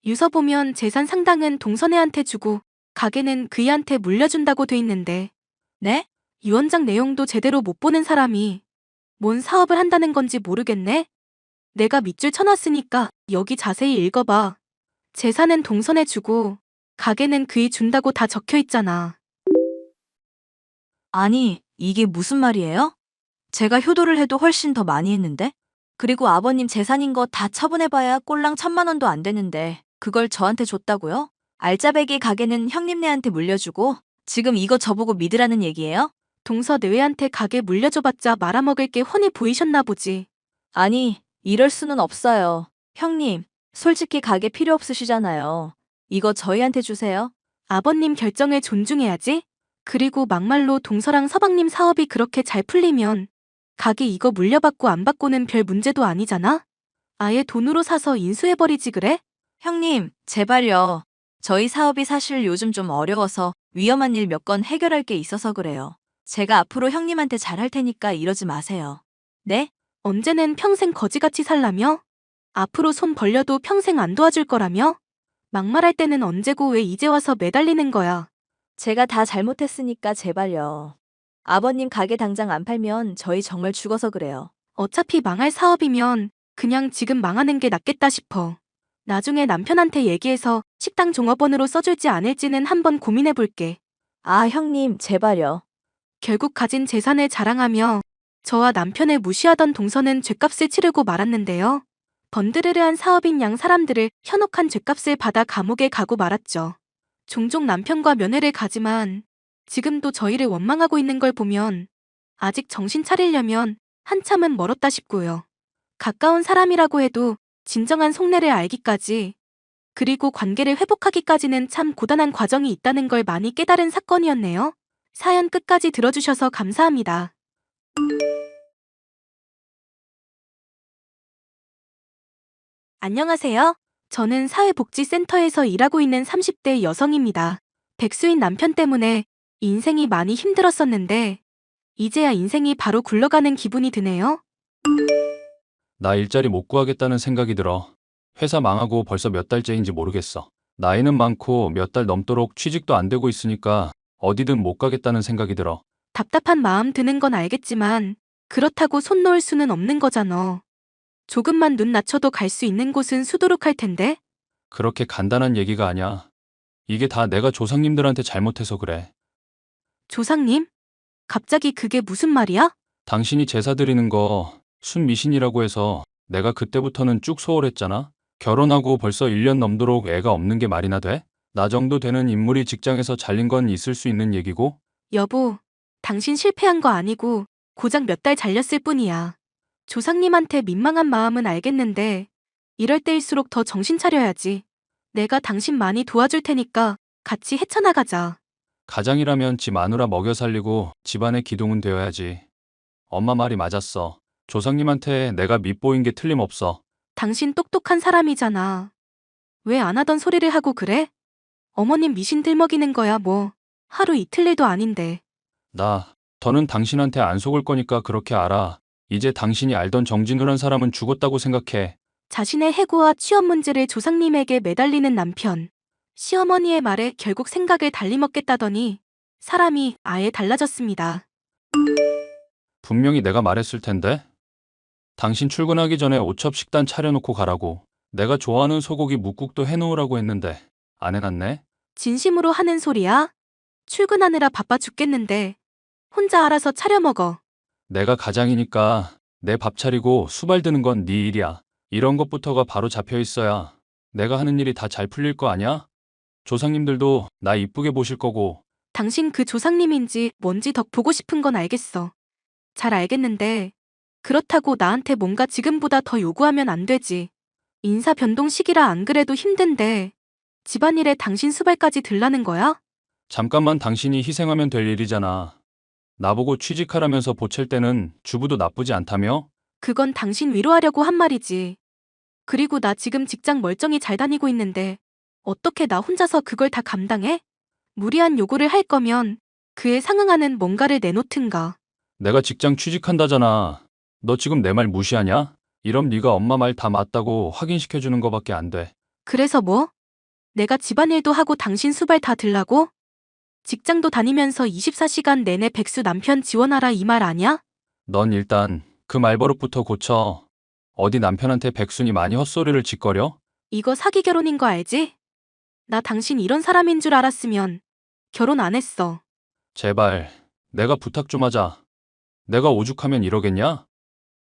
유서 보면 재산 상당은 동서네한테 주고 가게는 그이한테 물려준다고 돼 있는데 네? 유원장 내용도 제대로 못 보는 사람이 뭔 사업을 한다는 건지 모르겠네? 내가 밑줄 쳐놨으니까 여기 자세히 읽어봐. 재산은 동선에 주고 가게는 그이 준다고 다 적혀 있잖아. 아니, 이게 무슨 말이에요? 제가 효도를 해도 훨씬 더 많이 했는데? 그리고 아버님 재산인 거 다 처분해봐야 꼴랑 1,000만 원도 안 되는데 그걸 저한테 줬다고요? 알짜배기 가게는 형님네한테 물려주고 지금 이거 저보고 믿으라는 얘기예요? 동서 내외한테 가게 물려줘봤자 말아먹을 게 훤히 보이셨나 보지. 아니, 이럴 수는 없어요. 형님, 솔직히 가게 필요 없으시잖아요. 이거 저희한테 주세요. 아버님 결정을 존중해야지. 그리고 막말로 동서랑 서방님 사업이 그렇게 잘 풀리면 가게 이거 물려받고 안 받고는 별 문제도 아니잖아? 아예 돈으로 사서 인수해버리지 그래? 형님, 제발요. 저희 사업이 사실 요즘 좀 어려워서 위험한 일 몇 건 해결할 게 있어서 그래요. 제가 앞으로 형님한테 잘할 테니까 이러지 마세요. 네? 언제는 평생 거지같이 살라며? 앞으로 손 벌려도 평생 안 도와줄 거라며? 막말할 때는 언제고 왜 이제 와서 매달리는 거야? 제가 다 잘못했으니까 제발요. 아버님 가게 당장 안 팔면 저희 정말 죽어서 그래요. 어차피 망할 사업이면 그냥 지금 망하는 게 낫겠다 싶어. 나중에 남편한테 얘기해서 식당 종업원으로 써줄지 않을지는 한번 고민해 볼게. 아, 형님, 제발요. 결국 가진 재산을 자랑하며 저와 남편을 무시하던 동서는 죗값을 치르고 말았는데요. 번드르르한 사업인 양 사람들을 현혹한 죗값을 받아 감옥에 가고 말았죠. 종종 남편과 면회를 가지만 지금도 저희를 원망하고 있는 걸 보면 아직 정신 차리려면 한참은 멀었다 싶고요. 가까운 사람이라고 해도 진정한 속내를 알기까지 그리고 관계를 회복하기까지는 참 고단한 과정이 있다는 걸 많이 깨달은 사건이었네요. 사연 끝까지 들어주셔서 감사합니다. 안녕하세요. 저는 사회복지센터에서 일하고 있는 30대 여성입니다. 백수인 남편 때문에 인생이 많이 힘들었었는데 이제야 인생이 바로 굴러가는 기분이 드네요. 나 일자리 못 구하겠다는 생각이 들어. 회사 망하고 벌써 몇 달째인지 모르겠어. 나이는 많고 몇 달 넘도록 취직도 안 되고 있으니까 어디든 못 가겠다는 생각이 들어. 답답한 마음 드는 건 알겠지만 그렇다고 손 놓을 수는 없는 거잖아. 조금만 눈 낮춰도 갈 수 있는 곳은 수두룩할 텐데. 그렇게 간단한 얘기가 아니야. 이게 다 내가 조상님들한테 잘못해서 그래. 조상님? 갑자기 그게 무슨 말이야? 당신이 제사 드리는 거 순미신이라고 해서 내가 그때부터는 쭉 소홀했잖아. 결혼하고 벌써 1년 넘도록 애가 없는 게 말이나 돼? 나 정도 되는 인물이 직장에서 잘린 건 있을 수 있는 얘기고. 여보, 당신 실패한 거 아니고 고작 몇 달 잘렸을 뿐이야. 조상님한테 민망한 마음은 알겠는데 이럴 때일수록 더 정신 차려야지. 내가 당신 많이 도와줄 테니까 같이 헤쳐나가자. 가장이라면 지 마누라 먹여 살리고 집안의 기둥은 되어야지. 엄마 말이 맞았어. 조상님한테 내가 밉보인 게 틀림없어. 당신 똑똑한 사람이잖아. 왜 안 하던 소리를 하고 그래? 어머님 미신 들먹이는 거야 뭐. 하루 이틀 일도 아닌데. 더는 당신한테 안 속을 거니까 그렇게 알아. 이제 당신이 알던 정진우란 사람은 죽었다고 생각해. 자신의 해고와 취업 문제를 조상님에게 매달리는 남편. 시어머니의 말에 결국 생각을 달리 먹겠다더니 사람이 아예 달라졌습니다. 분명히 내가 말했을 텐데. 당신 출근하기 전에 오첩 식단 차려놓고 가라고. 내가 좋아하는 소고기 묵국도 해놓으라고 했는데 안 해놨네? 진심으로 하는 소리야? 출근하느라 바빠 죽겠는데 혼자 알아서 차려 먹어. 내가 가장이니까 내 밥 차리고 수발 드는 건 네 일이야. 이런 것부터가 바로 잡혀 있어야 내가 하는 일이 다 잘 풀릴 거 아니야? 조상님들도 나 이쁘게 보실 거고. 당신 그 조상님인지 뭔지 더 보고 싶은 건 알겠어. 잘 알겠는데 그렇다고 나한테 뭔가 지금보다 더 요구하면 안 되지. 인사 변동 시기라 안 그래도 힘든데 집안일에 당신 수발까지 들라는 거야? 잠깐만 당신이 희생하면 될 일이잖아. 나보고 취직하라면서 보챌 때는 주부도 나쁘지 않다며? 그건 당신 위로하려고 한 말이지. 그리고 나 지금 직장 멀쩡히 잘 다니고 있는데 어떻게 나 혼자서 그걸 다 감당해? 무리한 요구를 할 거면 그에 상응하는 뭔가를 내놓든가. 내가 직장 취직한다잖아. 너 지금 내 말 무시하냐? 이럼 네가 엄마 말 다 맞다고 확인시켜주는 거밖에 안 돼. 그래서 뭐? 내가 집안일도 하고 당신 수발 다 들라고? 직장도 다니면서 24시간 내내 백수 남편 지원하라 이 말 아냐? 넌 일단 그 말버릇부터 고쳐. 어디 남편한테 백순이 많이 헛소리를 짓거려? 이거 사기 결혼인 거 알지? 나 당신 이런 사람인 줄 알았으면 결혼 안 했어. 제발 내가 부탁 좀 하자. 내가 오죽하면 이러겠냐?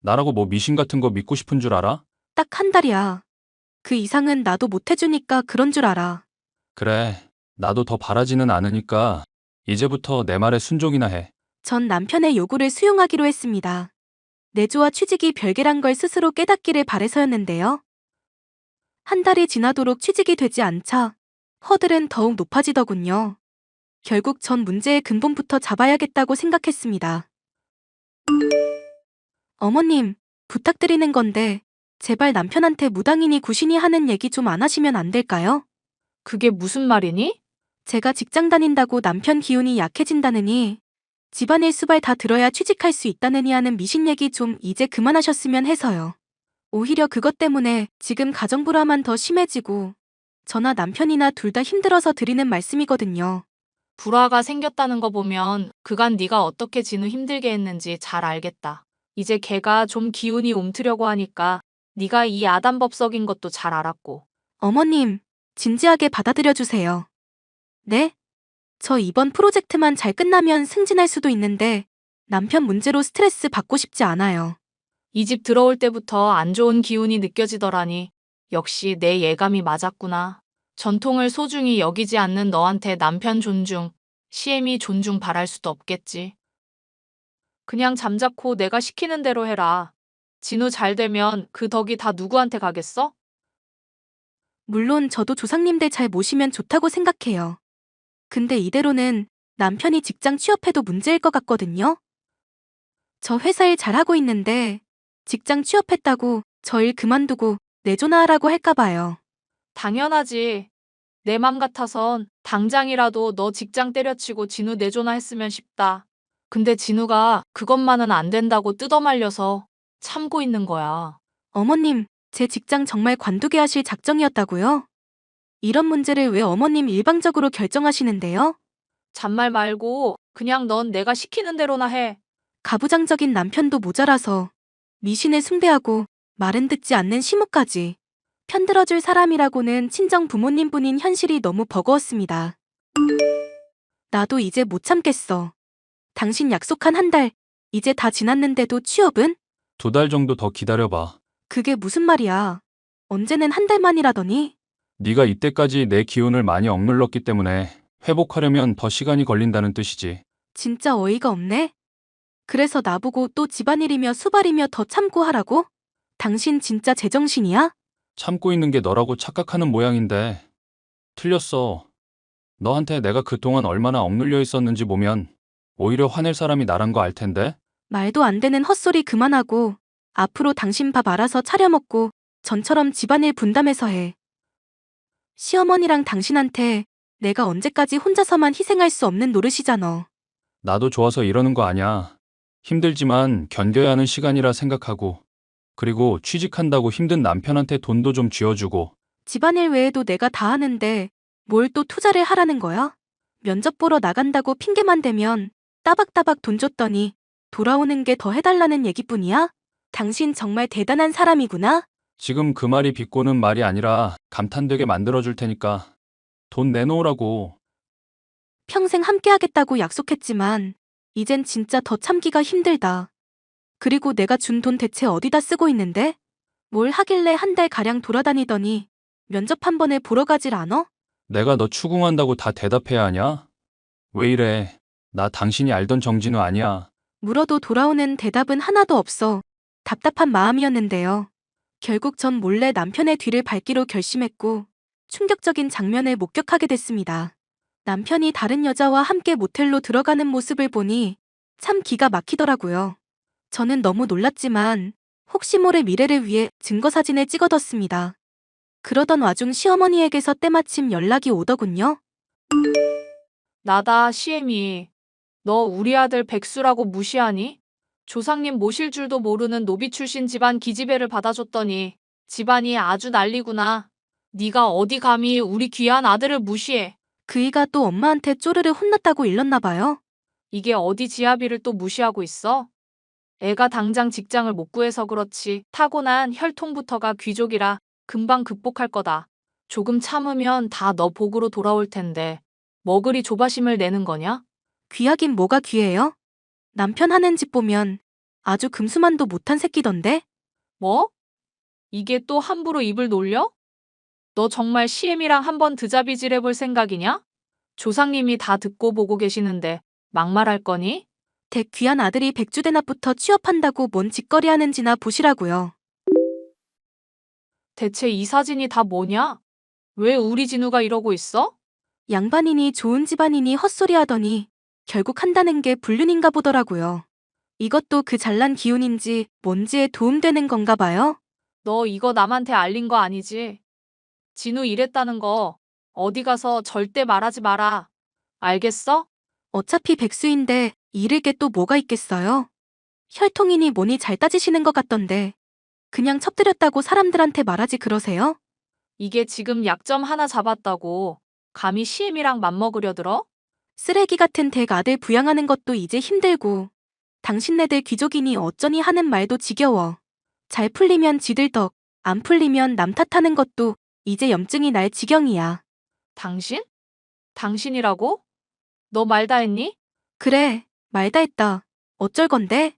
나라고 뭐 미신 같은 거 믿고 싶은 줄 알아? 딱 한 달이야. 그 이상은 나도 못 해주니까 그런 줄 알아. 그래, 나도 더 바라지는 않으니까 이제부터 내 말에 순종이나 해. 전 남편의 요구를 수용하기로 했습니다. 내조와 취직이 별개란 걸 스스로 깨닫기를 바래서였는데요. 한 달이 지나도록 취직이 되지 않자 허들은 더욱 높아지더군요. 결국 전 문제의 근본부터 잡아야겠다고 생각했습니다. 어머님, 부탁드리는 건데 제발 남편한테 무당이니 구신이 하는 얘기 좀 안 하시면 안 될까요? 그게 무슨 말이니? 제가 직장 다닌다고 남편 기운이 약해진다느니 집안일 수발 다 들어야 취직할 수 있다느니 하는 미신 얘기 좀 이제 그만하셨으면 해서요. 오히려 그것 때문에 지금 가정불화만 더 심해지고 저나 남편이나 둘 다 힘들어서 드리는 말씀이거든요. 불화가 생겼다는 거 보면 그간 네가 어떻게 진우 힘들게 했는지 잘 알겠다. 이제 걔가 좀 기운이 움트려고 하니까 네가 이 아담법석인 것도 잘 알았고. 어머님, 진지하게 받아들여 주세요. 네? 저 이번 프로젝트만 잘 끝나면 승진할 수도 있는데 남편 문제로 스트레스 받고 싶지 않아요. 이 집 들어올 때부터 안 좋은 기운이 느껴지더라니. 역시 내 예감이 맞았구나. 전통을 소중히 여기지 않는 너한테 남편 존중, 시애미 존중 바랄 수도 없겠지. 그냥 잠자코 내가 시키는 대로 해라. 진우 잘 되면 그 덕이 다 누구한테 가겠어? 물론 저도 조상님들 잘 모시면 좋다고 생각해요. 근데 이대로는 남편이 직장 취업해도 문제일 것 같거든요. 저 회사 일 잘하고 있는데 직장 취업했다고 저 일 그만두고 내조나 하라고 할까 봐요. 당연하지. 내 맘 같아선 당장이라도 너 직장 때려치고 진우 내조나 했으면 싶다. 근데 진우가 그것만은 안 된다고 뜯어말려서 참고 있는 거야. 어머님, 제 직장 정말 관두게 하실 작정이었다고요? 이런 문제를 왜 어머님 일방적으로 결정하시는데요? 잔말 말고 그냥 넌 내가 시키는 대로나 해. 가부장적인 남편도 모자라서 미신을 숭배하고 말은 듣지 않는 시무까지. 편들어줄 사람이라고는 친정 부모님뿐인 현실이 너무 버거웠습니다. 나도 이제 못 참겠어. 당신 약속한 한 달, 이제 다 지났는데도 취업은? 2달 정도 더 기다려봐. 그게 무슨 말이야. 언제는 한 달만이라더니. 네가 이때까지 내 기운을 많이 억눌렀기 때문에 회복하려면 더 시간이 걸린다는 뜻이지. 진짜 어이가 없네. 그래서 나보고 또 집안일이며 수발이며 더 참고 하라고? 당신 진짜 제정신이야? 참고 있는 게 너라고 착각하는 모양인데 틀렸어. 너한테 내가 그동안 얼마나 억눌려 있었는지 보면 오히려 화낼 사람이 나란 거 알 텐데? 말도 안 되는 헛소리 그만하고 앞으로 당신 밥 알아서 차려 먹고 전처럼 집안일 분담해서 해. 시어머니랑 당신한테 내가 언제까지 혼자서만 희생할 수 없는 노릇이잖아. 나도 좋아서 이러는 거 아냐. 힘들지만 견뎌야 하는 시간이라 생각하고, 그리고 취직한다고 힘든 남편한테 돈도 좀 쥐어주고. 집안일 외에도 내가 다 하는데 뭘 또 투자를 하라는 거야? 면접 보러 나간다고 핑계만 대면 따박따박 돈 줬더니 돌아오는 게 더 해달라는 얘기뿐이야? 당신 정말 대단한 사람이구나. 지금 그 말이 비꼬는 말이 아니라 감탄되게 만들어줄 테니까 돈 내놓으라고. 평생 함께하겠다고 약속했지만 이젠 진짜 더 참기가 힘들다. 그리고 내가 준 돈 대체 어디다 쓰고 있는데? 뭘 하길래 한 달 가량 돌아다니더니 면접 한 번에 보러 가질 않아? 내가 너 추궁한다고 다 대답해야 하냐? 왜 이래? 나 당신이 알던 정진우 아니야. 물어도 돌아오는 대답은 하나도 없어 답답한 마음이었는데요. 결국 전 몰래 남편의 뒤를 밟기로 결심했고 충격적인 장면을 목격하게 됐습니다. 남편이 다른 여자와 함께 모텔로 들어가는 모습을 보니 참 기가 막히더라고요. 저는 너무 놀랐지만 혹시 모를 미래를 위해 증거사진을 찍어뒀습니다. 그러던 와중 시어머니에게서 때마침 연락이 오더군요. 나다, 시엠이. 너 우리 아들 백수라고 무시하니? 조상님 모실 줄도 모르는 노비 출신 집안 기집애를 받아줬더니 집안이 아주 난리구나. 네가 어디 감히 우리 귀한 아들을 무시해. 그이가 또 엄마한테 쪼르르 혼났다고 일렀나 봐요. 이게 어디 지아비를 또 무시하고 있어? 애가 당장 직장을 못 구해서 그렇지 타고난 혈통부터가 귀족이라 금방 극복할 거다. 조금 참으면 다 너 복으로 돌아올 텐데 뭐 그리 조바심을 내는 거냐? 귀하긴 뭐가 귀해요? 남편 하는 짓 보면 아주 금수만도 못한 새끼던데? 뭐? 이게 또 함부로 입을 놀려? 너 정말 시엠이랑 한번 드자비질 해볼 생각이냐? 조상님이 다 듣고 보고 계시는데 막말할 거니? 댁 귀한 아들이 백주대낮부터 취업한다고 뭔 짓거리 하는지나 보시라고요. 대체 이 사진이 다 뭐냐? 왜 우리 진우가 이러고 있어? 양반이니 좋은 집안이니 헛소리하더니 결국 한다는 게 불륜인가 보더라고요. 이것도 그 잘난 기운인지 뭔지에 도움되는 건가 봐요. 너 이거 남한테 알린 거 아니지? 진우 이랬다는 거 어디 가서 절대 말하지 마라. 알겠어? 어차피 백수인데 잃을 게 또 뭐가 있겠어요? 혈통이니 뭐니 잘 따지시는 것 같던데 그냥 첩들였다고 사람들한테 말하지 그러세요? 이게 지금 약점 하나 잡았다고 감히 시엠이랑 맘먹으려 들어? 쓰레기 같은 댁 아들 부양하는 것도 이제 힘들고 당신네들 귀족이니 어쩌니 하는 말도 지겨워. 잘 풀리면 지들 덕, 안 풀리면 남 탓하는 것도 이제 염증이 날 지경이야. 당신? 당신이라고? 너 말 다 했니? 그래, 말 다 했다. 어쩔 건데?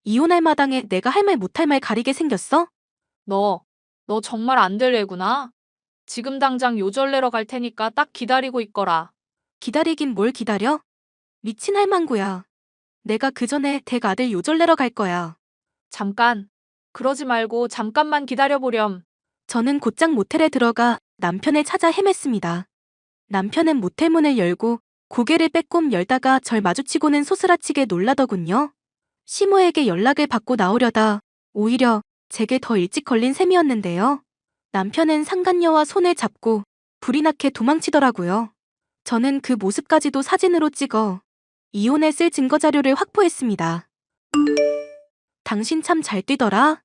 이혼할 마당에 내가 할 말 못할 말 가리게 생겼어? 너 정말 안 될 애구나. 지금 당장 요절 내러 갈 테니까 딱 기다리고 있거라. 기다리긴 뭘 기다려? 미친 할망구야. 내가 그 전에 댁 아들 요절 내러 갈 거야. 잠깐. 그러지 말고 잠깐만 기다려보렴. 저는 곧장 모텔에 들어가 남편을 찾아 헤맸습니다. 남편은 모텔 문을 열고 고개를 빼꼼 열다가 절 마주치고는 소스라치게 놀라더군요. 시모에게 연락을 받고 나오려다 오히려 제게 더 일찍 걸린 셈이었는데요. 남편은 상간녀와 손을 잡고 불이 나게 도망치더라고요. 저는 그 모습까지도 사진으로 찍어 이혼에 쓸 증거 자료를 확보했습니다. 당신 참 잘 뛰더라.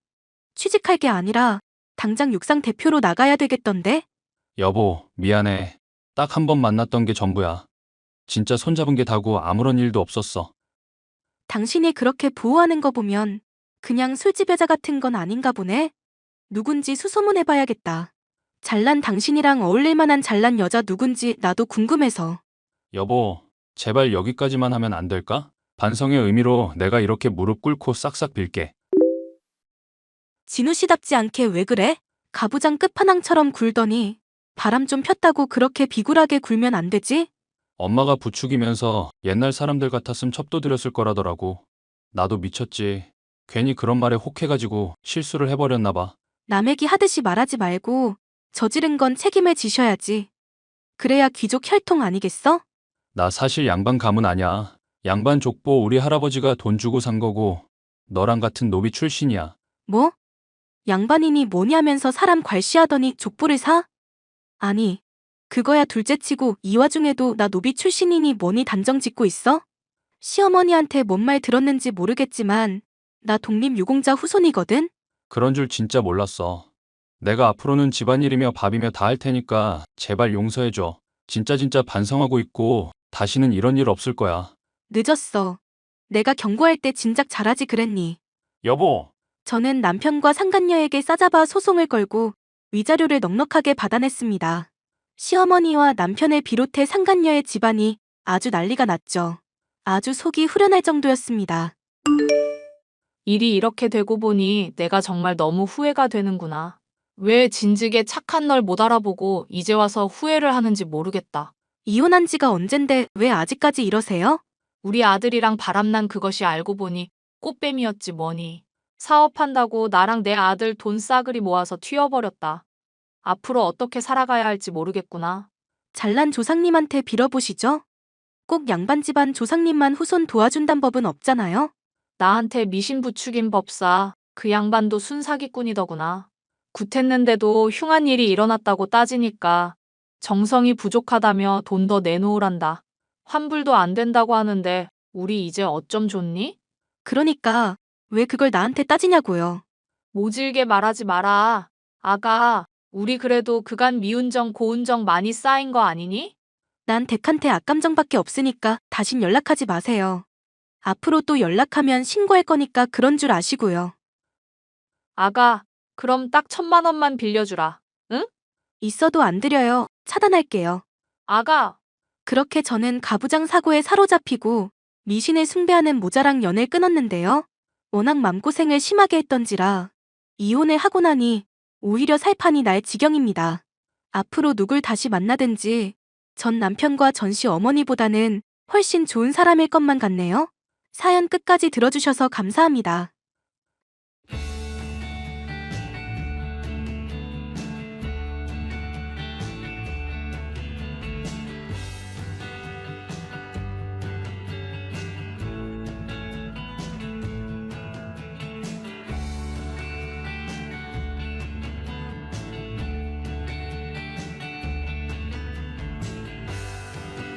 취직할 게 아니라 당장 육상 대표로 나가야 되겠던데? 여보, 미안해. 딱 한 번 만났던 게 전부야. 진짜 손잡은 게 다고 아무런 일도 없었어. 당신이 그렇게 보호하는 거 보면 그냥 술집 여자 같은 건 아닌가 보네. 누군지 수소문해봐야겠다. 잘난 당신이랑 어울릴 만한 잘난 여자 누군지 나도 궁금해서. 여보, 제발 여기까지만 하면 안 될까? 반성의 의미로 내가 이렇게 무릎 꿇고 싹싹 빌게. 진우 씨답지 않게 왜 그래? 가부장 끝판왕처럼 굴더니 바람 좀 폈다고 그렇게 비굴하게 굴면 안 되지? 엄마가 부추기면서 옛날 사람들 같았음 첩도 드렸을 거라더라고. 나도 미쳤지. 괜히 그런 말에 혹해가지고 실수를 해버렸나 봐. 남 얘기 하듯이 말하지 말고 저지른 건 책임을 지셔야지. 그래야 귀족 혈통 아니겠어? 나 사실 양반 가문 아냐. 양반 족보 우리 할아버지가 돈 주고 산 거고 너랑 같은 노비 출신이야. 뭐? 양반이니 뭐니 하면서 사람 괄시하더니 족보를 사? 아니, 그거야 둘째치고 이 와중에도 나 노비 출신이니 뭐니 단정 짓고 있어? 시어머니한테 뭔 말 들었는지 모르겠지만 나 독립유공자 후손이거든? 그런 줄 진짜 몰랐어. 내가 앞으로는 집안일이며 밥이며 다 할 테니까 제발 용서해줘. 진짜 반성하고 있고 다시는 이런 일 없을 거야. 늦었어. 내가 경고할 때 진작 잘하지 그랬니? 여보, 저는 남편과 상간녀에게 싸잡아 소송을 걸고 위자료를 넉넉하게 받아냈습니다. 시어머니와 남편을 비롯해 상간녀의 집안이 아주 난리가 났죠. 아주 속이 후련할 정도였습니다. 일이 이렇게 되고 보니 내가 정말 너무 후회가 되는구나. 왜 진즉에 착한 널 못 알아보고 이제 와서 후회를 하는지 모르겠다. 이혼한 지가 언젠데 왜 아직까지 이러세요? 우리 아들이랑 바람난 그것이 알고 보니 꽃뱀이었지 뭐니. 사업한다고 나랑 내 아들 돈 싸그리 모아서 튀어버렸다. 앞으로 어떻게 살아가야 할지 모르겠구나. 잘난 조상님한테 빌어보시죠. 꼭 양반 집안 조상님만 후손 도와준단 법은 없잖아요. 나한테 미신 부추긴 법사, 그 양반도 순사기꾼이더구나. 굿했는데도 흉한 일이 일어났다고 따지니까 정성이 부족하다며 돈 더 내놓으란다. 환불도 안 된다고 하는데 우리 이제 어쩜 좋니? 그러니까 왜 그걸 나한테 따지냐고요. 모질게 말하지 마라. 아가, 우리 그래도 그간 미운정 고운정 많이 쌓인 거 아니니? 난 댁한테 악감정밖에 없으니까 다신 연락하지 마세요. 앞으로 또 연락하면 신고할 거니까 그런 줄 아시고요. 아가, 그럼 딱 1,000만 원만 빌려주라. 응? 있어도 안 드려요. 차단할게요. 아가, 그렇게 저는 가부장 사고에 사로잡히고 미신을 숭배하는 모자랑 연을 끊었는데요. 워낙 맘고생을 심하게 했던지라 이혼을 하고 나니 오히려 살판이 날 지경입니다. 앞으로 누굴 다시 만나든지 전 남편과 전시 어머니보다는 훨씬 좋은 사람일 것만 같네요. 사연 끝까지 들어주셔서 감사합니다.